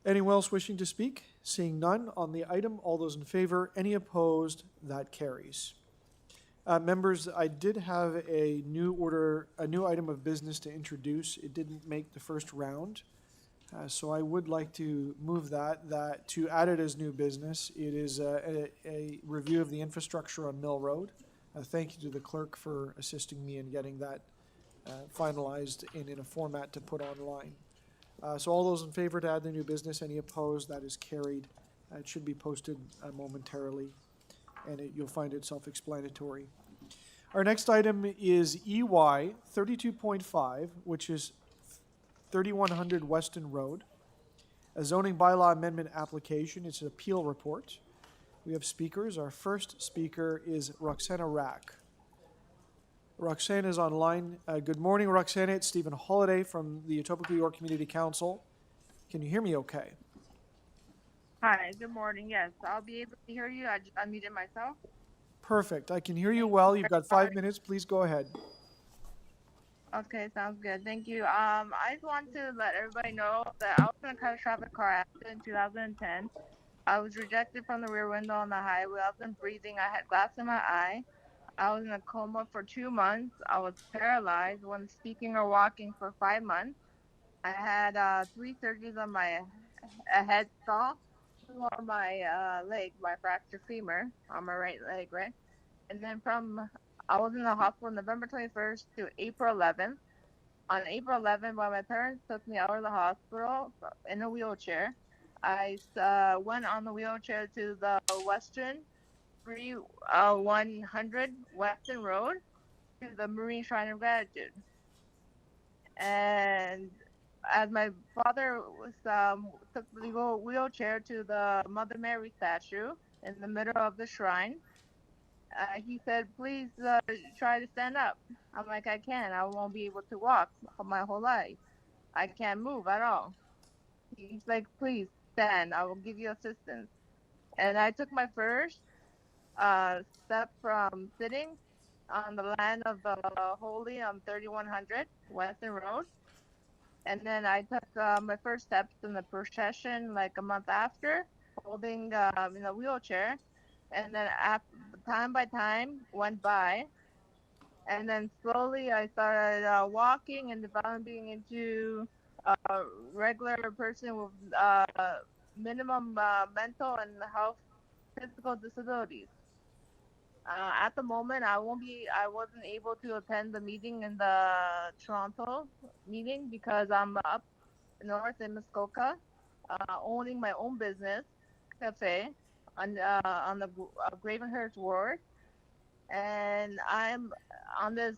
Anyone else wishing to speak? Seeing none on the item, all those in favor, any opposed, that carries. Members, I did have a new item of business to introduce. It didn't make the first round. So I would like to move that to add it as new business. It is a review of the infrastructure on Mill Road. Thank you to the clerk for assisting me in getting that finalized and in a format to put online. So all those in favor to add the new business, any opposed, that is carried. It should be posted momentarily, and you'll find it self-explanatory. Our next item is EY 32.5, which is 3100 Weston Road, a zoning bylaw amendment application. It's an appeal report. We have speakers. Our first speaker is Roxana Rack. Roxana is online. Good morning, Roxana. It's Stephen Holiday from the Etobicoke York Community Council. Can you hear me okay? Hi, good morning. Yes, I'll be able to hear you. I just unmuted myself. Perfect. I can hear you well. You've got 5 minutes. Please go ahead. Okay, sounds good. Thank you. I just want to let everybody know that I was in a catastrophic car accident in 2010. I was rejected from the rear window on the highway. I wasn't breathing. I had glass in my eye. I was in a coma for 2 months. I was paralyzed when speaking or walking for 5 months. I had 3 surgeries on my head saw, 2 on my leg, my fractured femur on my right leg, right? And then I was in the hospital November 21st to April 11th. On April 11th, when my parents took me out of the hospital in a wheelchair, I went on the wheelchair to the Weston 100 Weston Road to the Marine Shrine of Gratitude. And as my father was took the wheelchair to the Mother Mary statue in the middle of the shrine, he said, "Please try to stand up." I'm like, "I can't. I won't be able to walk for my whole life. I can't move at all." He's like, "Please stand. I will give you assistance." And I took my first step from sitting on the land of the Holy on 3100 Weston Road. And then I took my first steps in the procession like a month after, holding in a wheelchair. And then time by time went by. And then slowly I started walking and developing into a regular person with minimum mental and health physical disabilities. At the moment, I wasn't able to attend the meeting in the Toronto meeting because I'm up north in Muskoka, owning my own business, cafe, on the Gravenhurst ward. And I'm on this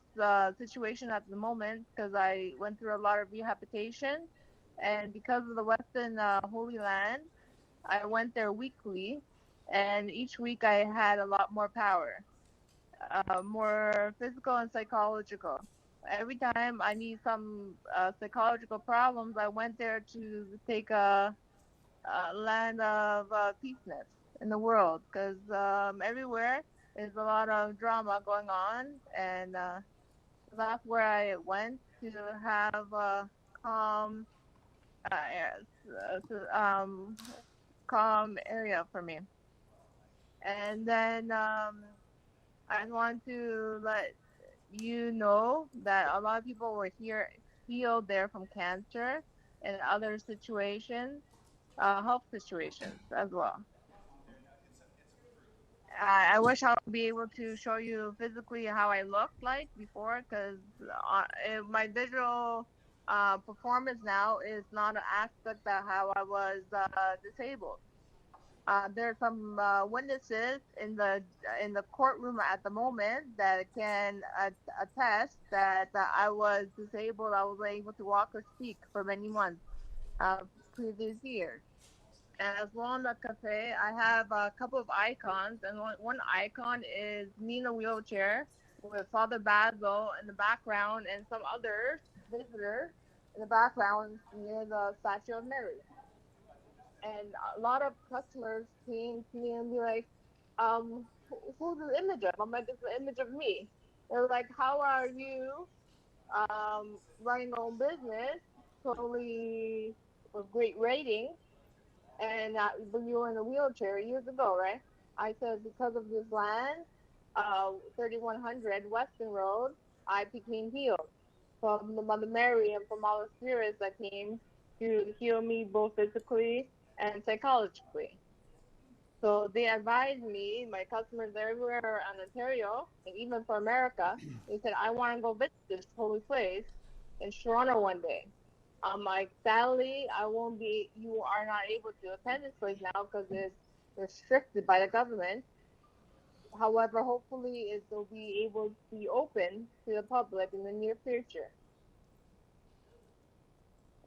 situation at the moment because I went through a lot of rehabilitation. And because of the Weston Holy Land, I went there weekly. And each week I had a lot more power, more physical and psychological. Every time I need some psychological problems, I went there to take a land of peaceness in the world, because everywhere there's a lot of drama going on, and that's where I went to have a calm, calm area for me. And then I want to let you know that a lot of people were healed there from cancer and other situations, health situations as well. I wish I would be able to show you physically how I looked like before, because my visual performance now is not an aspect of how I was disabled. There are some witnesses in the courtroom at the moment that can attest that I was disabled. I was able to walk or speak for many months previous years. And as well in the cafe, I have a couple of icons, and one icon is me in a wheelchair with Father Basil in the background and some other visitors in the background near the statue of Mary. And a lot of customers came to me and be like, who's this image of? I'm like, it's the image of me. They're like, how are you running your own business, totally with great ratings, and you were in a wheelchair years ago, right? I said, because of this land, 3100 Weston Road, I became healed from the Mother Mary and from all the spirits that came to heal me both physically and psychologically. So they advised me, my customers everywhere in Ontario, and even for America, they said, I want to go visit this holy place in Toronto one day. I'm like, sadly, you are not able to attend this place now because it's restricted by the government. However, hopefully it will be able to be open to the public in the near future.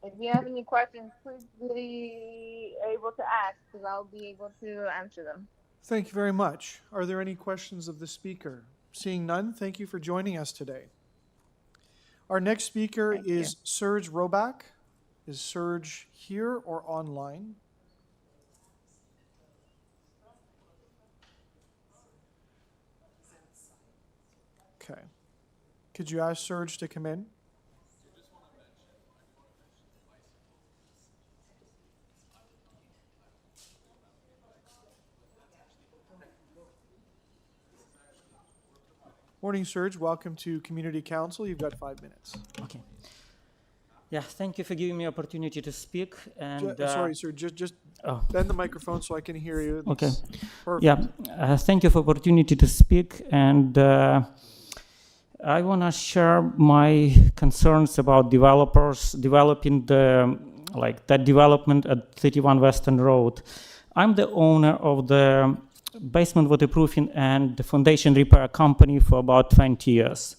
If you have any questions, please be able to ask, because I'll be able to answer them. Thank you very much. Are there any questions of the speaker? Seeing none, thank you for joining us today. Our next speaker is Serge Roback. Is Serge here or online? Okay. Could you ask Serge to come in? Morning, Serge. Welcome to Community Council. You've got 5 minutes. Okay. Yeah, thank you for giving me opportunity to speak. And sorry, sir. Just bend the microphone so I can hear you. Okay. Perfect. Yeah. Thank you for opportunity to speak. And I want to share my concerns about developers developing that development at 31 Weston Road. I'm the owner of the basement waterproofing and the foundation repair company for about 20 years.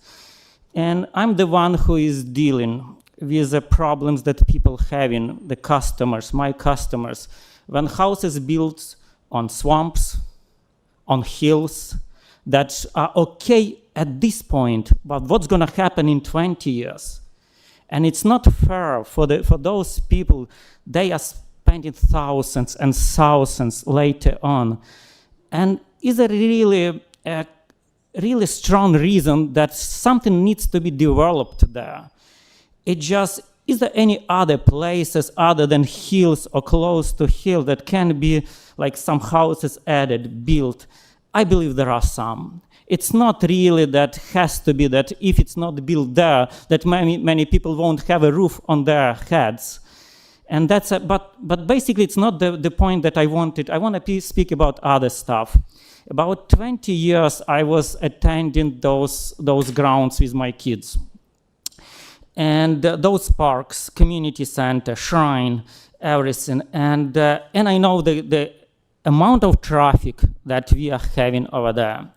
And I'm the one who is dealing with the problems that people having, the customers, my customers, when houses built on swamps, on hills, that are okay at this point, but what's going to happen in 20 years? And it's not fair for those people. They are spending thousands and thousands later on. And is there really a really strong reason that something needs to be developed there? Is there any other places other than hills or close to hill that can be like some houses added, built? I believe there are some. It's not really that has to be that if it's not built there, that many people won't have a roof on their heads. And but basically it's not the point that I wanted. I want to speak about other stuff. About 20 years I was attending those grounds with my kids. And those parks, community center, shrine, everything. And I know the amount of traffic that we are having over there.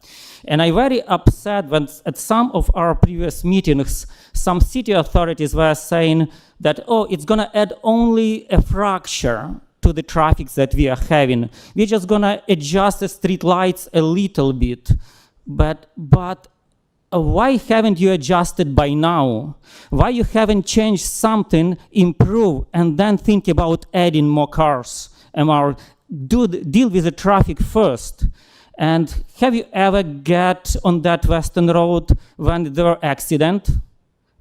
And I'm very upset when at some of our previous meetings, some city authorities were saying that, oh, it's going to add only a fracture to the traffic that we are having. We're just going to adjust the street lights a little bit. But why haven't you adjusted by now? Why you haven't changed something, improve, and then think about adding more cars? Deal with the traffic first. And have you ever get on that Weston Road when there were accident?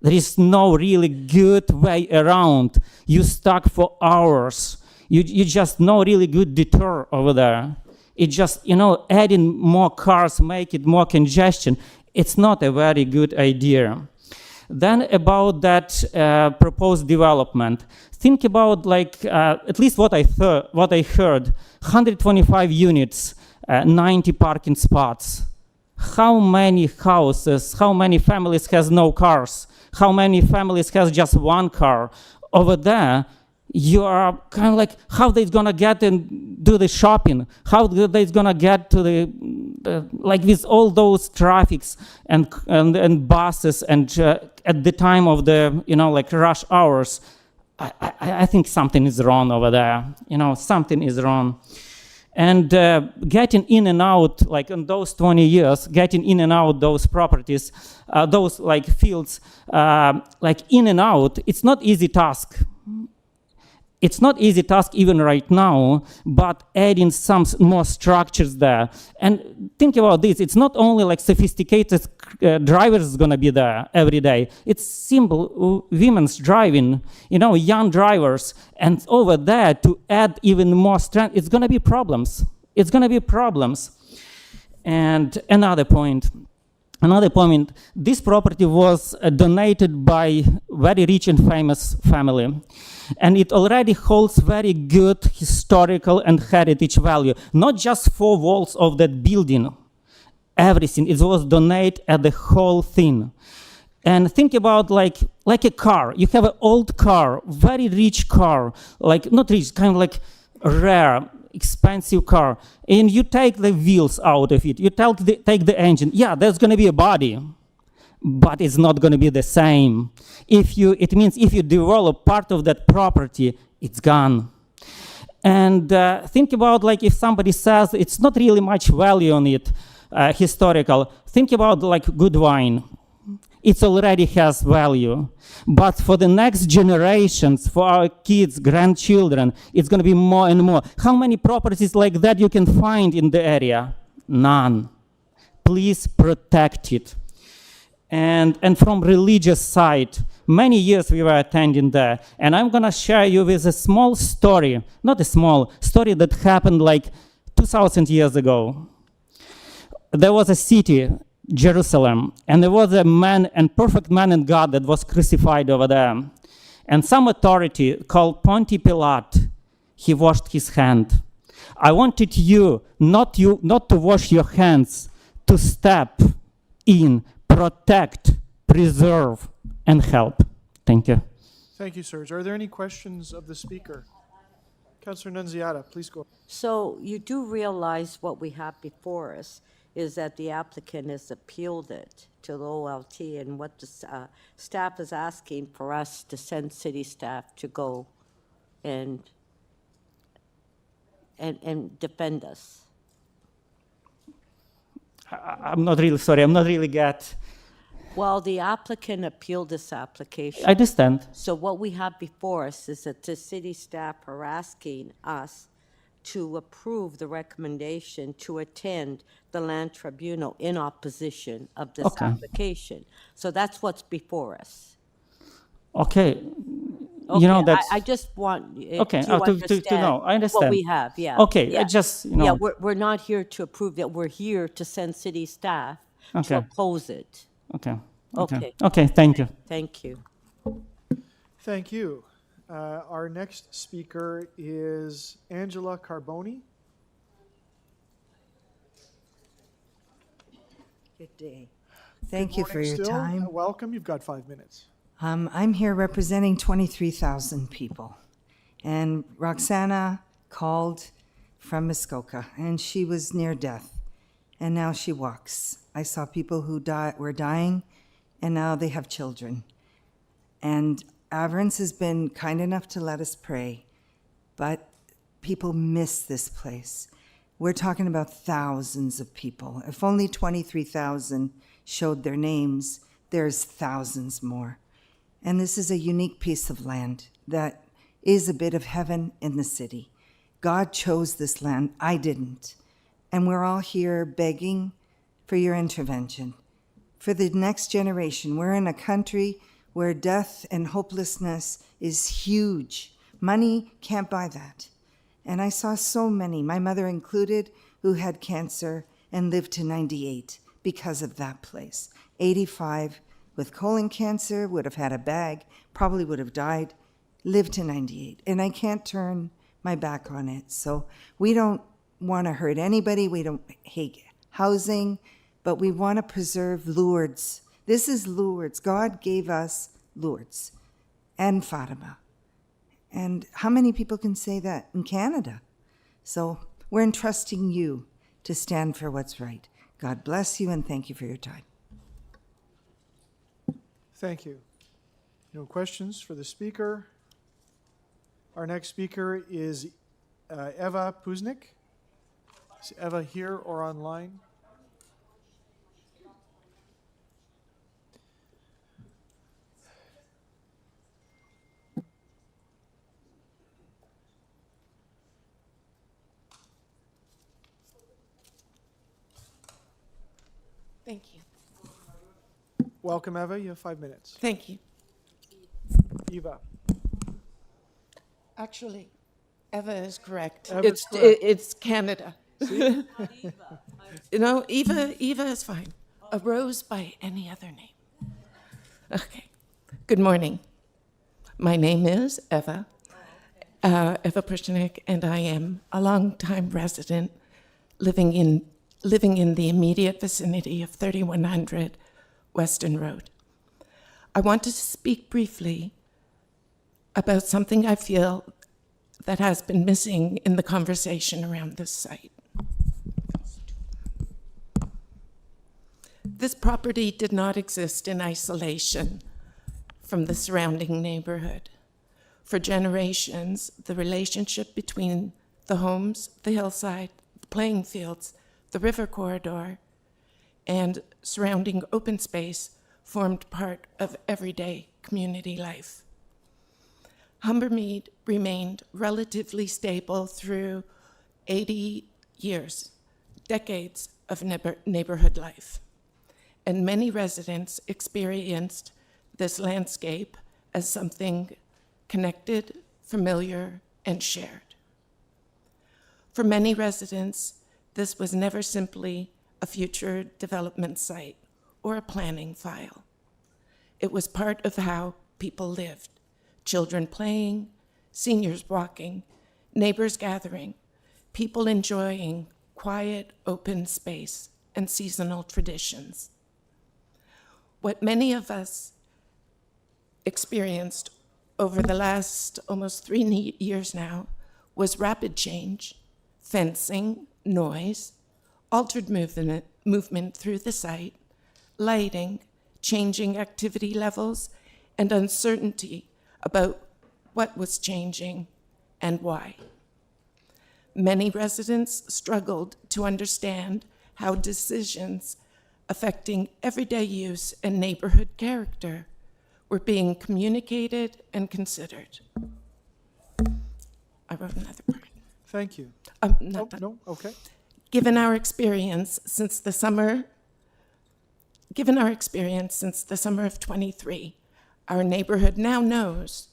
There is no really good way around. You stuck for hours. You just no really good detour over there. It just, adding more cars, make it more congestion. It's not a very good idea. Then about that proposed development, think about at least what I heard, 125 units, 90 parking spots. How many houses, how many families has no cars? How many families has just one car? Over there, you are kind of like, how they gonna get and do the shopping? How they gonna get to like with all those traffics and buses and at the time of the, rush hours? I think something is wrong over there. Something is wrong. And getting in and out, like in those 20 years, getting in and out those properties, those fields, in and out, it's not easy task. It's not easy task even right now, but adding some more structures there. And think about this, it's not only sophisticated drivers gonna be there every day. It's simple women's driving, young drivers. And over there to add even more strength, it's gonna be problems. It's gonna be problems. And another point, this property was donated by very rich and famous family. And it already holds very good historical and heritage value. Not just 4 walls of that building, everything. It was donated at the whole thing. And think about like a car. You have an old car, very rich car, not rich, kind of like rare, expensive car. And you take the wheels out of it. You take the engine. Yeah, there's going to be a body. But it's not going to be the same. It means if you develop part of that property, it's gone. And think about if somebody says it's not really much value on it, historical. Think about good wine. It already has value. But for the next generations, for our kids, grandchildren, it's going to be more and more. How many properties like that you can find in the area? None. Please protect it. And from religious side, many years we were attending there. And I'm going to share you with a small story, not a small story that happened 2,000 years ago. There was a city, Jerusalem, and there was a man, and perfect man and God that was crucified over there. And some authority called Pontius Pilate, he washed his hand. I wanted you not to wash your hands, to step in, protect, preserve, and help. Thank you. Thank you, sirs. Are there any questions of the speaker? Councillor Nunziata, please go. So you do realize what we have before us is that the applicant has appealed it to the OLT, and what the staff is asking for us to send city staff to go and defend us. I'm not really sorry. I'm not really get. Well, the applicant appealed this application. I understand. So what we have before us is that the city staff are asking us to approve the recommendation to attend the land tribunal in opposition of this application. So that's what's before us. Okay. Okay, You know that. I just want Okay, to understand to know. I understand. what we have. Yeah. Okay, Yeah. I just, you know. Yeah, we're not here to approve that. We're here to send city staff Okay. to oppose it. Okay. Okay. Okay. Thank you. Thank you. Thank you. Our next speaker is Angela Carboni. Good day. Thank Good you for morning your still. time. Welcome. You've got 5 minutes. I'm here representing 23,000 people. And Roxana called from Muskoka, and she was near death. And now she walks. I saw people who were dying, and now they have children. And Averance has been kind enough to let us pray, but people miss this place. We're talking about thousands of people. If only 23,000 showed their names, there's thousands more. And this is a unique piece of land that is a bit of heaven in the city. God chose this land. I didn't. And we're all here begging for your intervention. For the next generation, we're in a country where death and hopelessness is huge. Money can't buy that. And I saw so many, my mother included, who had cancer and lived to 98 because of that place. 85 with colon cancer, would have had a bag, probably would have died, lived to 98. And I can't turn my back on it. So we don't want to hurt anybody. We don't hate housing, but we want to preserve Lourdes. This is Lourdes. God gave us Lourdes and Fatima. And how many people can say that in Canada? So we're entrusting you to stand for what's right. God bless you, and thank you for your time. Thank you. No questions for the speaker. Our next speaker is Eva Puznik. Is Eva here or online? Thank you. Welcome, Eva. You have 5 minutes. Thank you. Eva. Actually, Eva is correct. Eva is correct. It's Canada. See? You know, Eva is fine. A rose by any other name. Okay. Good morning. My name is Eva Prishnik, and I am a longtime resident living in the immediate vicinity of 3100 Weston Road. I want to speak briefly about something I feel that has been missing in the conversation around this site. This property did not exist in isolation from the surrounding neighborhood. For generations, the relationship between the homes, the hillside, the playing fields, the river corridor, and surrounding open space formed part of everyday community life. Humbermeade remained relatively stable through 80 years, decades of neighborhood life. And many residents experienced this landscape as something connected, familiar, and shared. For many residents, this was never simply a future development site or a planning file. It was part of how people lived. Children playing, seniors walking, neighbors gathering, people enjoying quiet, open space and seasonal traditions. What many of us experienced over the last almost 3 years now was rapid change, fencing, noise, altered movement through the site, lighting, changing activity levels, and uncertainty about what was changing and why. Many residents struggled to understand how decisions affecting everyday use and neighborhood character were being communicated and considered. I wrote another part. Thank you. Not that. No, okay. Given our experience since the summer of 23, our neighborhood now knows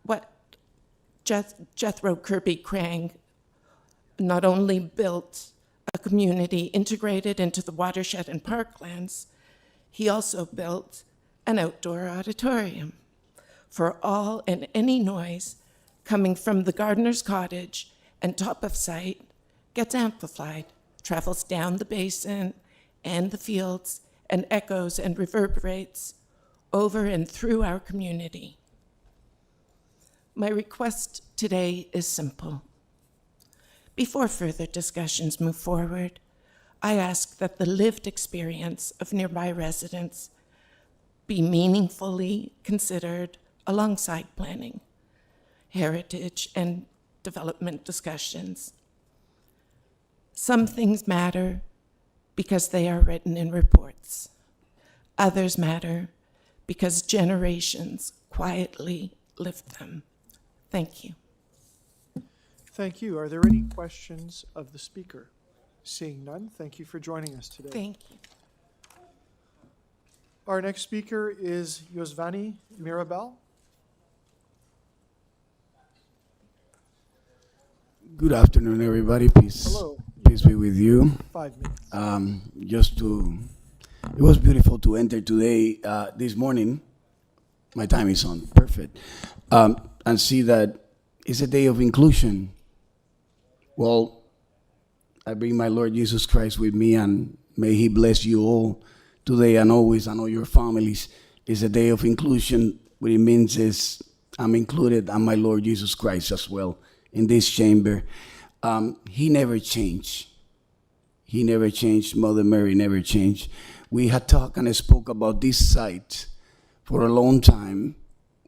what Jethro Kirby Krang not only built a community integrated into the watershed and parklands, he also built an outdoor auditorium for all and any noise coming from the gardener's cottage and top of site gets amplified, travels down the basin and the fields, and echoes and reverberates over and through our community. My request today is simple. Before further discussions move forward, I ask that the lived experience of nearby residents be meaningfully considered alongside planning, heritage, and development discussions. Some things matter because they are written in reports. Others matter because generations quietly lived them. Thank you. Thank you. Are there any questions of the speaker? Seeing none, thank you for joining us today. Thank you. Our next speaker is Yosvani Mirabel. Good afternoon, everybody. Peace. Hello. Peace be with you. 5 minutes. It was beautiful to enter today, this morning. My time is on, perfect. And see that it's a day of inclusion. Well, I bring my Lord Jesus Christ with me, and may He bless you all today and always, and all your families. It's a day of inclusion. What it means is I'm included, and my Lord Jesus Christ as well in this chamber. He never changed. He never changed. Mother Mary never changed. We had talked and spoke about this site for a long time.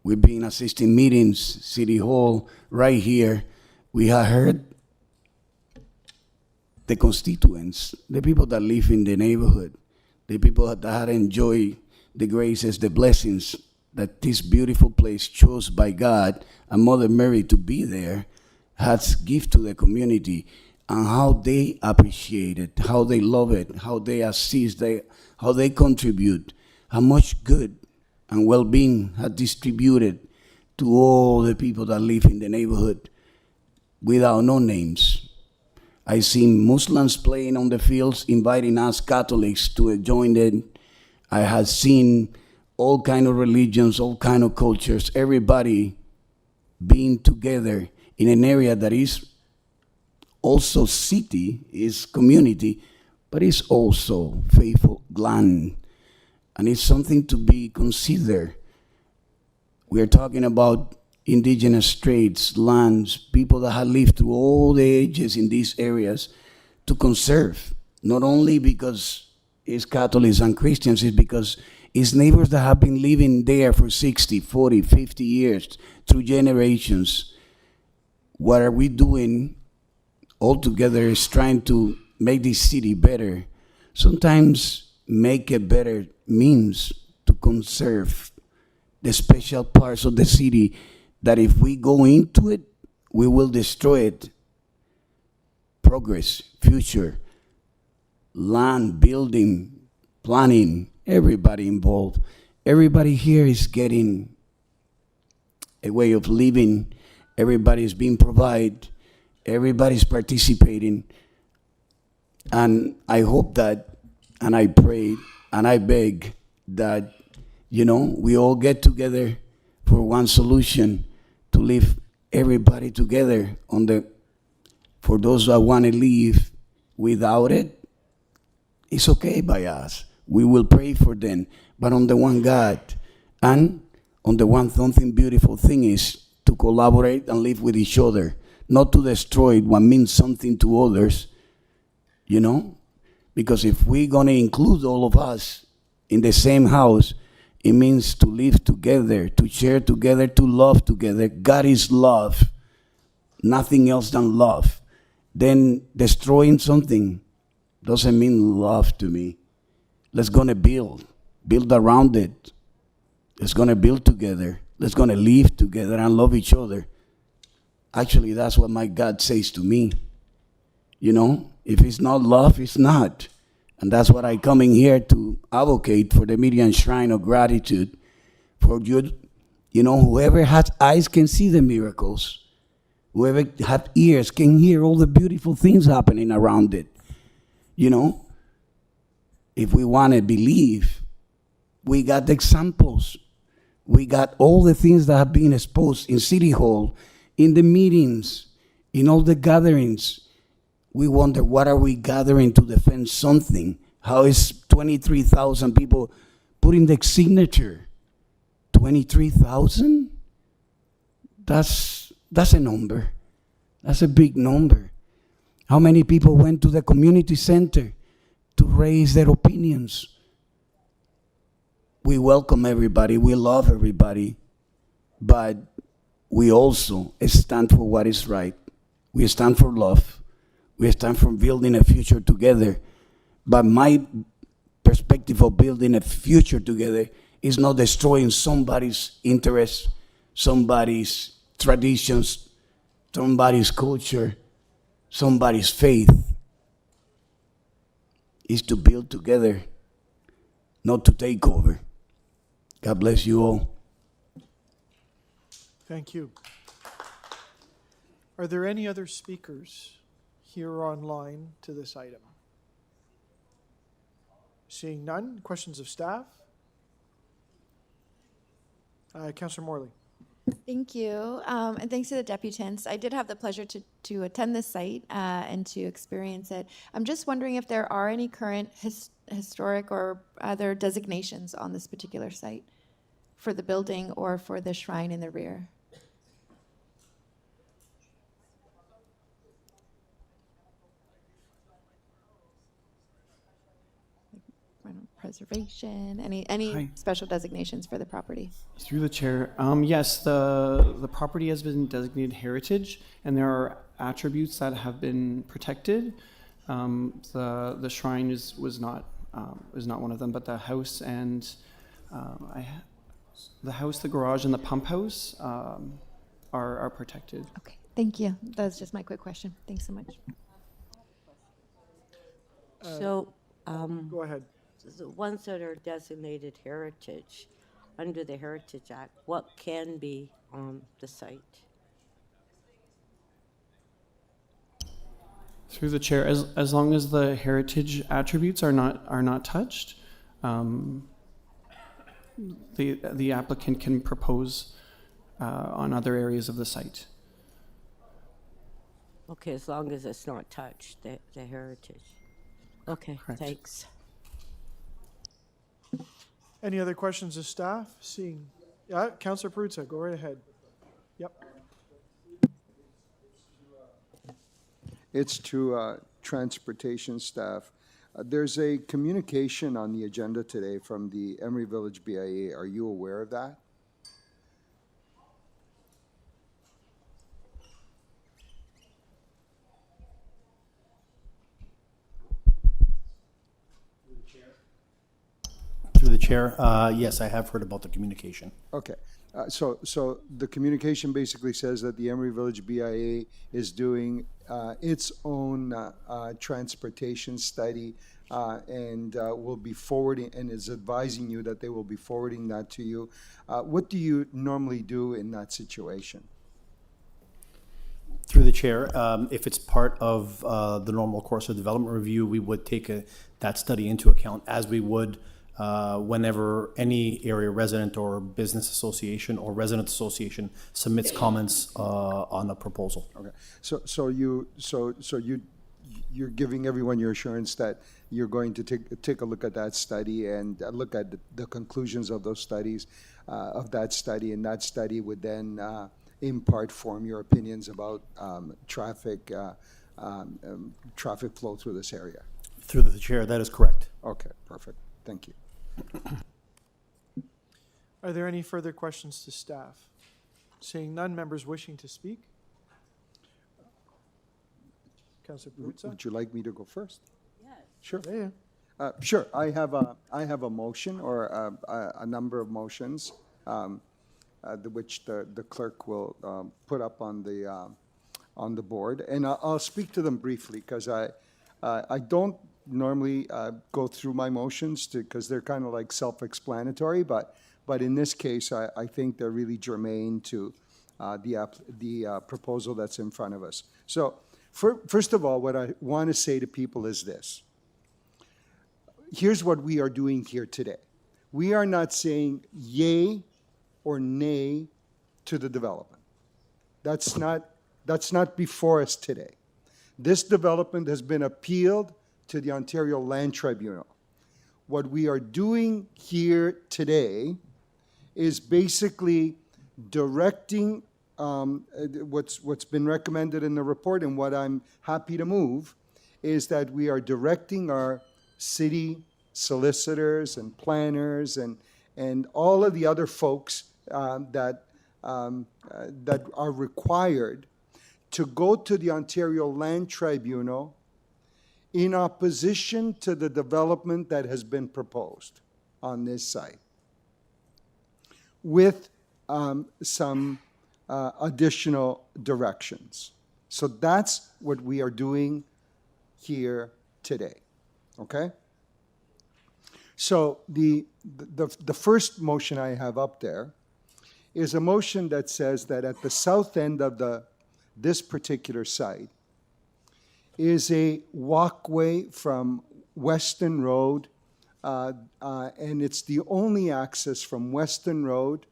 We've been assisting meetings, City Hall, right here. We have heard the constituents, the people that live in the neighborhood, the people that had enjoyed the graces, the blessings that this beautiful place chose by God and Mother Mary to be there, has given to the community, and how they appreciate it, how they love it, how they assist, how they contribute, how much good and well-being have distributed to all the people that live in the neighborhood without no names. I seen Muslims playing on the fields, inviting us Catholics to join them. I have seen all kind of religions, all kind of cultures, everybody being together in an area that is also city, is community, but it's also faithful land. And it's something to be considered. We are talking about indigenous trades, lands, people that have lived through all the ages in these areas to conserve, not only because it's Catholics and Christians, it's because it's neighbors that have been living there for 60, 40, 50 years, through generations. What are we doing all together is trying to make this city better. Sometimes make it better means to conserve the special parts of the city that if we go into it, we will destroy it. Progress, future, land, building, planning, everybody involved. Everybody here is getting a way of living. Everybody's being provided. Everybody's participating. And I hope that, and I pray, and I beg that, we all get together for one solution to live everybody together for those that want to leave without it, it's okay by us. We will pray for them, but on the one God, and on the one something beautiful thing is to collaborate and live with each other, not to destroy what means something to others, Because if we're going to include all of us in the same house, it means to live together, to share together, to love together. God is love, nothing else than love. Then destroying something doesn't mean love to me. Let's gonna build around it. Let's gonna build together. Let's gonna live together and love each other. Actually, that's what my God says to me. You know, if it's not love, it's not. And that's what I come in here to advocate for the Median Shrine of Gratitude. For you, you know, whoever has eyes can see the miracles. Whoever has ears can hear all the beautiful things happening around it. You know, if we want to believe, we got the examples. We got all the things that have been exposed in City Hall, in the meetings, in all the gatherings. We wonder, what are we gathering to defend something? How is 23,000 people putting the signature? 23,000? That's a number. That's a big number. How many people went to the community center to raise their opinions? We welcome everybody. We love everybody. But we also stand for what is right. We stand for love. We stand for building a future together. But my perspective of building a future together is not destroying somebody's interests, somebody's traditions, somebody's culture, somebody's faith. Is to build together, not to take over. God bless you all. Thank you. Are there any other speakers here or online to this item? Seeing none, questions of staff? Councillor Morley. Thank you, and thanks to the deputants. I did have the pleasure to attend this site and to experience it. I'm just wondering if there are any current historic or other designations on this particular site for the building or for the shrine in the rear. Preservation, any Hi. special designations for the property? Through the chair, yes, the property has been designated heritage, and there are attributes that have been protected. The shrine was not one of them, but the house and the garage, and the pump house are protected. Okay, thank you. That's just my quick question. Thanks so much. So, go ahead. The ones that are designated heritage, under the Heritage Act, what can be on the site? Through the chair, as long as the heritage attributes are not touched, the applicant can propose on other areas of the site. Okay, as long as it's not touched, the heritage. Okay, Correct. thanks. Any other questions of staff? Seeing, yeah, Councillor Perruzza, go right ahead. Yep. It's to transportation staff. There's a communication on the agenda today from the Emery Village BIA. Are you aware of that? Through the chair, yes, I have heard about the communication. Okay. So the communication basically says that the Emery Village BIA is doing its own transportation study and will be forwarding, and is advising you that they will be forwarding that to you. What do you normally do in that situation? Through the chair, if it's part of the normal course of development review, we would take that study into account, as we would whenever any area resident or business association or resident association submits comments on a proposal. Okay. So you're giving everyone your assurance that you're going to take a look at that study and look at the conclusions of those studies, of that study, and that study would then in part form your opinions about traffic flow through this area. Through the chair, that is correct. Okay, perfect. Thank you. Are there any further questions to staff? Seeing none, members wishing to speak? Councilor Perruzza? Would you like me to go first? Yes. Sure. Yeah. Sure. I have a motion or a number of motions, which the clerk will put up on the board, and I'll speak to them briefly because I don't normally go through my motions because they're kind of like self-explanatory, but in this case, I think they're really germane to the proposal that's in front of us. So, first of all, what I want to say to people is this. Here's what we are doing here today. We are not saying yay or nay to the development. That's not before us today. This development has been appealed to the Ontario Land Tribunal. What we are doing here today is basically directing what's been recommended in the report, and what I'm happy to move is that we are directing our city solicitors and planners and all of the other folks that are required to go to the Ontario Land Tribunal in opposition to the development that has been proposed on this site, with some additional directions. So that's what we are doing here today, okay? So the first motion I have up there is a motion that says that at the south end of this particular site is a walkway from Weston Road, and it's the only access from Weston Road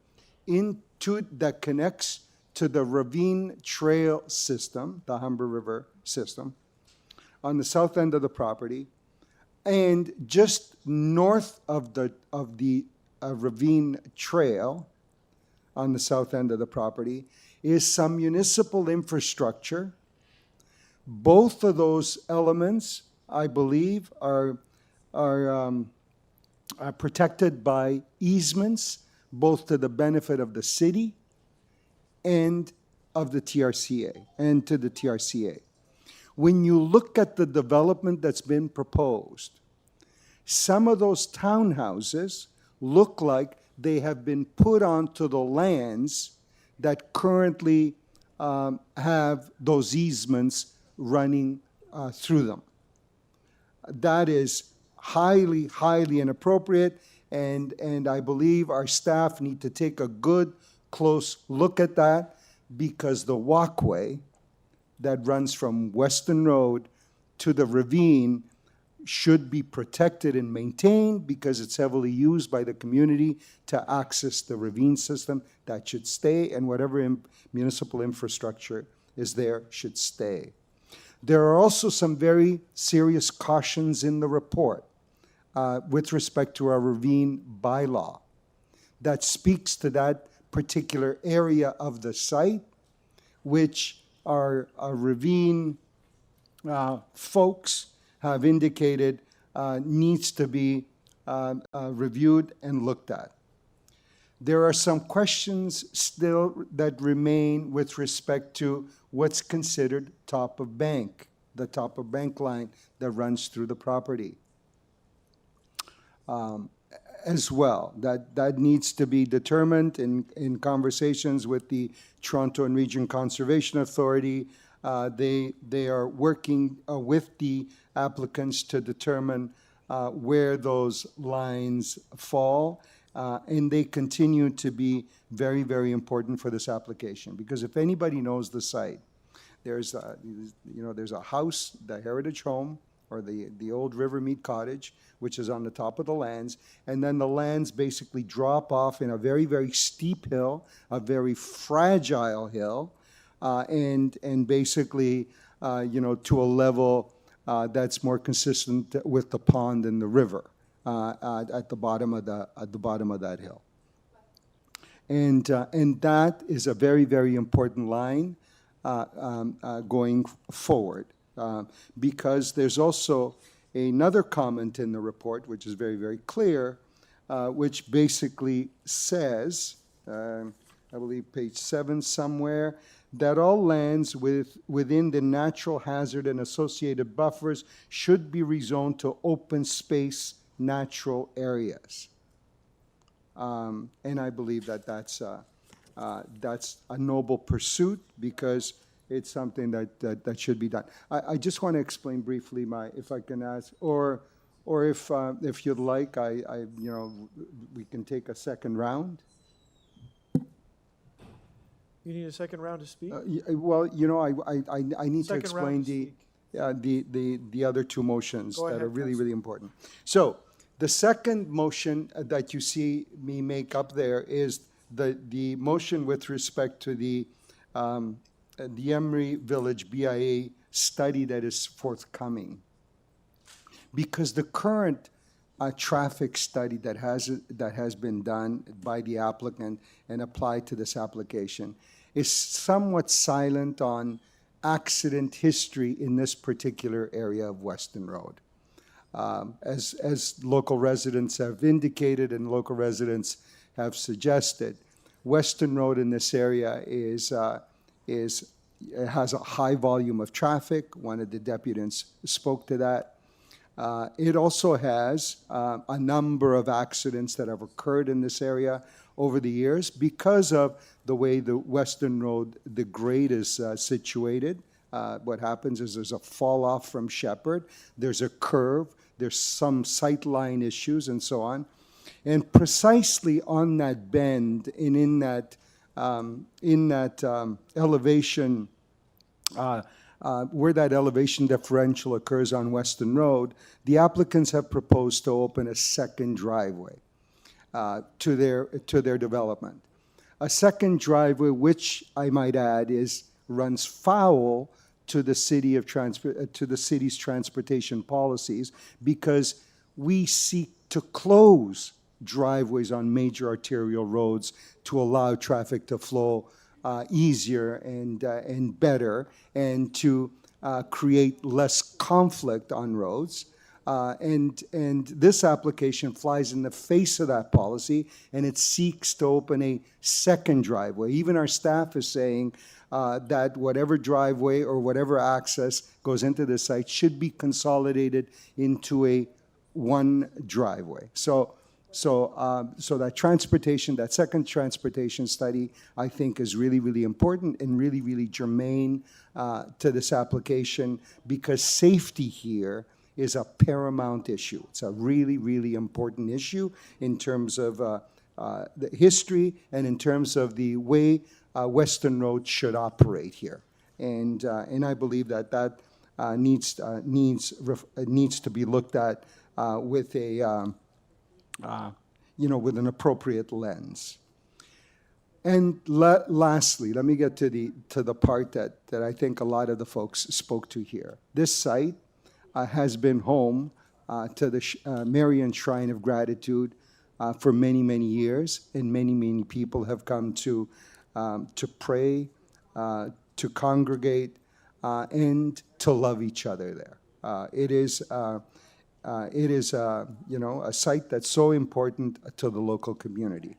that connects to the Ravine Trail system, the Humber River system, on the south end of the property. And just north of the Ravine Trail, on the south end of the property, is some municipal infrastructure. Both of those elements, I believe, are protected by easements, both to the benefit of the city and of the TRCA, and to the TRCA. When you look at the development that's been proposed, some of those townhouses look like they have been put onto the lands that currently have those easements running through them. That is highly, highly inappropriate, and I believe our staff need to take a good, close look at that, because the walkway that runs from Weston Road to the ravine should be protected and maintained because it's heavily used by the community to access the ravine system. That should stay, and whatever municipal infrastructure is there should stay. There are also some very serious cautions in the report with respect to our ravine bylaw that speaks to that particular area of the site, which our ravine folks have indicated needs to be reviewed and looked at. There are some questions still that remain with respect to what's considered top of bank, the top of bank line that runs through the property. As well, that needs to be determined in conversations with the Toronto and Region Conservation Authority. They are working with the applicants to determine where those lines fall, and they continue to be very, very important for this application, because if anybody knows the site, there's a house, the Heritage Home, or the old Rivermeade Cottage, which is on the top of the lands, and then the lands basically drop off in a very, very steep hill, a very fragile hill, and basically, to a level that's more consistent with the pond and the river at the bottom of that hill, and that is a very, very important line going forward, because there's also another comment in the report, which is very, very clear, which basically says, I believe page 7 somewhere, that all lands within the natural hazard and associated buffers should be rezoned to open space natural areas. And I believe that that's a noble pursuit, because it's something that should be done. I just want to explain briefly if I can ask, or if you'd like, we can take a second round. You need a second round to speak? Well, I need to Second round explain the other two motions Go that ahead, are really, Councilor. really important. So the second motion that you see me make up there is the motion with respect to the Emery Village BIA study that is forthcoming. Because the current traffic study that has been done by the applicant and applied to this application is somewhat silent on accident history in this particular area of Weston Road. As local residents have indicated and local residents have suggested, Weston Road in this area has a high volume of traffic. One of the deputies spoke to that. It also has a number of accidents that have occurred in this area over the years because of the way the Western Road, the grade is situated. What happens is there's a fall off from Shepherd, there's a curve, there's some sightline issues and so on. And precisely on that bend and in that elevation, where that elevation differential occurs on Weston Road, the applicants have proposed to open a second driveway to their development. A second driveway, which I might add, runs foul to the city's transportation policies, because we seek to close driveways on major arterial roads to allow traffic to flow easier and better, and to create less conflict on roads. And this application flies in the face of that policy, and it seeks to open a second driveway. Even our staff is saying that whatever driveway or whatever access goes into the site should be consolidated into a one driveway. So that transportation, that second transportation study, I think is really, really important and really, really germane to this application, because safety here is a paramount issue. It's a really, really important issue in terms of the history and in terms of the way Western Road should operate here. And I believe that needs to be looked at with a with an appropriate lens. And lastly, let me get to the part that I think a lot of the folks spoke to here. This site has been home to the Marian Shrine of Gratitude for many, many years, and many, many people have come to pray, to congregate, and to love each other there. It is a site that's so important to the local community.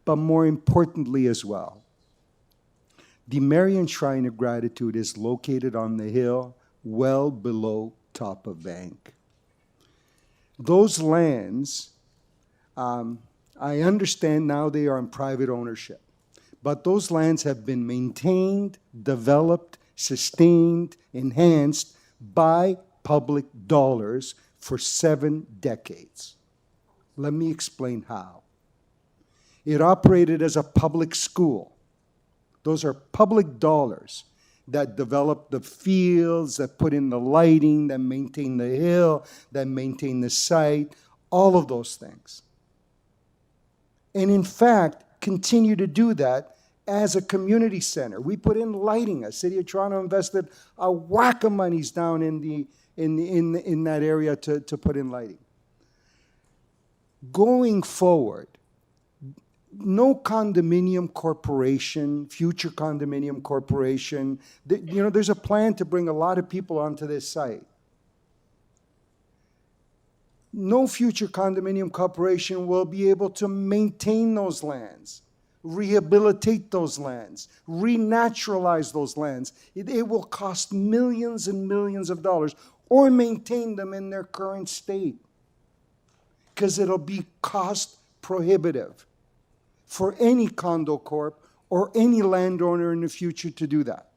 But more importantly as well, the Marian Shrine of Gratitude is located on the hill well below top of bank. Those lands, I understand now they are in private ownership, but those lands have been maintained, developed, sustained, enhanced by public dollars for 7 decades. Let me explain how. It operated as a public school. Those are public dollars that developed the fields, that put in the lighting, that maintain the hill, that maintain the site, all of those things. And in fact, continue to do that as a community center. We put in lighting. The City of Toronto invested a whack of monies down in that area to put in lighting. Going forward, no condominium corporation, future condominium corporation, there's a plan to bring a lot of people onto this site. no future condominium corporation will be able to maintain those lands, rehabilitate those lands, renaturalize those lands. It will cost millions and millions of dollars, or maintain them in their current state, because it'll be cost prohibitive for any condo corp or any landowner in the future to do that.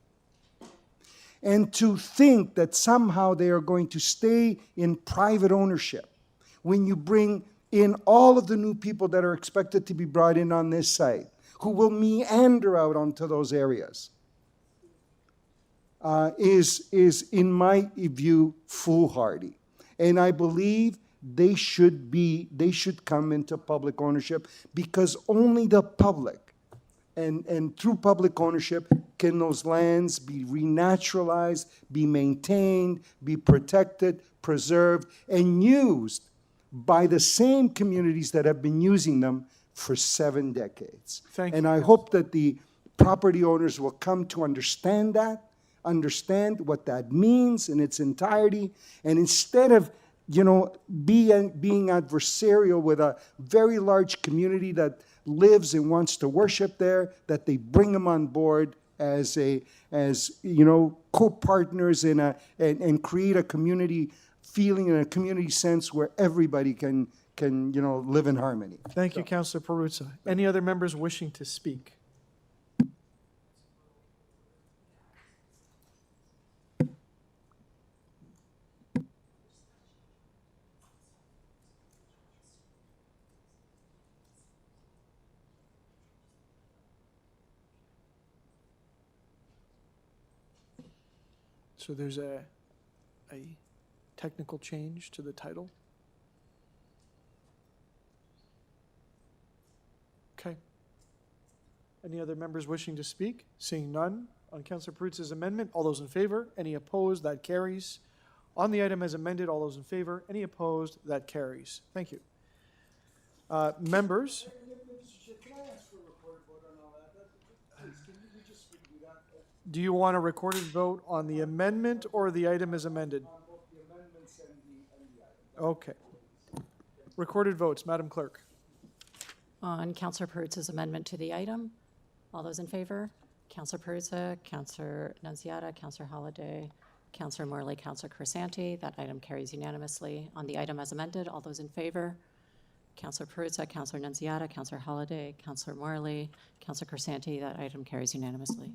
And to think that somehow they are going to stay in private ownership when you bring in all of the new people that are expected to be brought in on this site, who will meander out onto those areas, is in my view, foolhardy. And I believe they should come into public ownership, because only the public and through public ownership can those lands be renaturalized, be maintained, be protected, preserved, and used by the same communities that have been using them for 7 decades. Thank and you. I hope that the property owners will come to understand that, understand what that means in its entirety, and instead of being adversarial with a very large community that lives and wants to worship there, that they bring them on board as co-partners and create a community feeling and a community sense where everybody can live in harmony. Thank you, Councillor Perruzza. Any other members wishing to speak? So there's a technical change to the title. Okay. Any other members wishing to speak? Seeing none on Councillor Perruzza's amendment, all those in favor? Any opposed? That carries. On the item as amended, all those in favor? Any opposed? That carries. Thank you. Members? Do you want a recorded vote on the amendment or the item as amended? Okay. Recorded votes, Madam Clerk. On Councillor Perruzza's amendment to the item, all those in favor? Councillor Perruzza, Councillor Nunziata, Councillor Holliday, Councillor Morley, Councillor Crescent. That item carries unanimously. On the item as amended, all those in favor? Councillor Perruzza, Councillor Nunziata, Councillor Holliday, Councillor Morley, Councillor Crescent. That item carries unanimously.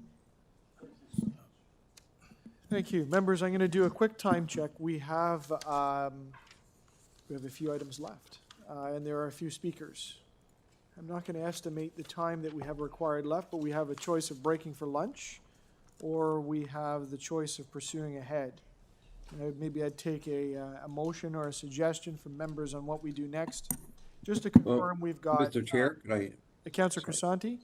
Thank you. Members, I'm going to do a quick time check. We have a few items left, and there are a few speakers. I'm not going to estimate the time that we have required left, but we have a choice of breaking for lunch, or we have the choice of pursuing ahead. Maybe I'd take a motion or a suggestion from members on what we do next. Just to confirm, we've got... Mr. Chair, could I... Councillor Crescent?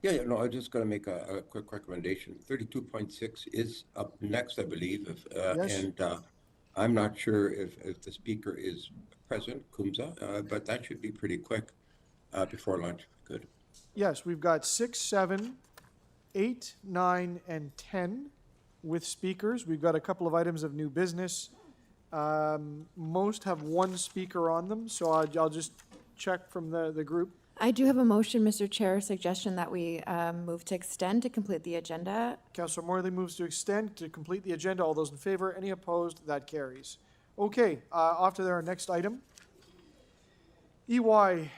Yeah, no, I just got to make a quick recommendation. 32.6 is up next, I believe, Yes. and I'm not sure if the speaker is present, Kumza, but that should be pretty quick before lunch. Good. Yes, we've got 6, 7, 8, 9, and 10 with speakers. We've got a couple of items of new business. Most have one speaker on them, so I'll just check from the group. I do have a motion, Mr. Chair, suggestion that we move to extend to complete the agenda. Councillor Morley moves to extend to complete the agenda. All those in favor? Any opposed? That carries. Okay, off to our next item. EY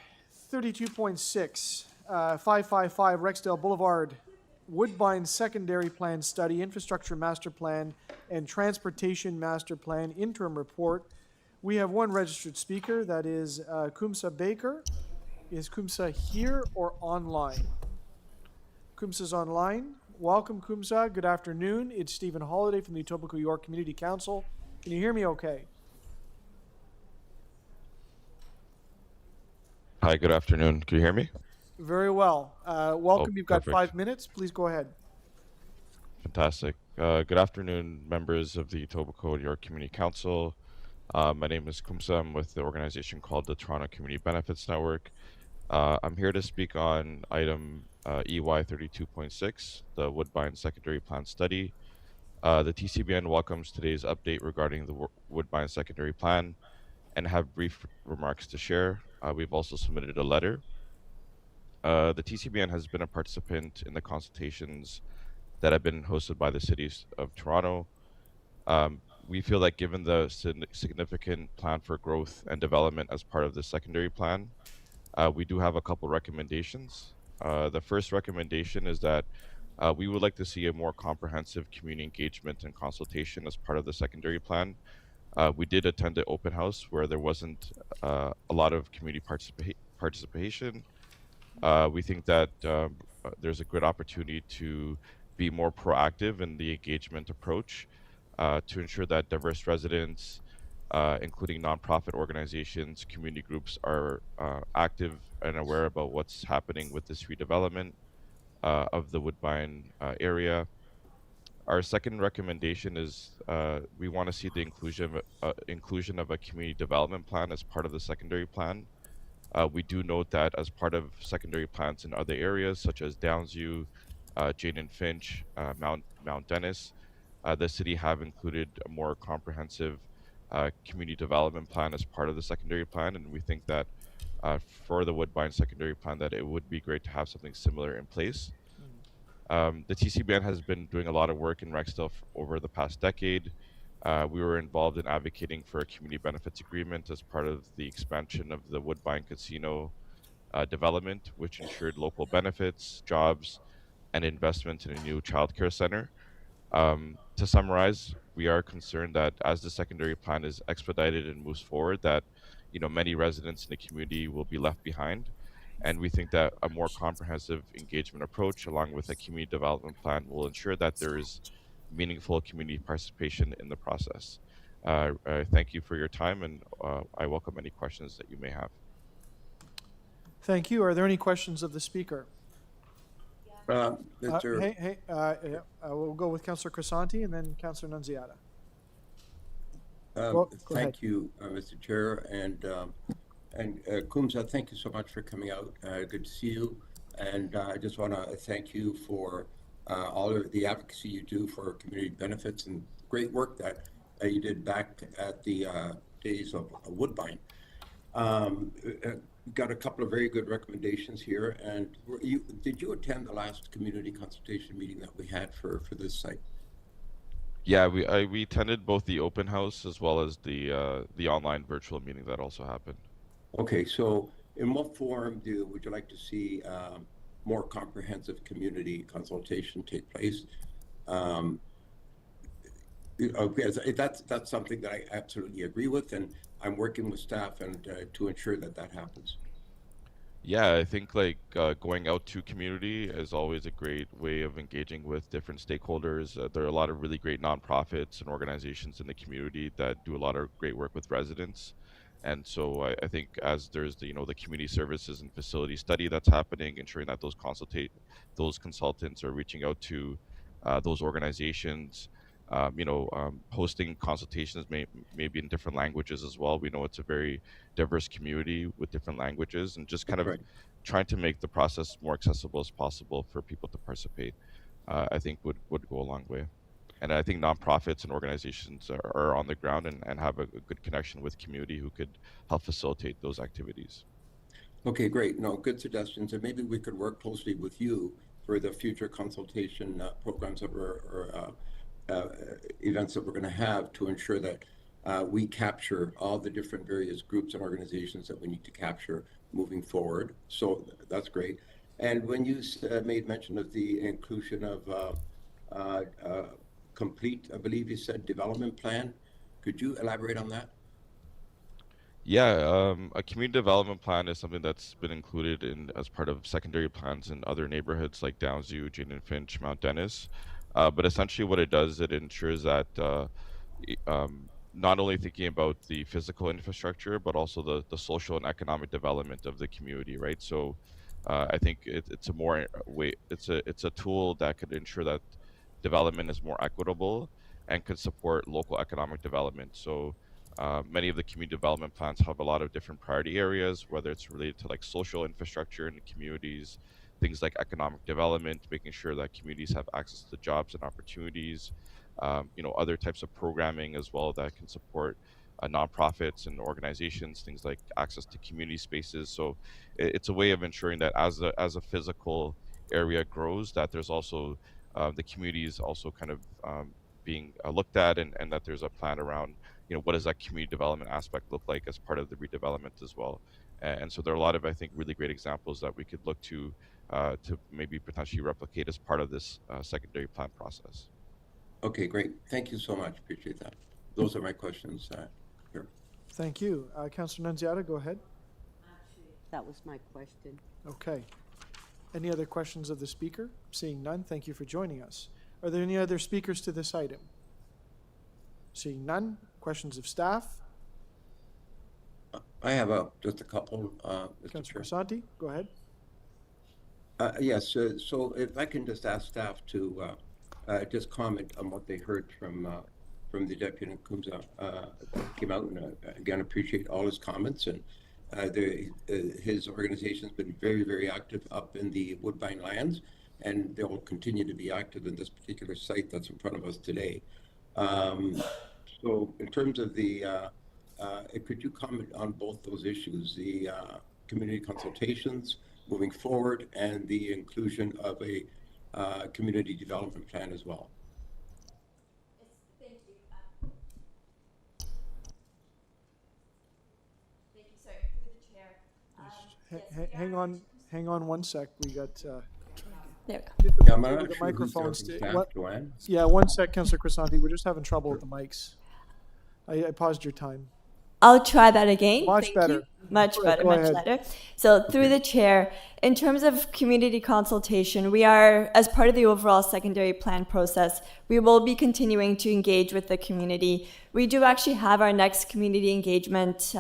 32.6, 555 Rexdale Boulevard, Woodbine Secondary Plan Study, Infrastructure Master Plan, and Transportation Master Plan Interim Report. We have one registered speaker, that is Kumsa Baker. Is Kumsa here or online? Kumsa's online. Welcome, Kumsa. Good afternoon. It's Stephen Holliday from the Etobicoke York Community Council. Can you hear me okay? Hi, good afternoon. Can you hear me? Very well. Welcome. You've got perfect. 5 minutes. Please go ahead. Fantastic. Good afternoon, members of the Etobicoke York Community Council. My name is Kumsa. I'm with the organization called the Toronto Community Benefits Network. I'm here to speak on item EY 32.6, the Woodbine Secondary Plan Study. The TCBN welcomes today's update regarding the Woodbine Secondary Plan and have brief remarks to share. We've also submitted a letter. The TCBN has been a participant in the consultations that have been hosted by the cities of Toronto. We feel that given the significant plan for growth and development as part of the secondary plan, we do have a couple recommendations. The first recommendation is that we would like to see a more comprehensive community engagement and consultation as part of the secondary plan. We did attend an open house where there wasn't a lot of community participation. We think that there's a good opportunity to be more proactive in the engagement approach to ensure that diverse residents, including nonprofit organizations, community groups, are active and aware about what's happening with this redevelopment of the Woodbine area. Our second recommendation is we want to see the inclusion of a community development plan as part of the secondary plan. We do note that as part of secondary plans in other areas such as Downsview, Jane and Finch, Mount Dennis, the city have included a more comprehensive community development plan as part of the secondary plan, and we think that for the Woodbine secondary plan that it would be great to have something similar in place. The TCBN has been doing a lot of work in Rexdale over the past decade. We were involved in advocating for a community benefits agreement as part of the expansion of the Woodbine Casino development, which ensured local benefits, jobs, and investment in a new childcare center. To summarize, we are concerned that as the secondary plan is expedited and moves forward, that many residents in the community will be left behind. And we think that a more comprehensive engagement approach along with a community development plan will ensure that there is meaningful community participation in the process. Thank you for your time, and I welcome any questions that you may have. Thank you. Are there any questions of the speaker? Mr. We'll go with Councillor Crescent and then Councillor Nunziata. Thank you, Mr. Chair, and Kumsa, thank you so much for coming out. Good to see you, and I just want to thank you for all of the advocacy you do for community benefits and great work that you did back at the days of Woodbine. Got a couple of very good recommendations here, and did you attend the last community consultation meeting that we had for this site? Yeah, we attended both the open house as well as the online virtual meeting that also happened. Okay, so in what form would you like to see more comprehensive community consultation take place? That's something that I absolutely agree with, and I'm working with staff and to ensure that happens. Yeah, I think going out to community is always a great way of engaging with different stakeholders. There are a lot of really great nonprofits and organizations in the community that do a lot of great work with residents. And so I think as there's the community services and facility study that's happening, ensuring that those consultants are reaching out to those organizations, hosting consultations maybe in different languages as well. We know it's a very diverse community with different languages, and just kind of trying to make the process more accessible as possible for people to participate, I think would go a long way. And I think nonprofits and organizations are on the ground and have a good connection with community who could help facilitate those activities. Okay, great. No, good suggestions. And maybe we could work closely with you for the future consultation programs that or events that we're going to have to ensure that we capture all the different various groups and organizations that we need to capture moving forward. So that's great. And when you made mention of the inclusion of complete, I believe you said, development plan. Could you elaborate on that? Yeah, a community development plan is something that's been included as part of secondary plans in other neighborhoods like Downsview, Jane and Finch, Mount Dennis. But essentially what it does, it ensures that not only thinking about the physical infrastructure, but also the social and economic development of the community, right? So I think it's a tool that could ensure that development is more equitable and could support local economic development. So many of the community development plans have a lot of different priority areas, whether it's related to social infrastructure in the communities, things like economic development, making sure that communities have access to jobs and opportunities, other types of programming as well that can support nonprofits and organizations, things like access to community spaces. So it's a way of ensuring that as a physical area grows, that there's also the community is also kind of being looked at, and that there's a plan around, what does that community development aspect look like as part of the redevelopment as well. And so there are a lot of, I think, really great examples that we could look to maybe potentially replicate as part of this secondary plan process. Okay, great. Thank you so much. Appreciate that. Those are my questions here. Thank you. Councillor Nunziata, go ahead. That was my question. Okay. Any other questions of the speaker? Seeing none, thank you for joining us. Are there any other speakers to this item? Seeing none, questions of staff? I have just a couple, Mr. Councillor Chair. Crisanti, go ahead. Yes, so if I can just ask staff to just comment on what they heard from the Deputy Kumsa came out, and again, appreciate all his comments. And his organization's been very, very active up in the Woodbine lands, and they will continue to be active in this particular site that's in front of us today. So in terms of the, could you comment on both those issues, the community consultations moving forward and the inclusion of a community development plan as well? Thank you. Thank you, sorry, through the chair. Hang on one sec. We got There we go. Yeah, I'm not the sure who's there microphones. from staff, Joanne. Yeah, one sec, Councillor Crisanti. We're just having trouble with the mics. I paused your time. I'll try that again. Much Thank better. you. Much better, Go much ahead. better. So through the chair, in terms of community consultation, we are, as part of the overall secondary plan process, we will be continuing to engage with the community. We do actually have our next community engagement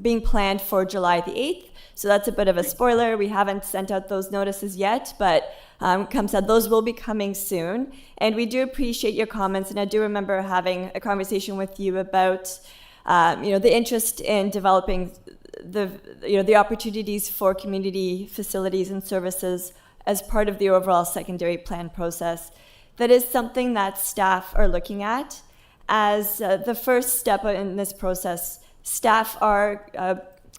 being planned for July the 8th. So that's a bit of a spoiler. We haven't sent out those notices yet, but come said, those will be coming soon. And we do appreciate your comments. And I do remember having a conversation with you about the interest in developing the opportunities for community facilities and services as part of the overall secondary plan process. That is something that staff are looking at as the first step in this process. Staff are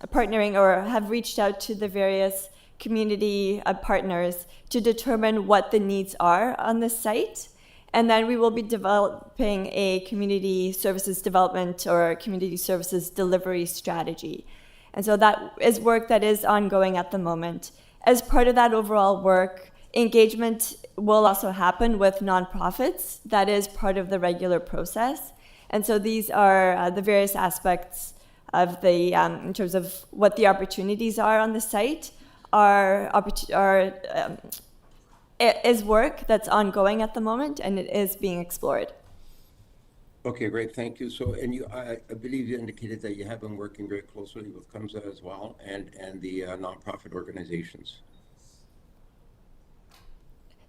partnering or have reached out to the various community partners to determine what the needs are on this site. And then we will be developing a community services development or community services delivery strategy. And so that is work that is ongoing at the moment. As part of that overall work, engagement will also happen with nonprofits. That is part of the regular process. And so these are the various aspects of the, in terms of what the opportunities are on the site, is work that's ongoing at the moment, and it is being explored. Okay, great, thank you. So, and you, I believe you indicated that you have been working very closely with CUMSA as well, and the nonprofit organizations.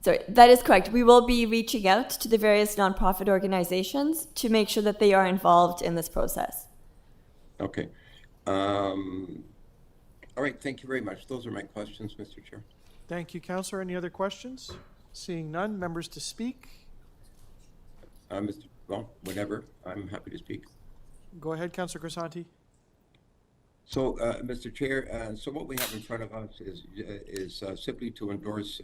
Sorry, that is correct. We will be reaching out to the various nonprofit organizations to make sure that they are involved in this process. Okay. All right, thank you very much. Those are my questions, Mr. Chair. Thank you, Councillor. Any other questions? Seeing none, members to speak? Well, whenever, I'm happy to speak. Go ahead, Councillor Crisanti. So, Mr. Chair, so what we have in front of us is simply to endorse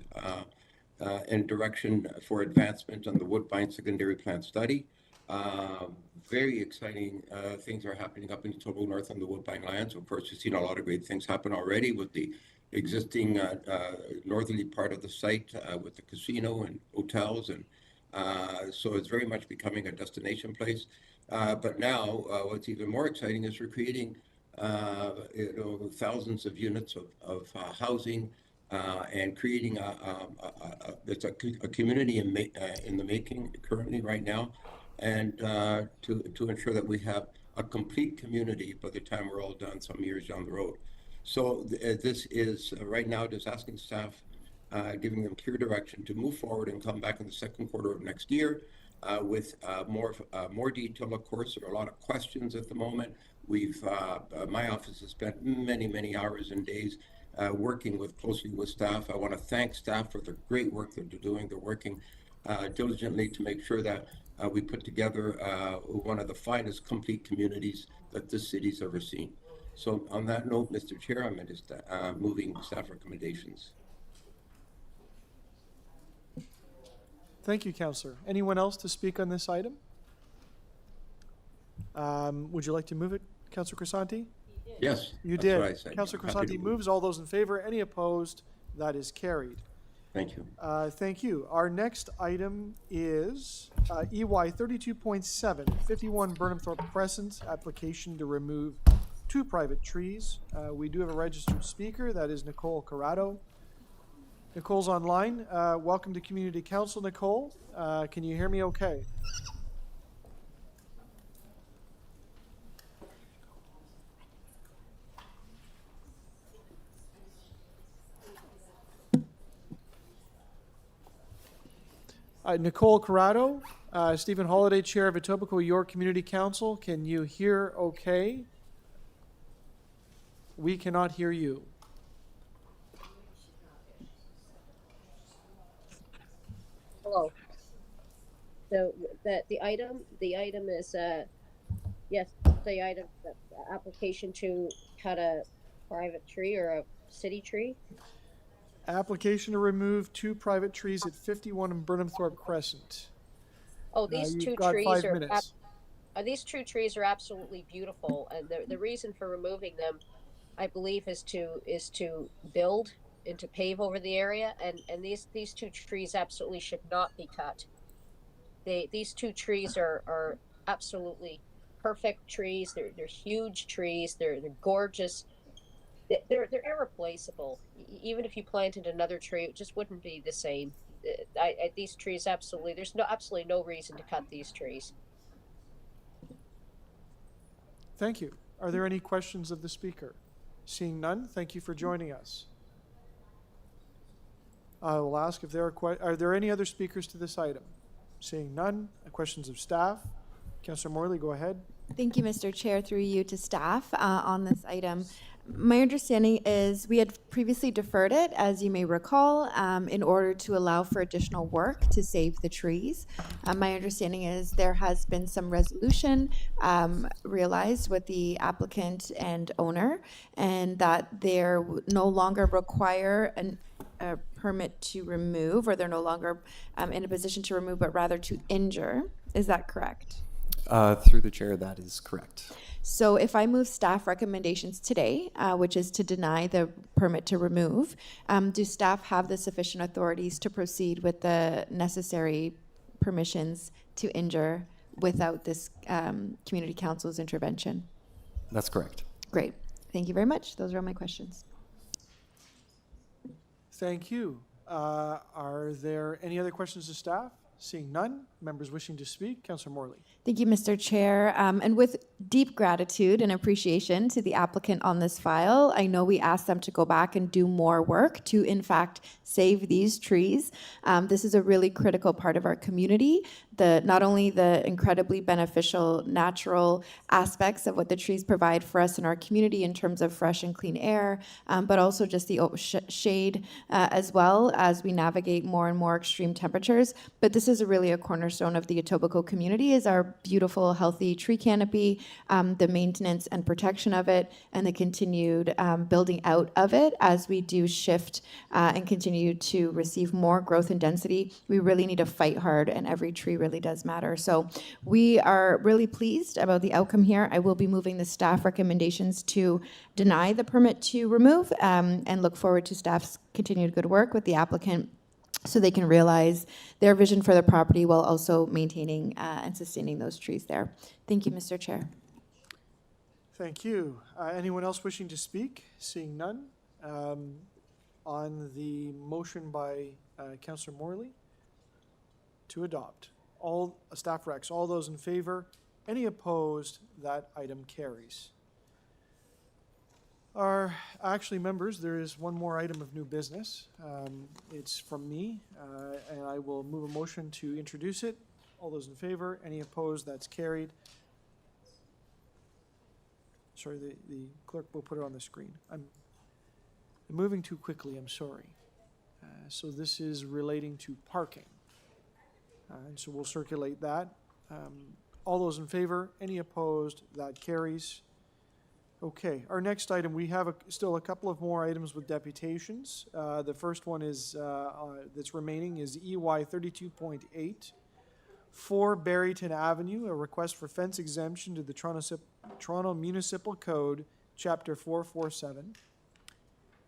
in direction for advancement on the Woodbine secondary plan study. Very exciting things are happening up in Etobicoke North on the Woodbine lands. Of course, we've seen a lot of great things happen already with the existing northerly part of the site with the casino and hotels, and so it's very much becoming a destination place. But now, what's even more exciting is we're creating thousands of units of housing and creating it's a community in the making currently right now, and to ensure that we have a complete community by the time we're all done some years down the road. So this is right now just asking staff, giving them clear direction to move forward and come back in the second quarter of next year with more detail. Of course, there are a lot of questions at the moment. We've my office has spent many hours and days working closely with staff. I want to thank staff for the great work that they're doing. They're working diligently to make sure that we put together one of the finest complete communities that this city's ever seen. So on that note, Mr. Chair, I'm moving staff recommendations. Thank you, Councillor. Anyone else to speak on this item? Would you like to move it, Councillor Crescent? Yes. You that's what I did. said. Councillor Happy to Crescent move. moves. All those in favor? Any opposed? That is carried. Thank you. Thank you. Our next item is EY 32.7, 51 Burnhamthorpe Crescent, application to remove 2 private trees. We do have a registered speaker. That is Nicole Corrado. Nicole's online. Welcome to Community Council, Nicole. Can you hear me okay? Nicole Corrado, Stephen Holliday, Chair of Etobicoke York Community Council. Can you hear okay? We cannot hear you. Hello. So the item is yes, the item, the application to cut a private tree or a city tree. Application to remove 2 private trees at 51 Burnhamthorpe Crescent. Oh, these You've two got trees 5 are minutes. these 2 trees are absolutely beautiful, and the reason for removing them, I believe, is to build and to pave over the area, and these 2 trees absolutely should not be cut. These 2 trees are absolutely perfect trees. They're huge trees. They're gorgeous. They're irreplaceable. Even if you planted another tree, it just wouldn't be the same. These trees absolutely. There's absolutely no reason to cut these trees. Thank you. Are there any questions of the speaker? Seeing none, thank you for joining us. I will ask if there are there any other speakers to this item? Seeing none, questions of staff. Councillor Morley, go ahead. Thank you, Mr. Chair, through you to staff on this item. My understanding is we had previously deferred it, as you may recall, in order to allow for additional work to save the trees. My understanding is there has been some resolution realized with the applicant and owner, and that they're no longer require a permit to remove, or they're no longer in a position to remove, but rather to injure. Is that correct? Through the chair, that is correct. So if I move staff recommendations today, which is to deny the permit to remove, do staff have the sufficient authorities to proceed with the necessary permissions to injure without this community council's intervention? That's correct. Great. Thank you very much. Those are all my questions. Thank you. Are there any other questions to staff? Seeing none, members wishing to speak. Councillor Morley. Thank you, Mr. Chair. And with deep gratitude and appreciation to the applicant on this file, I know we asked them to go back and do more work to, in fact, save these trees. This is a really critical part of our community. Not only the incredibly beneficial natural aspects of what the trees provide for us in our community in terms of fresh and clean air, but also just the shade as well as we navigate more and more extreme temperatures. But this is really a cornerstone of the Etobicoke community, is our beautiful, healthy tree canopy, the maintenance and protection of it, and the continued building out of it as we do shift and continue to receive more growth and density. We really need to fight hard, and every tree really does matter. So we are really pleased about the outcome here. I will be moving the staff recommendations to deny the permit to remove, and look forward to staff's continued good work with the applicant so they can realize their vision for the property while also maintaining and sustaining those trees there. Thank you, Mr. Chair. Thank you. Anyone else wishing to speak? Seeing none. On the motion by Councillor Morley to adopt. All staff recs, all those in favor, any opposed, that item carries. Actually, members, there is one more item of new business. It's from me, and I will move a motion to introduce it. All those in favor, any opposed, that's carried. Sorry, the clerk will put it on the screen. I'm moving too quickly, I'm sorry. So this is relating to parking. And so we'll circulate that. All those in favor? Any opposed? That carries. Okay, our next item, we have still a couple of more items with deputations. The first one is that's remaining is EY 32.8 for Berryton Avenue, a request for fence exemption to the Toronto Municipal Code, Chapter 447.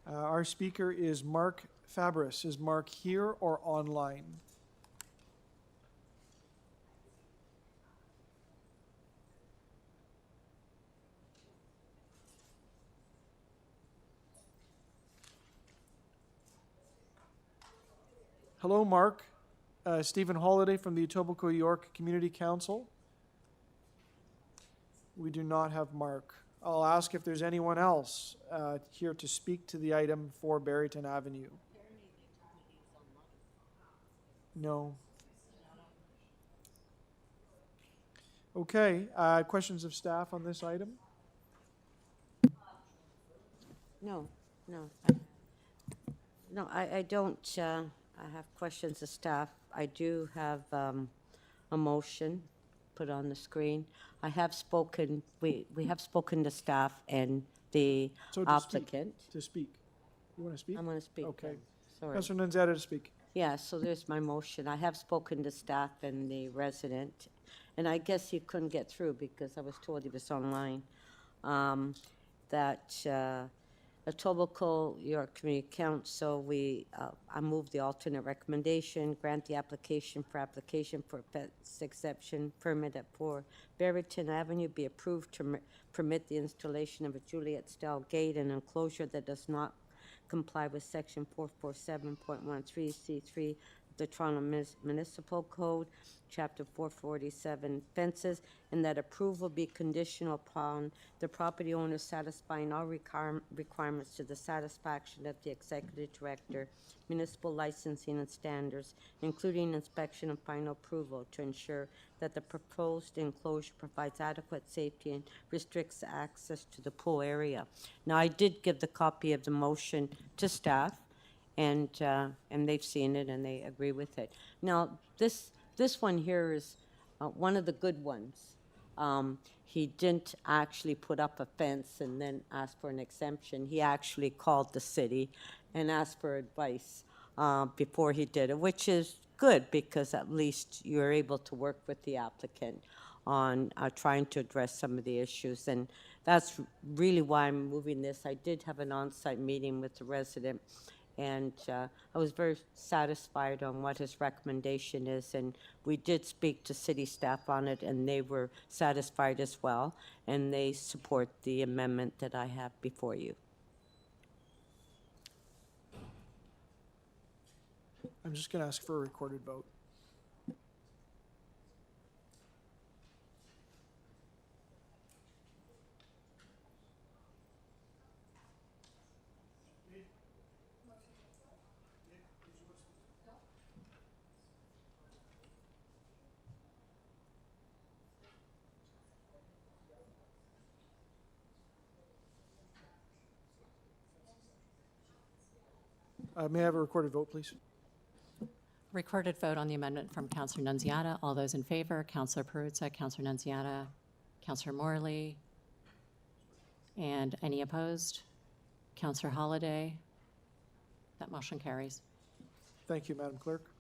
Our speaker is Mark Fabris. Is Mark here or online? Hello, Mark. Stephen Holliday from the Etobicoke York Community Council. We do not have Mark. I'll ask if there's anyone else here to speak to the item for Berryton Avenue. No. Okay, questions of staff on this item? No, I don't. I have questions of staff. I do have a motion put on the screen. I have spoken, we have spoken to staff and the applicant. To speak. You want to speak? I'm going to speak. Okay. then. Sorry. Councillor Nunziata to speak. Yeah, so there's my motion. I have spoken to staff and the resident, and I guess he couldn't get through because I was told he was online, that Etobicoke York Community Council, I move the alternate recommendation, grant the application for fence exception permit at 4 Berryton Avenue be approved to permit the installation of a Juliet-style gate and enclosure that does not comply with section 447.13C3 of the Toronto Municipal Code, Chapter 447 fences, and that approval be conditional upon the property owner satisfying all requirements to the satisfaction of the executive director, municipal licensing and standards, including inspection and final approval to ensure that the proposed enclosure provides adequate safety and restricts access to the pool area. Now, I did give the copy of the motion to staff, and they've seen it and they agree with it. Now, this one here is one of the good ones. He didn't actually put up a fence and then ask for an exemption. He actually called the city and asked for advice before he did it, which is good because at least you're able to work with the applicant on trying to address some of the issues. And that's really why I'm moving this. I did have an on-site meeting with the resident, and I was very satisfied on what his recommendation is, and we did speak to city staff on it, and they were satisfied as well, and they support the amendment that I have before you. I'm just going to ask for a recorded vote. May I have a recorded vote, please? Recorded vote on the amendment from Councillor Nunziata. All those in favor, Councillor Perruzza, Councillor Nunziata, Councillor Morley, and any opposed? Councillor Holliday. That motion carries. Thank you, Madam Clerk.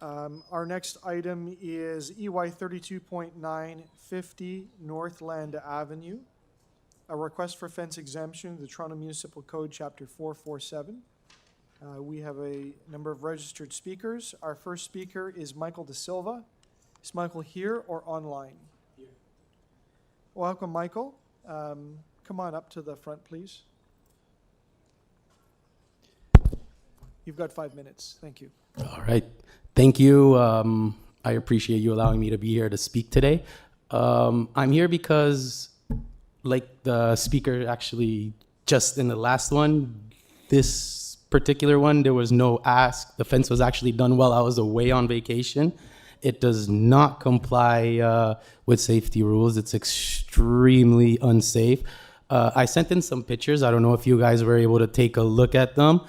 Our next item is EY 32.950 Northland Avenue, a request for fence exemption, the Toronto Municipal Code, Chapter 447. We have a number of registered speakers. Our first speaker is Michael De Silva. Is Michael here or online? Here. Welcome, Michael. Come on up to the front, please. You've got 5 minutes. Thank you. All right. Thank you. I appreciate you allowing me to be here to speak today. I'm here because, like the speaker actually just in the last one, this particular one, there was no ask. The fence was actually done while I was away on vacation. It does not comply with safety rules. It's extremely unsafe. I sent in some pictures. I don't know if you guys were able to take a look at them.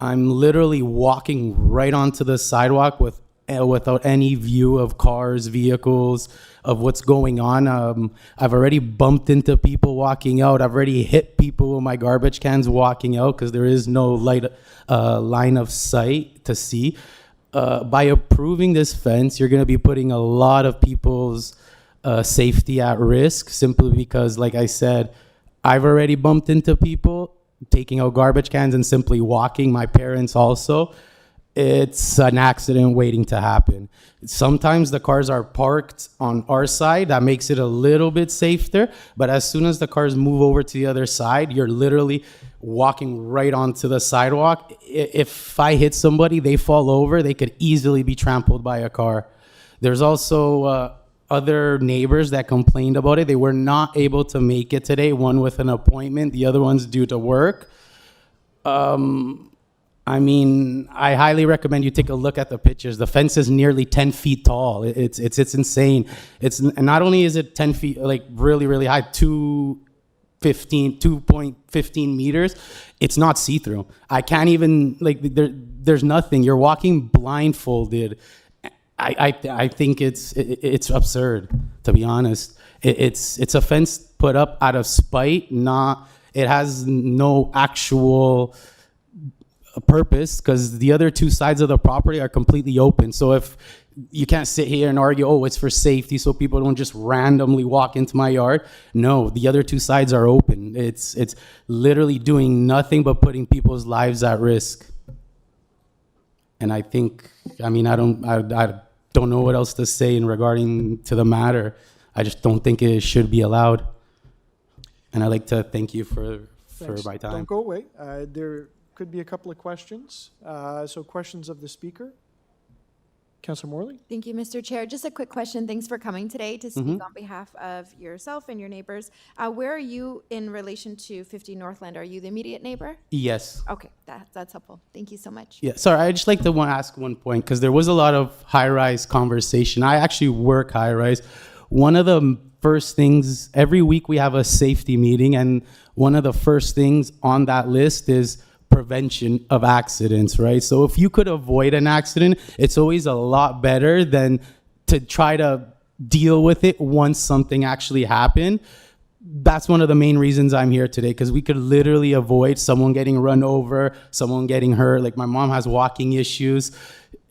I'm literally walking right onto the sidewalk with without any view of cars, vehicles, of what's going on. I've already bumped into people walking out. I've already hit people with my garbage cans walking out because there is no line of sight to see. By approving this fence, you're going to be putting a lot of people's safety at risk, simply because, like I said, I've already bumped into people taking out garbage cans and simply walking, my parents also. It's an accident waiting to happen. Sometimes the cars are parked on our side. That makes it a little bit safer. But as soon as the cars move over to the other side, you're literally walking right onto the sidewalk. If I hit somebody, they fall over, they could easily be trampled by a car. There's also other neighbors that complained about it. They were not able to make it today, one with an appointment, the other one's due to work. I mean, I highly recommend you take a look at the pictures. The fence is nearly 10 feet tall. It's insane. And not only is it 10 feet, like really, really high, 2.15 meters, it's not see-through. I can't even, like, there's nothing. You're walking blindfolded. I think it's absurd, to be honest. It's a fence put up out of spite, it has no actual purpose, because the other two sides of the property are completely open. So if you can't sit here and argue, oh, it's for safety so people don't just randomly walk into my yard. No, the other two sides are open. It's literally doing nothing but putting people's lives at risk. And I think, I mean, I don't know what else to say in regarding to the matter. I just don't think it should be allowed. And I'd like to thank you for my time. Don't go away. There could be a couple of questions. So questions of the speaker. Councillor Morley. Thank you, Mr. Chair. Just a quick question. Thanks for coming today to speak on behalf of yourself and your neighbors. Where are you in relation to 50 Northland? Are you the immediate neighbor? Yes. Okay, that's helpful. Thank you so much. Yeah, sorry, I'd just like to ask one point, because there was a lot of high-rise conversation. I actually work high-rise. One of the first things, every week we have a safety meeting, and one of the first things on that list is prevention of accidents, right? So if you could avoid an accident, it's always a lot better than to try to deal with it once something actually happened. That's one of the main reasons I'm here today, because we could literally avoid someone getting run over, someone getting hurt. Like, my mom has walking issues.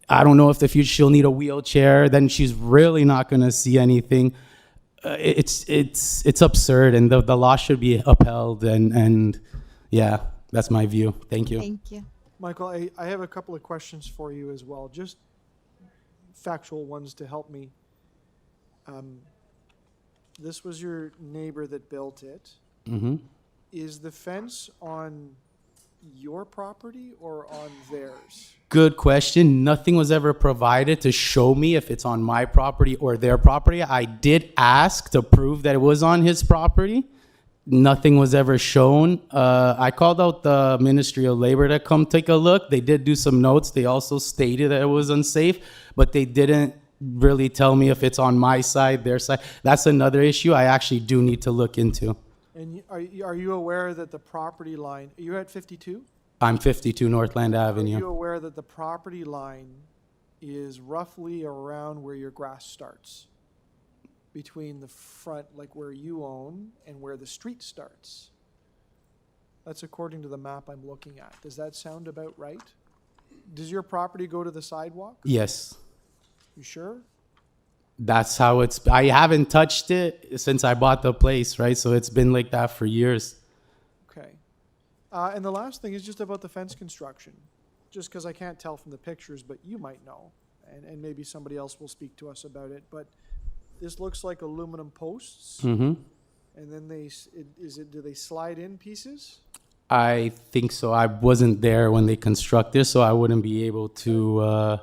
I don't know if the future she'll need a wheelchair, then she's really not going to see anything. It's absurd, and the law should be upheld, and yeah. That's my view. Thank you. Thank you. Michael, I have a couple of questions for you as well, just factual ones to help me. This was your neighbor that built it. Is the fence on your property or on theirs? Good question. Nothing was ever provided to show me if it's on my property or their property. I did ask to prove that it was on his property. Nothing was ever shown. I called out the Ministry of Labor to come take a look. They did do some notes. They also stated that it was unsafe, but they didn't really tell me if it's on my side, their side. That's another issue I actually do need to look into. And are you aware that the property line, you're at 52? I'm 52 Northland Avenue. Are you aware that the property line is roughly around where your grass starts? Between the front, like where you own, and where the street starts. That's according to the map I'm looking at. Does that sound about right? Does your property go to the sidewalk? Yes. You sure? That's how I haven't touched it since I bought the place, right? So it's been like that for years. Okay. And the last thing is just about the fence construction. Just because I can't tell from the pictures, but you might know. And maybe somebody else will speak to us about it. But this looks like aluminum posts. And then do they slide in pieces? I think so. I wasn't there when they constructed, so I wouldn't be able to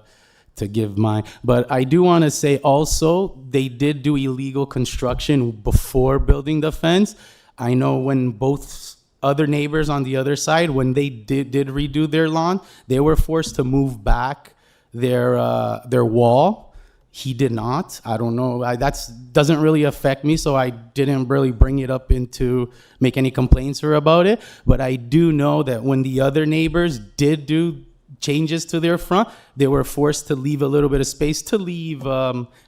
give mine. But I do want to say also, they did do illegal construction before building the fence. I know when both other neighbors on the other side, when they did redo their lawn, they were forced to move back their wall. He did not. I don't know. That doesn't really affect me, so I didn't really bring it up into make any complaints or about it. But I do know that when the other neighbors did do changes to their front, they were forced to leave a little bit of space to leave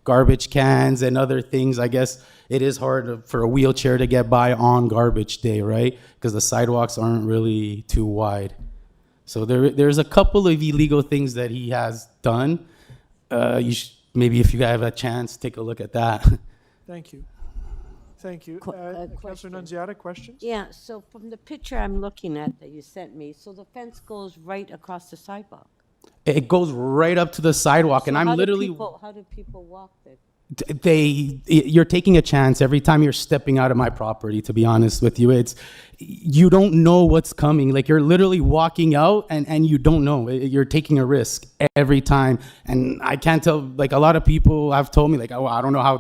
garbage cans and other things. I guess it is hard for a wheelchair to get by on garbage day, right? Because the sidewalks aren't really too wide. So there's a couple of illegal things that he has done. Maybe if you have a chance, take a look at that. Thank you. Thank you. Councilor Nunziata, questions? Yeah, so from the picture I'm looking at that you sent me, so the fence goes right across the sidewalk. It goes right up to the sidewalk, So and I'm how do literally... how do people walk there? You're taking a chance every time you're stepping out of my property, to be honest with you. You don't know what's coming. Like, you're literally walking out and you don't know. You're taking a risk every time. And I can't tell, like, a lot of people have told me, like, oh, I don't know how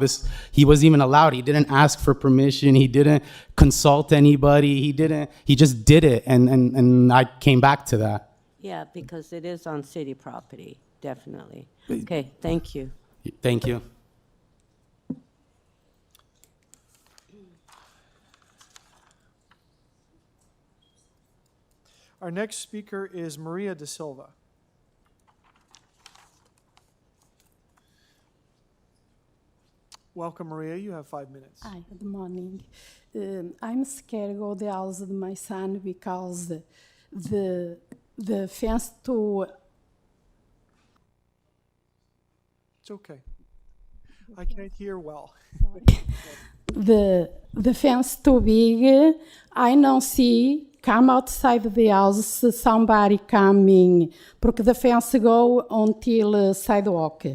he was even allowed. He didn't ask for permission. He didn't consult anybody. He just did it. And I came back to that. Yeah, because it is on city property, definitely. Okay, thank you. Thank you. Our next speaker is Maria De Silva. Welcome, Maria. You have 5 minutes. Hi, good morning. I'm scared to go to the house of my son because the fence to... It's okay. I can't hear well. The fence too big. I don't see... Come outside the house, somebody coming, porque the fence go until sidewalk.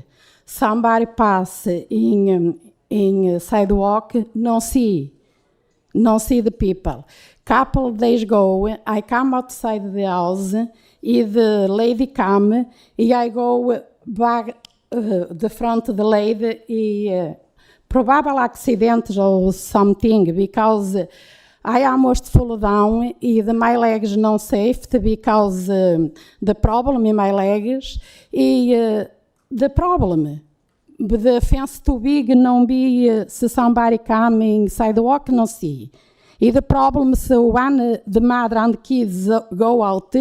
Somebody pass in sidewalk, no see the people. Couple days ago, I come outside the house, and the lady come, and I go back the front of the lady, probable accident or something, because I almost fall down and my legs not safe because the problem in my legs the problem. The fence too big não be se somebody coming sidewalk no see. And the problem so when the mother and the kids go out,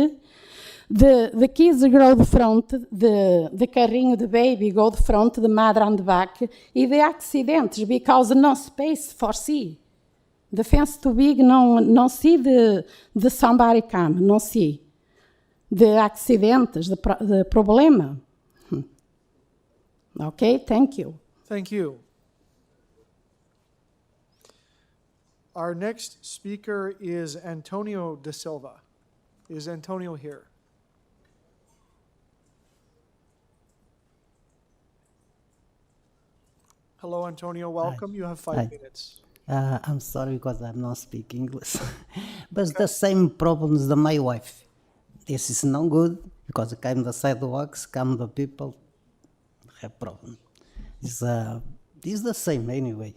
the kids go the front, the carrinho, the baby go the front, the mother and the back, and the accidents because no space for see. The fence too big, não see the somebody come, não see. The accidentes, the problema. Okay, thank you. Thank you. Our next speaker is Antonio De Silva. Is Antonio here? Hello, Antonio. Welcome. Hi. You have 5 Hi. minutes. I'm sorry because I'm not speaking English. But it's the same problems that my wife. This is not good because come the sidewalks, come the people, have problem. It's the same anyway.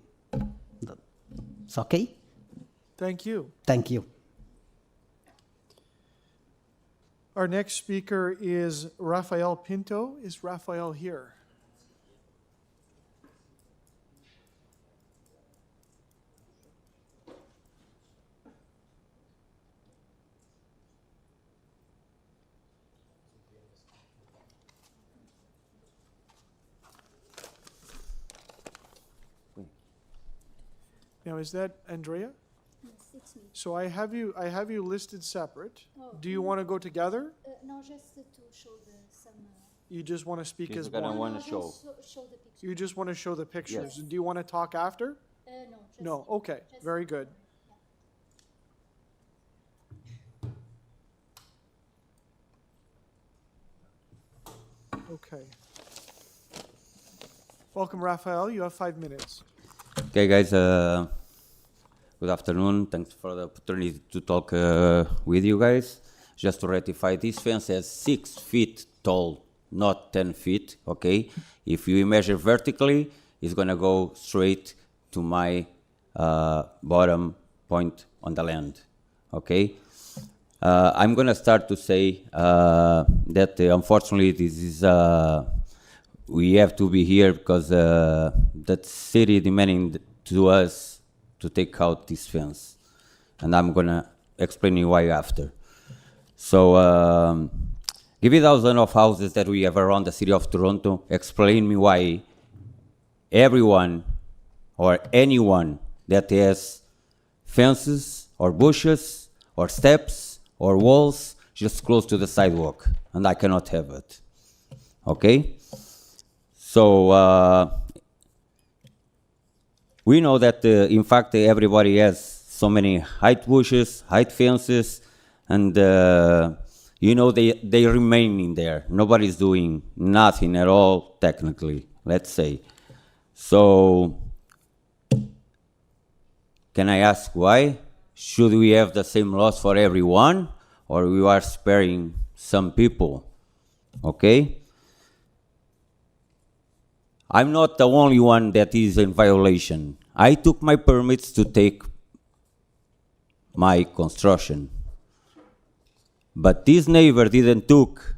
It's okay? Thank you. Thank you. Our next speaker is Rafael Pinto. Is Rafael here? Now, is that Andrea? Yes, it's me. So I have you listed separate. Oh, Do you want to go together? No, just to show some. You just want to speak She's as gonna one? wanna show. Show the picture. You just want to show the pictures. Yes. Do you want to talk after? No, just. No. Okay. Very good. Okay. Welcome, Raphael. You have 5 minutes. Okay, guys. Good afternoon. Thanks for the opportunity to talk with you guys. Just to rectify, this fence is 6 feet tall, not 10 feet. Okay. If you measure vertically, it's gonna go straight to my bottom point on the land. Okay. I'm gonna start to say that unfortunately this is we have to be here because that city demanding to us to take out this fence, and I'm gonna explain you why after. So Give me thousands of houses that we have around the city of Toronto. Explain me why everyone or anyone that has fences or bushes or steps or walls just close to the sidewalk, and I cannot have it. Okay? So we know that, in fact, everybody has so many height bushes, height fences, and you know, they remain in there. Nobody's doing nothing at all, technically, let's say. So, can I ask why? Should we have the same laws for everyone, or we are sparing some people? Okay? I'm not the only one that is in violation. I took my permits to take my construction. But this neighbor didn't took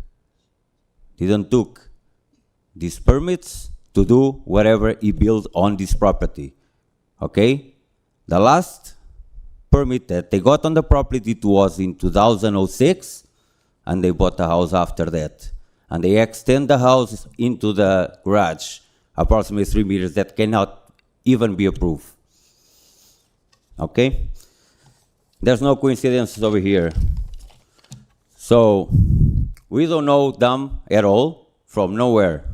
these permits to do whatever he built on this property. Okay? The last permit that they got on the property, it was in 2006, and they bought the house after that. And they extend the house into the garage, approximately 3 meters, that cannot even be approved. Okay? There's no coincidences over here. So, we don't know them at all, from nowhere.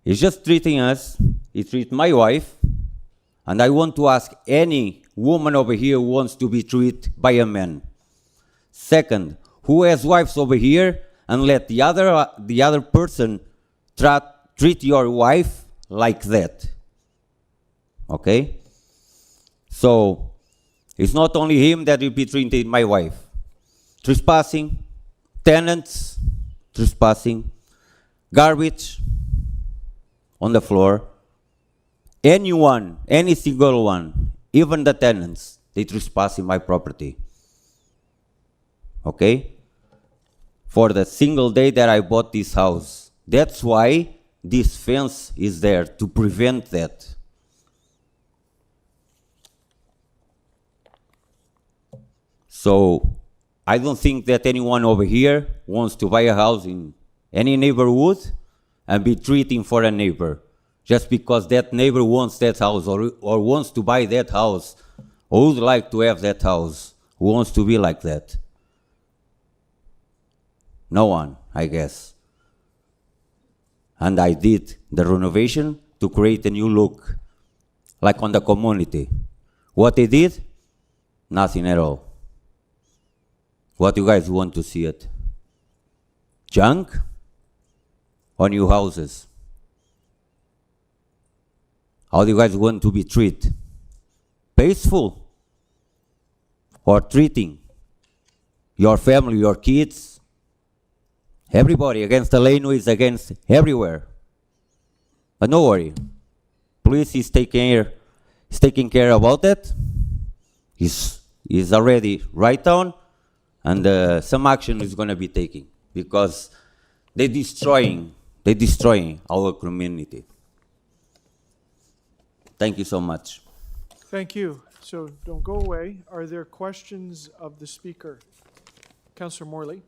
He's just treating us, he treats my wife, and I want to ask any woman over here who wants to be treated by a man. Second, who has wives over here and let the other person treat your wife like that? Okay? So, it's not only him that will be treating my wife. Trespassing, tenants trespassing, garbage on the floor. Anyone, any single one, even the tenants, they trespass in my property. Okay? For the single day that I bought this house. That's why this fence is there, to prevent that. So, I don't think that anyone over here wants to buy a house in any neighborhood and be treating for a neighbor just because that neighbor wants that house or wants to buy that house or would like to have that house, who wants to be like that. No one, I guess. And I did the renovation to create a new look, like on the community. What they did? Nothing at all. What you guys want to see it? Junk or new houses? How do you guys want to be treated? Peaceful or treating your family, your kids, everybody against the laneways, against everywhere? But no worry, police is taking care about that. He's already right down. And some action is going to be taken because they're destroying our community. Thank you so much. Thank you. So don't go away. Are there questions of the speaker? Councillor Morley.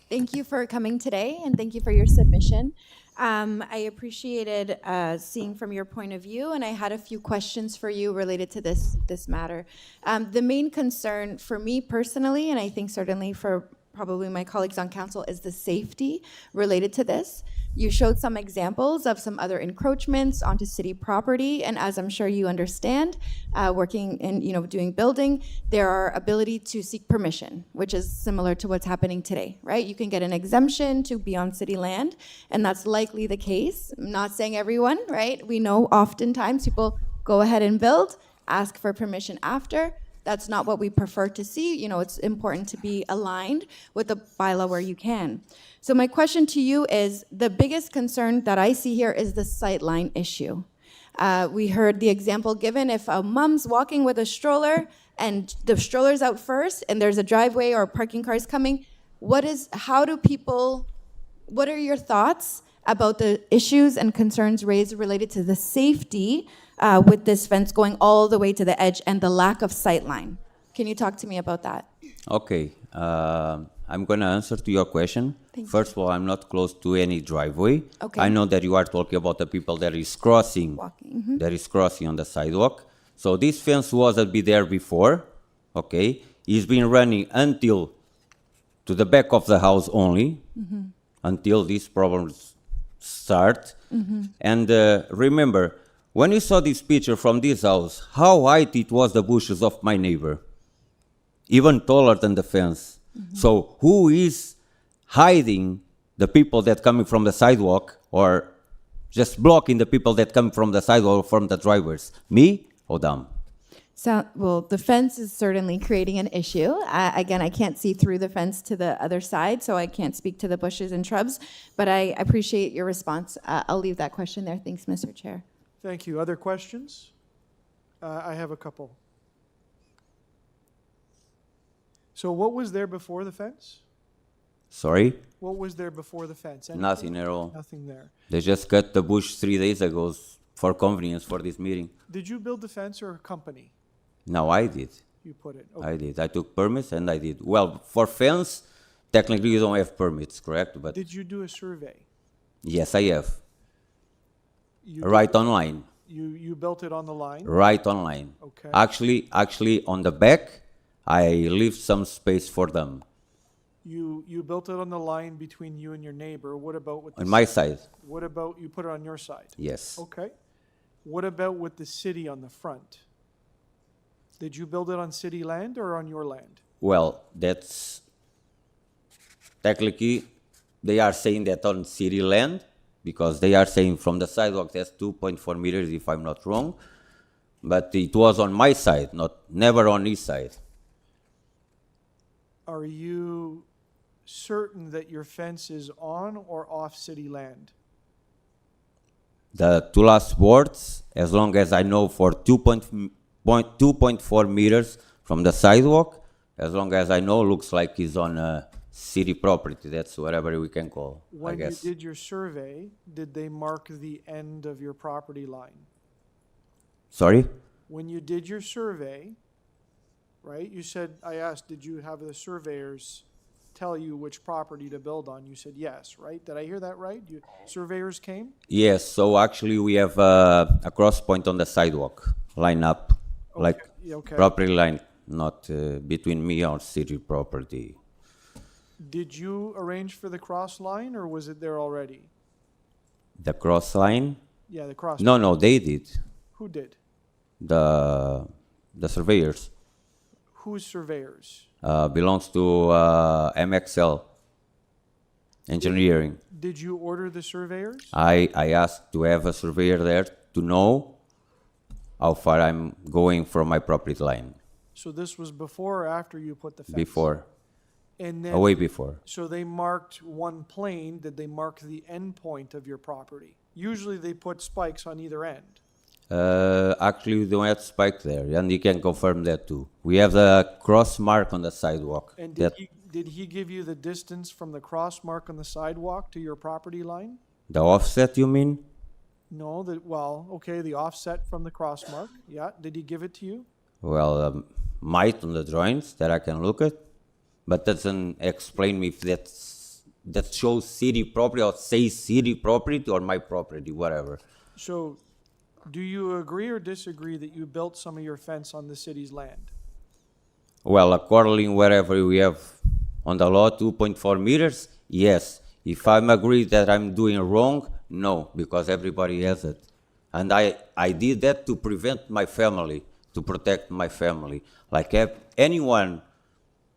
Thank you for coming today, and thank you for your submission. I appreciated seeing from your point of view, and I had a few questions for you related to this matter. The main concern for me personally, and I think certainly for probably my colleagues on council, is the safety related to this. You showed some examples of some other encroachments onto city property, and as I'm sure you understand, working in, doing building, there are ability to seek permission, which is similar to what's happening today, right? You can get an exemption to be on city land, and that's likely the case. I'm not saying everyone, right? We know oftentimes people go ahead and build, ask for permission after. That's not what we prefer to see. It's important to be aligned with the bylaw where you can. So my question to you is, the biggest concern that I see here is the sightline issue. We heard the example given, if a mom's walking with a stroller and the stroller's out first and there's a driveway or parking cars coming, what are your thoughts about the issues and concerns raised related to the safety with this fence going all the way to the edge and the lack of sightline? Can you talk to me about that? Okay. I'm going to answer to your question. Thank First of all, I'm not close to any driveway. Okay. I know that you are talking about the people that is crossing, Walking. Mhm. that is crossing on the sidewalk. So this fence wasn't be there before, okay? It's been running until to the back of the house only, until these problems start. And remember, when you saw this picture from this house, how high it was the bushes of my neighbor, even taller than the fence. So who is hiding the people that coming from the sidewalk, or just blocking the people that come from the sidewalk or from the drivers? Me or them? So, well, the fence is certainly creating an issue. Again, I can't see through the fence to the other side, so I can't speak to the bushes and shrubs, but I appreciate your response. I'll leave that question there. Thanks, Mr. Chair. Thank you. Other questions? I have a couple. So what was there before the fence? Sorry? What was there before the fence? Anything? Nothing at all. Nothing there. They just cut the bush 3 days ago for convenience for this meeting. Did you build the fence or a company? No, I did. You put it. Okay. I did. I took permits and I did. Well, for fence, technically you don't have permits, correct? But Did you do a survey? yes, I have. You Right online. You built it on the line? Right online. Okay. Actually, on the back, I leave some space for them. You built it on the line between you and your neighbor. What about with the On my city? side, What about you put it on your side? yes. Okay. What about with the city on the front? Did you build it on city land or on your land? Well, that's technically they are saying that on city land, because they are saying from the sidewalk that's 2.4 meters, if I'm not wrong. But it was on my side, never on his side. Are you certain that your fence is on or off city land? The two last words, as long as I know for 2.4 meters from the sidewalk, as long as I know, looks like it's on a city property. That's whatever we can call, I When you guess. did your survey, did they mark the end of your property line? Sorry? When you did your survey, right, you said, I asked, did you have the surveyors tell you which property to build on? You said yes, right? Did I hear that right? Surveyors came? Yes, so actually we have a cross point on the sidewalk, line up, like okay. property line, not between me or city property. Did you arrange for the cross line or was it there already? The cross line? Yeah, the cross. No, they did. Who did? The surveyors. Whose surveyors? Belongs to MXL Engineering. Did you order the surveyors? I asked to have a surveyor there to know how far I'm going from my property line. So this was before or after you put the fence? Before. And then, Way before. So they marked one plane. Did they mark the end point of your property? Usually they put spikes on either end. Actually, we don't have spike there, and you can confirm that too. We have the cross mark on the sidewalk. And that did he give you the distance from the cross mark on the sidewalk to your property line? the offset, you mean? No, okay, the offset from the cross mark. Yeah, did he give it to you? Well, might on the drawings that I can look at, but doesn't explain me if that shows city property or says city property or my property, whatever. So, do you agree or disagree that you built some of your fence on the city's land? Well, according wherever we have on the law, 2.4 meters, yes. If I'm agree that I'm doing wrong, no, because everybody has it. And I did that to prevent my family, to protect my family. Like anyone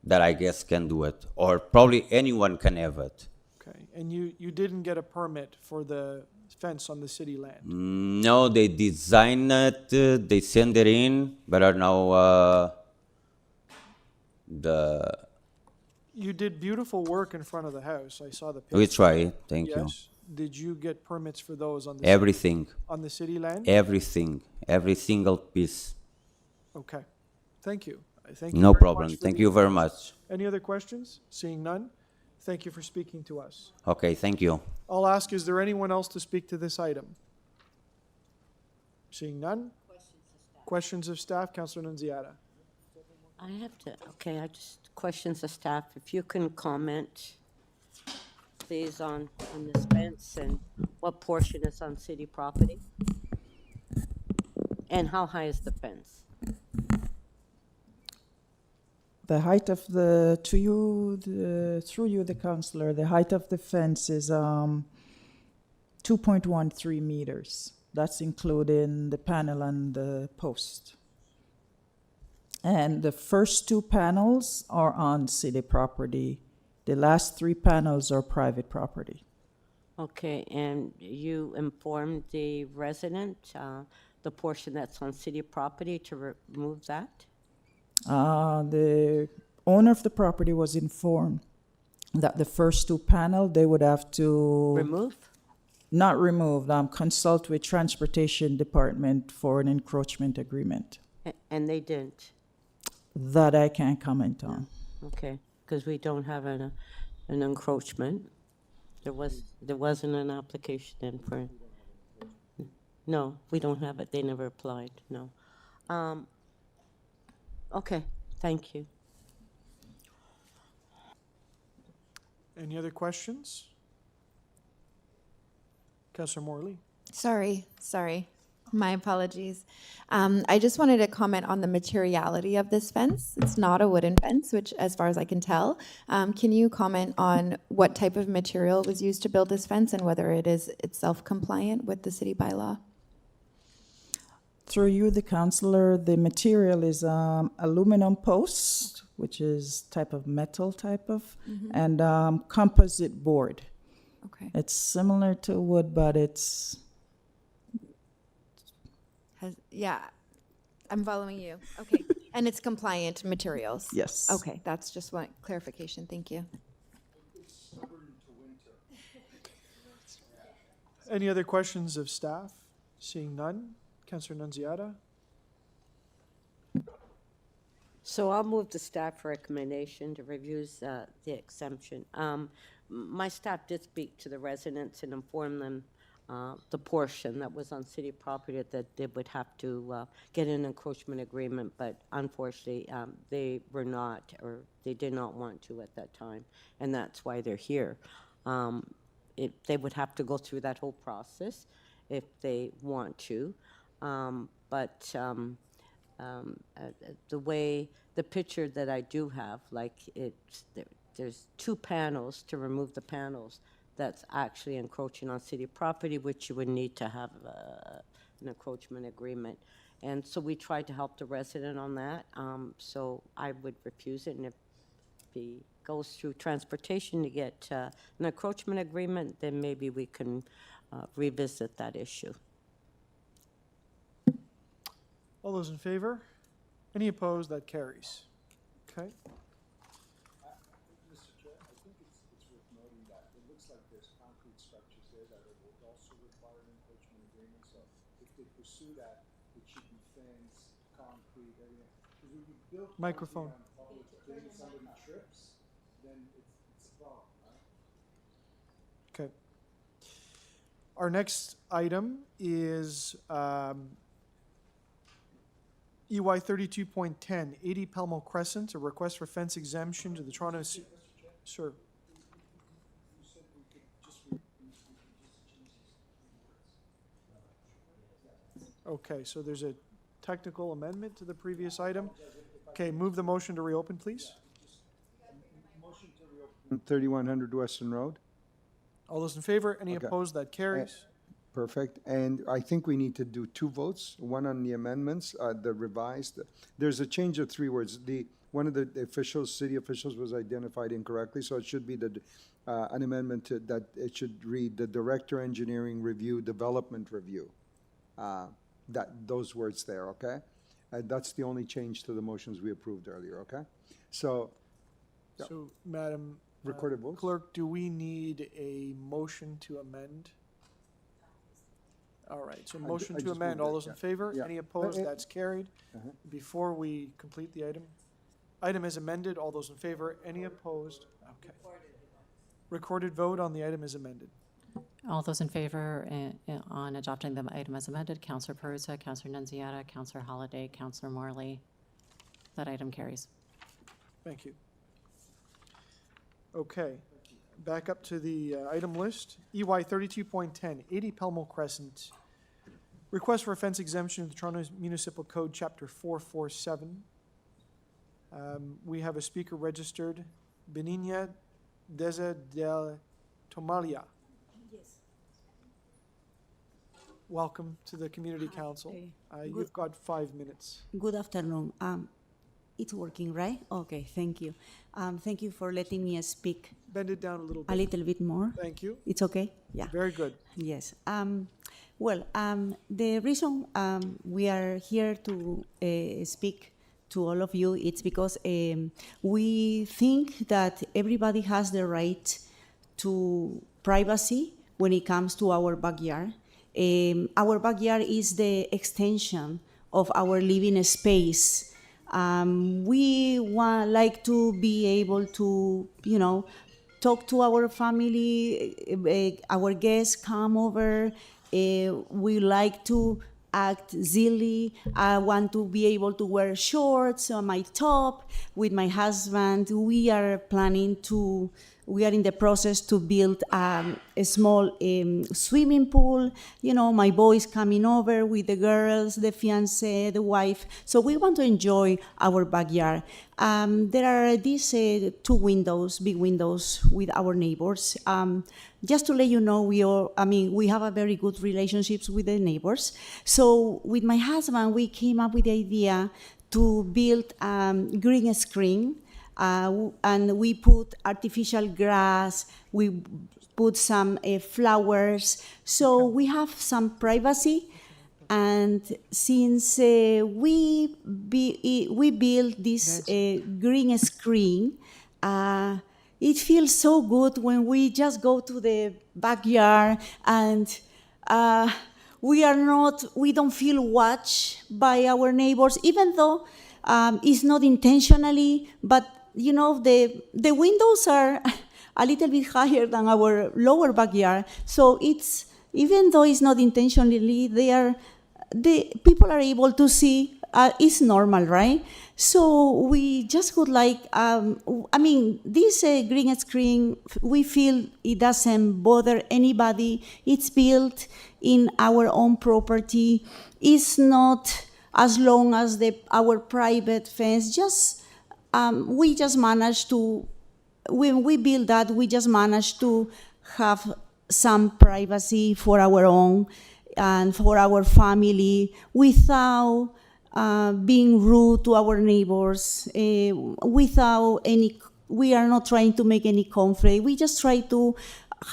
that I guess can do it, or probably anyone can have it. Okay, and you didn't get a permit for the fence on the city land? No, they design it, they send it in, but I know You did beautiful work in front of the house. I saw the picture. we try, thank you. Yes. Did you get permits for those on the Everything. on the city land? Everything, every single piece. Okay. Thank you. Thank you No very problem. much for Thank the you very information. much. Any other questions? Seeing none, thank you for speaking to us. Okay, thank you. I'll ask, is there anyone else to speak to this item? Seeing none? Questions of staff, Councilor Nunziata. I have to, okay, I just, questions of staff, if you can comment, please, on this fence and what portion is on city property? And how high is the fence? The height of the, through you, the councillor, the height of the fence is 2.13 meters. That's including the panel and the post. And the first 2 panels are on city property. The last 3 panels are private property. Okay, and you informed the resident, the portion that's on city property, to remove that? The owner of the property was informed that the first 2 panels, they would have to... Remove? Not remove, consult with Transportation Department for an encroachment agreement. And they didn't? That I can't comment on. Okay, because we don't have an encroachment. There wasn't an application in for, no, we don't have it. They never applied, no. Okay, thank you. Any other questions? Councillor Morley. Sorry. My apologies. I just wanted to comment on the materiality of this fence. It's not a wooden fence, which, as far as I can tell. Can you comment on what type of material was used to build this fence and whether it is itself compliant with the city bylaw? Through you, the councillor, the material is aluminum post, which is type of metal and composite board. Okay. It's similar to wood, but it's... Yeah, I'm following you. Okay. And it's compliant materials? Yes. Okay, that's just one clarification. Thank you. Any other questions of staff? Seeing none. Councillor Nunziata. So I'll move the staff recommendation to review the exemption. My staff did speak to the residents and inform them the portion that was on city property that they would have to get an encroachment agreement, but unfortunately they were not, or they did not want to at that time, and that's why they're here. They would have to go through that whole process if they want to, but the picture that I do have, like there's 2 panels to remove the panels that's actually encroaching on city property, which you would need to have an encroachment agreement. And so we tried to help the resident on that. So I would refuse it, and if he goes through transportation to get an encroachment agreement, then maybe we can revisit that issue. All those in favor? Any opposed? That carries. Okay. Mr. Chair, I think it's worth noting that it looks like there's concrete structures there that will also require an encroachment agreement. So if they pursue that, it should be fence, concrete, everything. Because when you build Microphone. on public, then somebody trips, then it's a problem, right? Okay. Our next item is EY 32.10, 80 Pelmo Crescent, a request for fence exemption to the Toronto... Sir. Okay, so there's a technical amendment to the previous item. Okay, move the motion to reopen, please. Motion to reopen 3100 Weston Road. All those in favor? Any Okay. opposed? That carries. Perfect. And I think we need to do 2 votes, one on the amendments, the revised. There's a change of 3 words. One of the officials, city officials, was identified incorrectly, so it should be an amendment to that. It should read the Director Engineering Review, Development Review. Those words there, okay? That's the only change to the motions we approved earlier, okay? So, yeah. So, Madam Recorded votes? Clerk, do we need a motion to amend? All right, so motion I to just amend. moved All it, those in yeah. favor? Yeah. Any opposed? Uh, That's carried. Uh-huh. Before we complete the item is amended. All those in favor? Any opposed? Okay. Recorded vote on the item is amended. All those in favor on adopting the item as amended, Councillor Perruzza, Councillor Nunziata, Councillor Holliday, Councillor Morley. That item carries. Thank you. Okay, back up to the item list. EY 32.10, 80 Pelmo Crescent. Request for a fence exemption in the Toronto Municipal Code, Chapter 447. We have a speaker registered, Benigna Deza del Tomalia. Welcome to the Community Council. You've got 5 minutes. Good afternoon. It's working, right? Okay, thank you. Thank you for letting me speak. Bend it down a little bit. A little bit more. Thank you. It's okay? Yeah. Very good. Yes. The reason we are here to speak to all of you, it's because we think that everybody has the right to privacy when it comes to our backyard. Our backyard is the extension of our living space. We like to be able to, talk to our family, our guests come over. We like to act silly. I want to be able to wear shorts on my top with my husband. We are in the process to build a small swimming pool. My boys coming over with the girls, the fiancé, the wife. So we want to enjoy our backyard. There are these big windows with our neighbors. Just to let you know, we have a very good relationships with the neighbors. So with my husband, we came up with the idea to build green screen. And we put artificial grass, we put some flowers, so we have some privacy. And since we built this green screen, it feels so good when we just go to the backyard and we don't feel watched by our neighbors, even though it's not intentionally, but the windows are a little bit higher than our lower backyard. So even though it's not intentionally, people are able to see. It's normal, right? So we just would like. This green screen, we feel it doesn't bother anybody. It's built in our own property. It's not as long as our private fence. We just managed to, when we build that, we just managed to have some privacy for our own and for our family without being rude to our neighbors, we are not trying to make any conflict. We just try to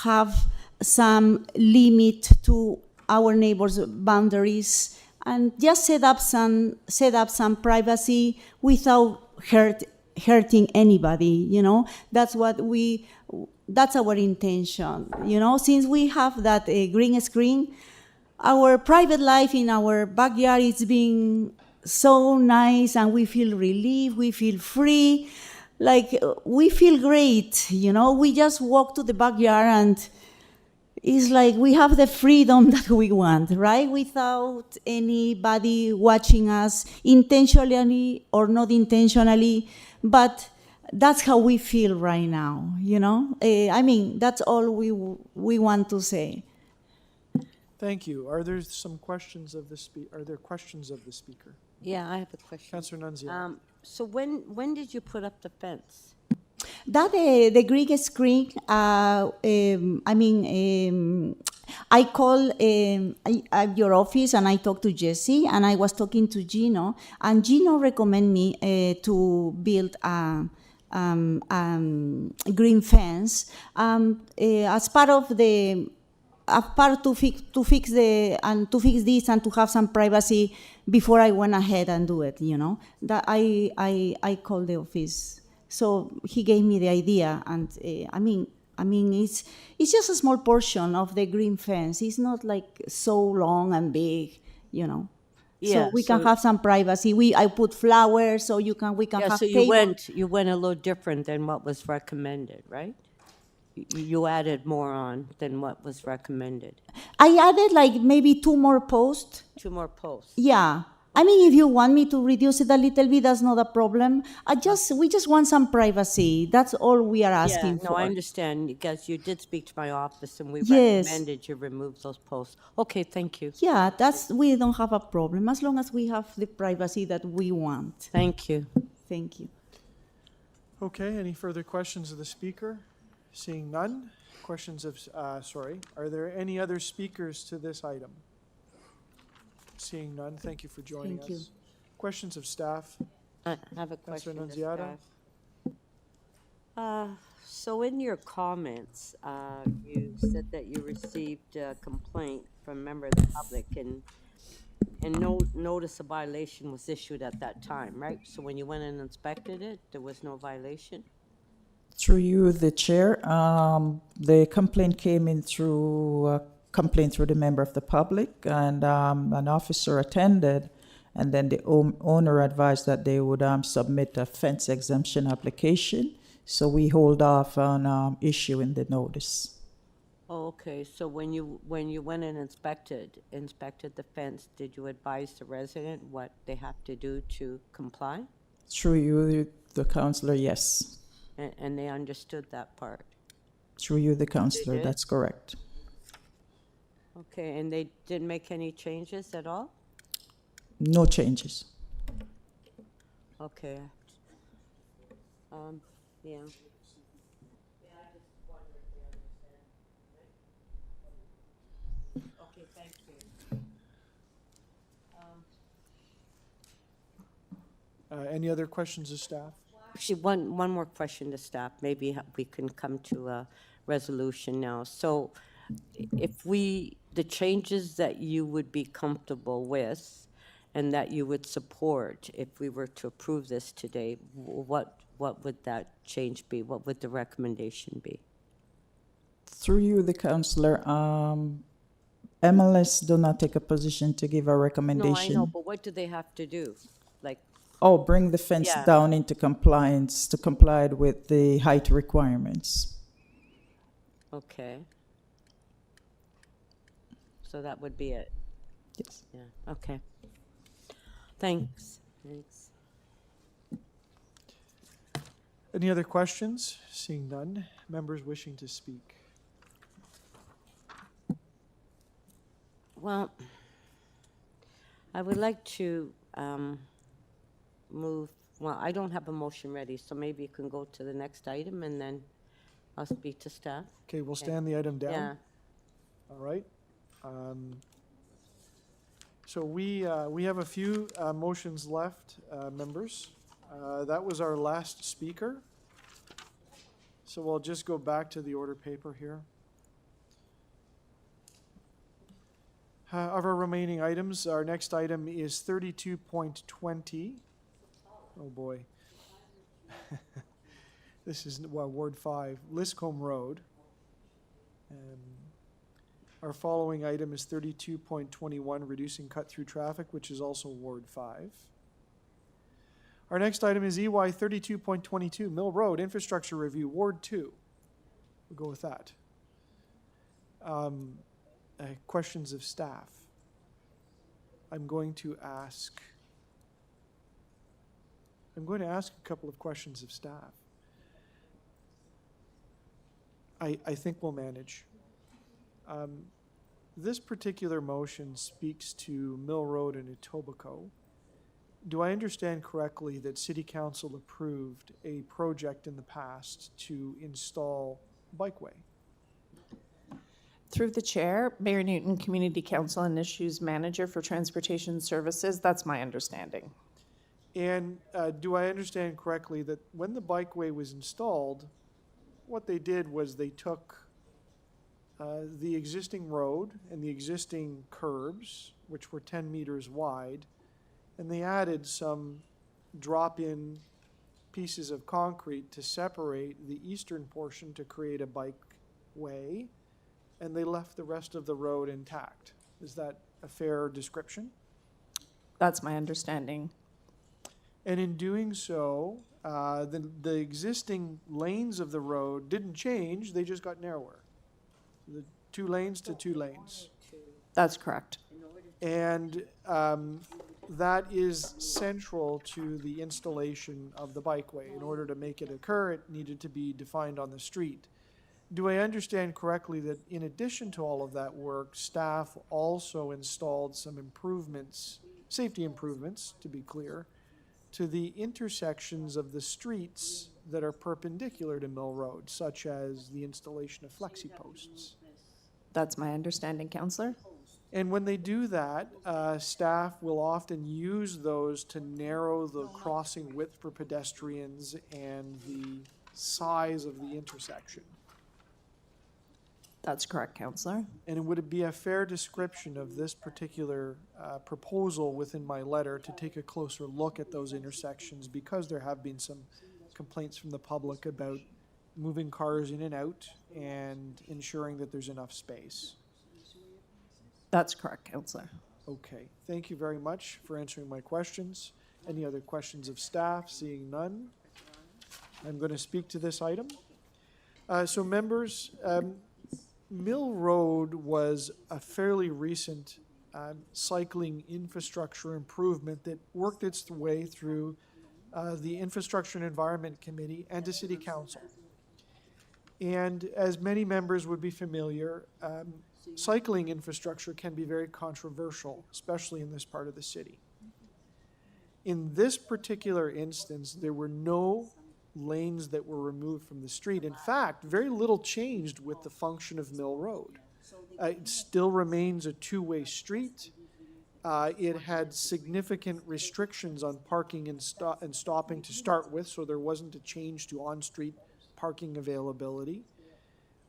have some limit to our neighbors' boundaries and just set up some privacy without hurting anybody, That's our intention, Since we have that green screen, our private life in our backyard is being so nice, and we feel relief, we feel free, we feel great, We just walk to the backyard and it's like we have the freedom that we want, right? Without anybody watching us intentionally or not intentionally, but that's how we feel right now, That's all we want to say. Thank you. Are there some questions of the speaker? Are there questions of the speaker? Yeah, I have a question. Councillor Nunzio. So when did you put up the fence? That the Greek screen. I called at your office and I talked to Jesse and I was talking to Gino, and Gino recommended me to build a green fence as part of the. To fix this and to have some privacy before I went ahead and do it, That I called the office, so he gave me the idea, and it's just a small portion of the green fence. It's not like so long and big, Yeah, so we can have some privacy. I put flowers so we can have. So you went a little different than what was recommended, right? You added more on than what was recommended. I added maybe 2 more posts. 2 more posts. Yeah. I mean, if you want me to reduce it a little bit, that's not a problem. We just want some privacy. That's all we are asking No, for. I understand, because you did speak to my office and we Yes. recommended you remove those posts. Okay, thank you. Yeah, we don't have a problem as long as we have the privacy that we want. Thank you. Thank you. Okay, any further questions of the speaker? Seeing none. Questions of, are there any other speakers to this item? Seeing none, thank you for joining Thank you. us. Questions of staff? I have a Councillor question. to Nunziata? staff. So in your comments, you said that you received a complaint from a member of the public and no notice of violation was issued at that time, right? So when you went and inspected it, there was no violation? Through you, the chair, the complaint came in through complaint through the member of the public, and an officer attended, and then the owner advised that they would submit a fence exemption application. So we hold off on issuing the notice. Oh, okay. So when you went and inspected the fence, did you advise the resident what they have to do to comply? Through you, the councillor, yes. And they understood that part? Through you, the councillor, did? that's correct. Okay, and they didn't make any changes at all? No changes. Okay. Yeah. Okay, thank you. Any other questions of staff? Actually, one more question to staff. Maybe we can come to a resolution now. So if the changes that you would be comfortable with and that you would support if we were to approve this today, what would that change be? What would the recommendation be? Through you, the councillor, MLS do not take a position to give a recommendation. No, I know, but what do they have to do? Like, Oh, bring the fence Yeah. down into compliance to comply with the height requirements. okay. So that would be it? Yes. Yeah, okay. Thanks. Any other questions? Seeing none. Members wishing to speak? Well, I would like to move, well, I don't have a motion ready, so maybe you can go to the next item and then I'll speak to staff. Okay, we'll stand the item down. Yeah. All right. So we have a few motions left, members. That was our last speaker. So we'll just go back to the order paper here. Of our remaining items, our next item is 32.20. Oh, boy. This is Ward 5, Liscombe Road. Our following item is 32.21, reducing cut-through traffic, which is also Ward 5. Our next item is EY 32.22, Mill Road Infrastructure Review, Ward 2. We'll go with that. Questions of staff. I'm going to ask a couple of questions of staff. I think we'll manage. This particular motion speaks to Mill Road and Etobicoke. Do I understand correctly that City Council approved a project in the past to install bikeway? Through the chair, Mayor Newton, Community Council and Issues Manager for Transportation Services, that's my understanding. And do I understand correctly that when the bikeway was installed, what they did was they took the existing road and the existing curbs, which were 10 meters wide, and they added some drop-in pieces of concrete to separate the eastern portion to create a bikeway, and they left the rest of the road intact. Is that a fair description? That's my understanding. And in doing so, the existing lanes of the road didn't change, they just got narrower. The 2 lanes to 2 lanes. That's correct. And that is central to the installation of the bikeway. In order to make it occur, it needed to be defined on the street. Do I understand correctly that in addition to all of that work, staff also installed some improvements, safety improvements, to be clear, to the intersections of the streets that are perpendicular to Mill Road, such as the installation of flexi posts? That's my understanding, Councillor. And when they do that, staff will often use those to narrow the crossing width for pedestrians and the size of the intersection. That's correct, Councillor. And would it be a fair description of this particular proposal within my letter to take a closer look at those intersections, because there have been some complaints from the public about moving cars in and out and ensuring that there's enough space? That's correct, Councillor. Okay, thank you very much for answering my questions. Any other questions of staff? Seeing none, I'm going to speak to this item. So members, Mill Road was a fairly recent cycling infrastructure improvement that worked its way through the Infrastructure and Environment Committee and to City Council. And as many members would be familiar, cycling infrastructure can be very controversial, especially in this part of the city. In this particular instance, there were no lanes that were removed from the street. In fact, very little changed with the function of Mill Road. It still remains a two-way street. It had significant restrictions on parking and stopping to start with, so there wasn't a change to on-street parking availability.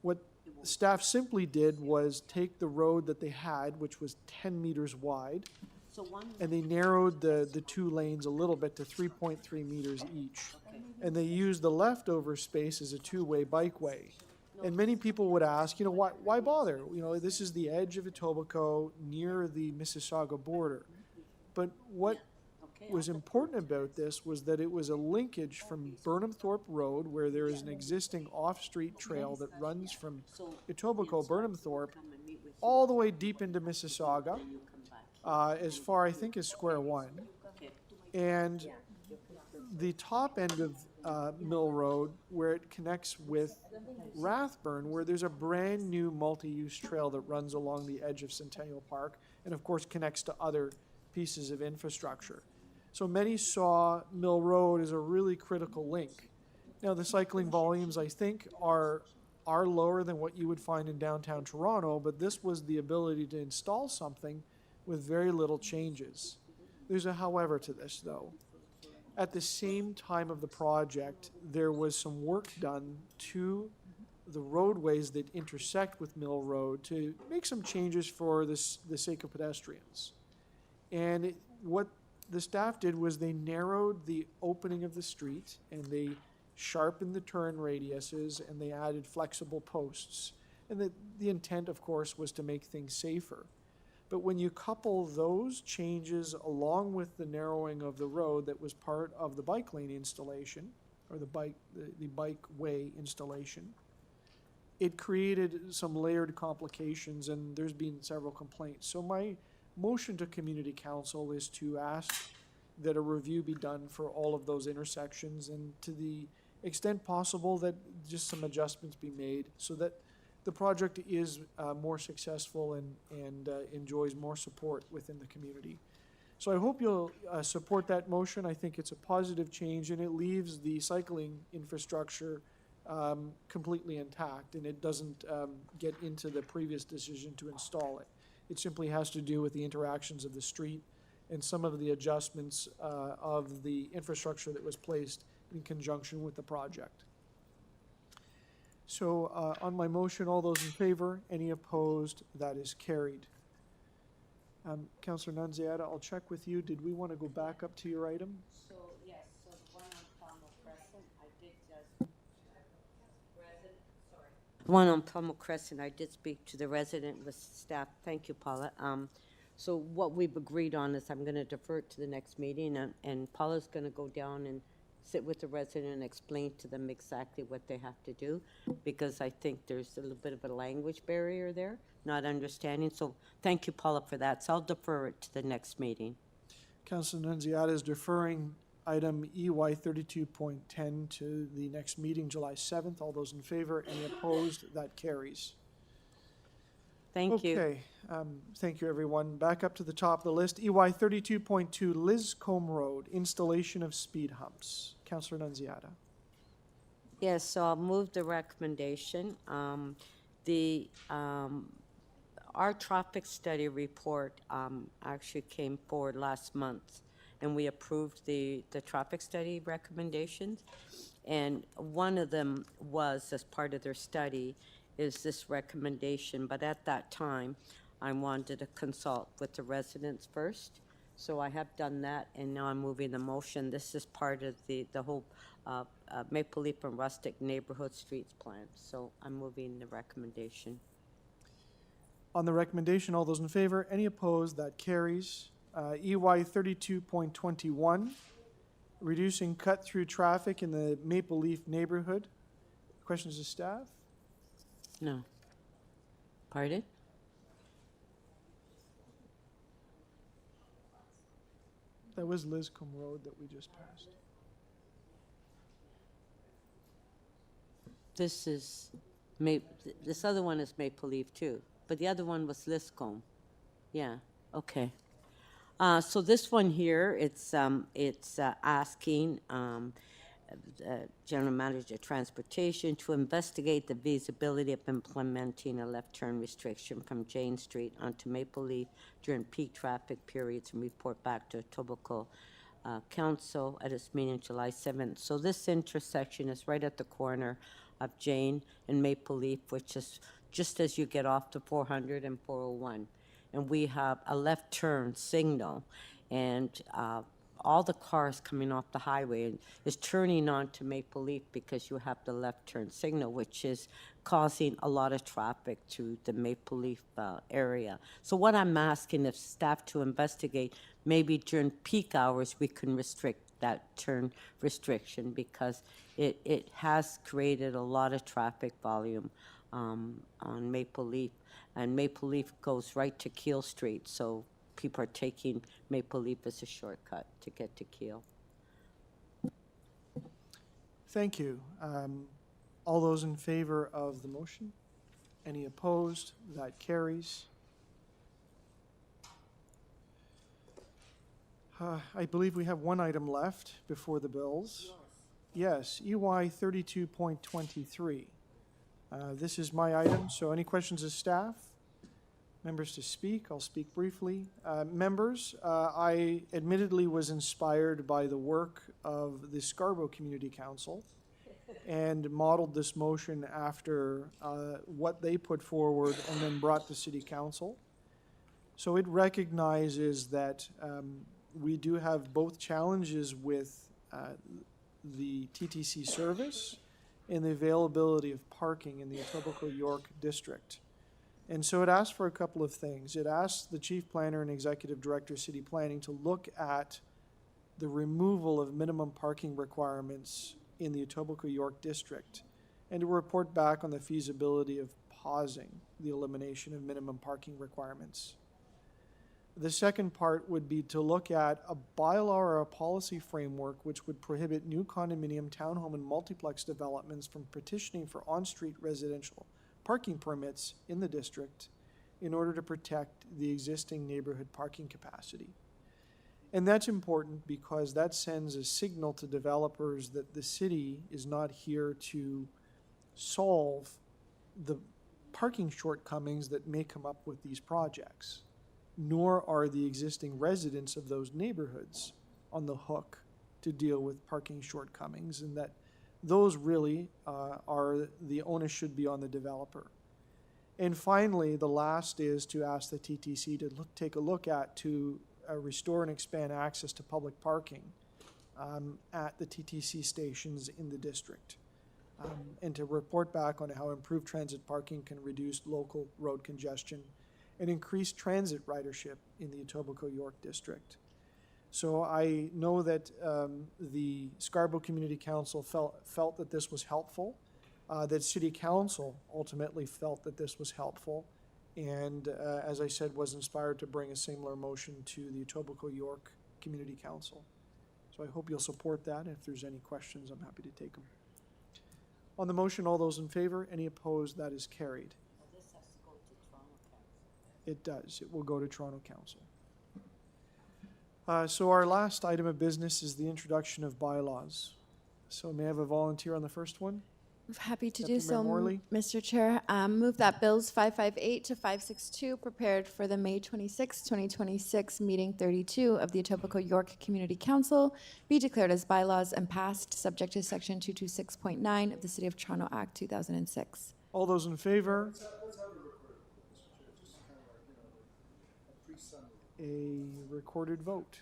What staff simply did was take the road that they had, which was 10 meters wide, and they narrowed the two lanes a little bit to 3.3 meters each. And they used the leftover space as a two-way bikeway. And many people would ask, why bother? This is the edge of Etobicoke near the Mississauga border. But what was important about this was that it was a linkage from Burnhamthorpe Road, where there is an existing off-street trail that runs from Etobicoke, Burnhamthorpe, all the way deep into Mississauga, as far, I think, as Square One. And the top end of Mill Road, where it connects with Rathburn, where there's a brand new multi-use trail that runs along the edge of Centennial Park, and of course connects to other pieces of infrastructure. So many saw Mill Road as a really critical link. Now, the cycling volumes, I think, are lower than what you would find in downtown Toronto, but this was the ability to install something with very little changes. There's a however to this, though. At the same time of the project, there was some work done to the roadways that intersect with Mill Road to make some changes for the sake of pedestrians. And what the staff did was they narrowed the opening of the street, and they sharpened the turn radiuses, and they added flexible posts. And the intent, of course, was to make things safer. But when you couple those changes along with the narrowing of the road that was part of the bike lane installation, or the bike way installation, it created some layered complications, and there's been several complaints. So my motion to Community Council is to ask that a review be done for all of those intersections, and to the extent possible that just some adjustments be made so that the project is more successful and enjoys more support within the community. So I hope you'll support that motion. I think it's a positive change, and it leaves the cycling infrastructure completely intact, and it doesn't get into the previous decision to install it. It simply has to do with the interactions of the street and some of the adjustments of the infrastructure that was placed in conjunction with the project. So on my motion, all those in favor, any opposed, that is carried. Councillor Nunziata, I'll check with you. Did we want to go back up to your item? So, yes, so the one on Pelmo Crescent, I did just, the one on Pelmo Crescent, I did speak to the resident with staff. Thank you, Paula. So what we've agreed on is I'm going to defer it to the next meeting, and Paula's going to go down and sit with the resident and explain to them exactly what they have to do, because I think there's a little bit of a language barrier there, not understanding. So thank you, Paula, for that. So I'll defer it to the next meeting. Councilor Nunziata is deferring item EY 32.10 to the next meeting, July 7th. All those in favor? Any opposed? That carries. Thank you. Okay, thank you, everyone. Back up to the top of the list. EY 32.2, Liscombe Road, installation of speed humps. Councilor Nunziata. Yes, so I'll move the recommendation. Our traffic study report actually came forward last month, and we approved the traffic study recommendations. And one of them was, as part of their study, is this recommendation. But at that time, I wanted to consult with the residents first. So I have done that, and now I'm moving the motion. This is part of the whole Maple Leaf and Rustic Neighborhood Streets plan. So I'm moving the recommendation. On the recommendation, all those in favor? Any opposed? That carries. EY 32.21, reducing cut-through traffic in the Maple Leaf neighborhood. Questions of staff? No. Pardon? That was Liscombe Road that we just passed. This other one is Maple Leaf too, but the other one was Liscombe. Yeah, okay. So this one here, it's asking General Manager of Transportation to investigate the feasibility of implementing a left turn restriction from Jane Street onto Maple Leaf during peak traffic periods and report back to Etobicoke Council at its meeting July 7th. So this intersection is right at the corner of Jane and Maple Leaf, which is just as you get off the 400 and 401. And we have a left turn signal, and all the cars coming off the highway is turning onto Maple Leaf because you have the left turn signal, which is causing a lot of traffic to the Maple Leaf area. So what I'm asking is staff to investigate, maybe during peak hours we can restrict that turn restriction, because it has created a lot of traffic volume on Maple Leaf. And Maple Leaf goes right to Keel Street, so people are taking Maple Leaf as a shortcut to get to Keel. Thank you. All those in favor of the motion? Any opposed? That carries. I believe we have one item left before the bills. Yes, EY 32.23. This is my item, so any questions of staff? Members to speak? I'll speak briefly. Members, I admittedly was inspired by the work of the Scarborough Community Council and modeled this motion after what they put forward and then brought to City Council. So it recognizes that we do have both challenges with the TTC service and the availability of parking in the Etobicoke York district. And so it asked for a couple of things. It asked the Chief Planner and Executive Director of City Planning to look at the removal of minimum parking requirements in the Etobicoke York district and to report back on the feasibility of pausing the elimination of minimum parking requirements. The second part would be to look at a bylaw or a policy framework which would prohibit new condominium, townhome, and multiplex developments from petitioning for on-street residential parking permits in the district in order to protect the existing neighborhood parking capacity. And that's important because that sends a signal to developers that the city is not here to solve the parking shortcomings that may come up with these projects, nor are the existing residents of those neighborhoods on the hook to deal with parking shortcomings, and that those really are the onus should be on the developer. And finally, the last is to ask the TTC to take a look at to restore and expand access to public parking at the TTC stations in the district, and to report back on how improved transit parking can reduce local road congestion and increase transit ridership in the Etobicoke York district. So I know that the Scarborough Community Council felt that this was helpful, that City Council ultimately felt that this was helpful, and as I said, was inspired to bring a similar motion to the Etobicoke York Community Council. So I hope you'll support that. If there's any questions, I'm happy to take them. On the motion, all those in favor? Any opposed? That is carried. It does. It will go to Toronto Council. So our last item of business is the introduction of bylaws. So may I have a volunteer on the first one? Happy to Deputy do Mayor so, Morley? Mr. Chair. Move that bills 558 to 562, prepared for the May 26, 2026 meeting 32 of the Etobicoke York Community Council, be declared as bylaws and passed, subject to Section 226.9 of the City of Toronto Act 2006. All those in favor? A recorded vote.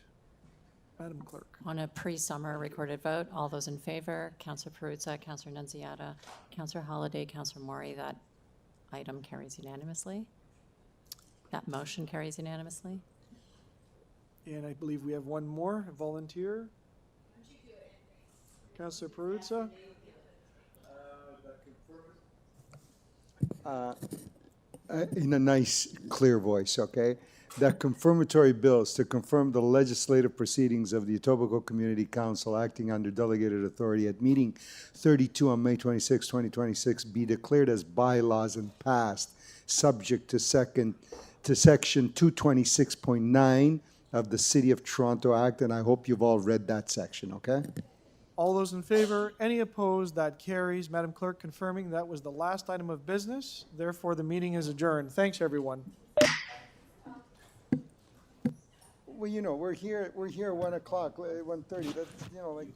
Madam Clerk. On a pre-summer recorded vote, all those in favor, Councillor Perruzza, Councillor Nunziata, Councillor Holliday, Councillor Maury, that item carries unanimously. That motion carries unanimously. And I believe we have one more, a volunteer. Councillor Perruzza? In a nice, clear voice, okay? That confirmatory bills to confirm the legislative proceedings of the Etobicoke Community Council acting under delegated authority at meeting 32 on May 26, 2026 be declared as bylaws and passed, subject to Section 226.9 of the City of Toronto Act, and I hope you've all read that section, okay? All those in favor? Any opposed? That carries. Madam Clerk confirming that was the last item of business. Therefore, the meeting is adjourned. Thanks, everyone. Well, you know, we're here at 1 o'clock, 1:30. That's, you know, like.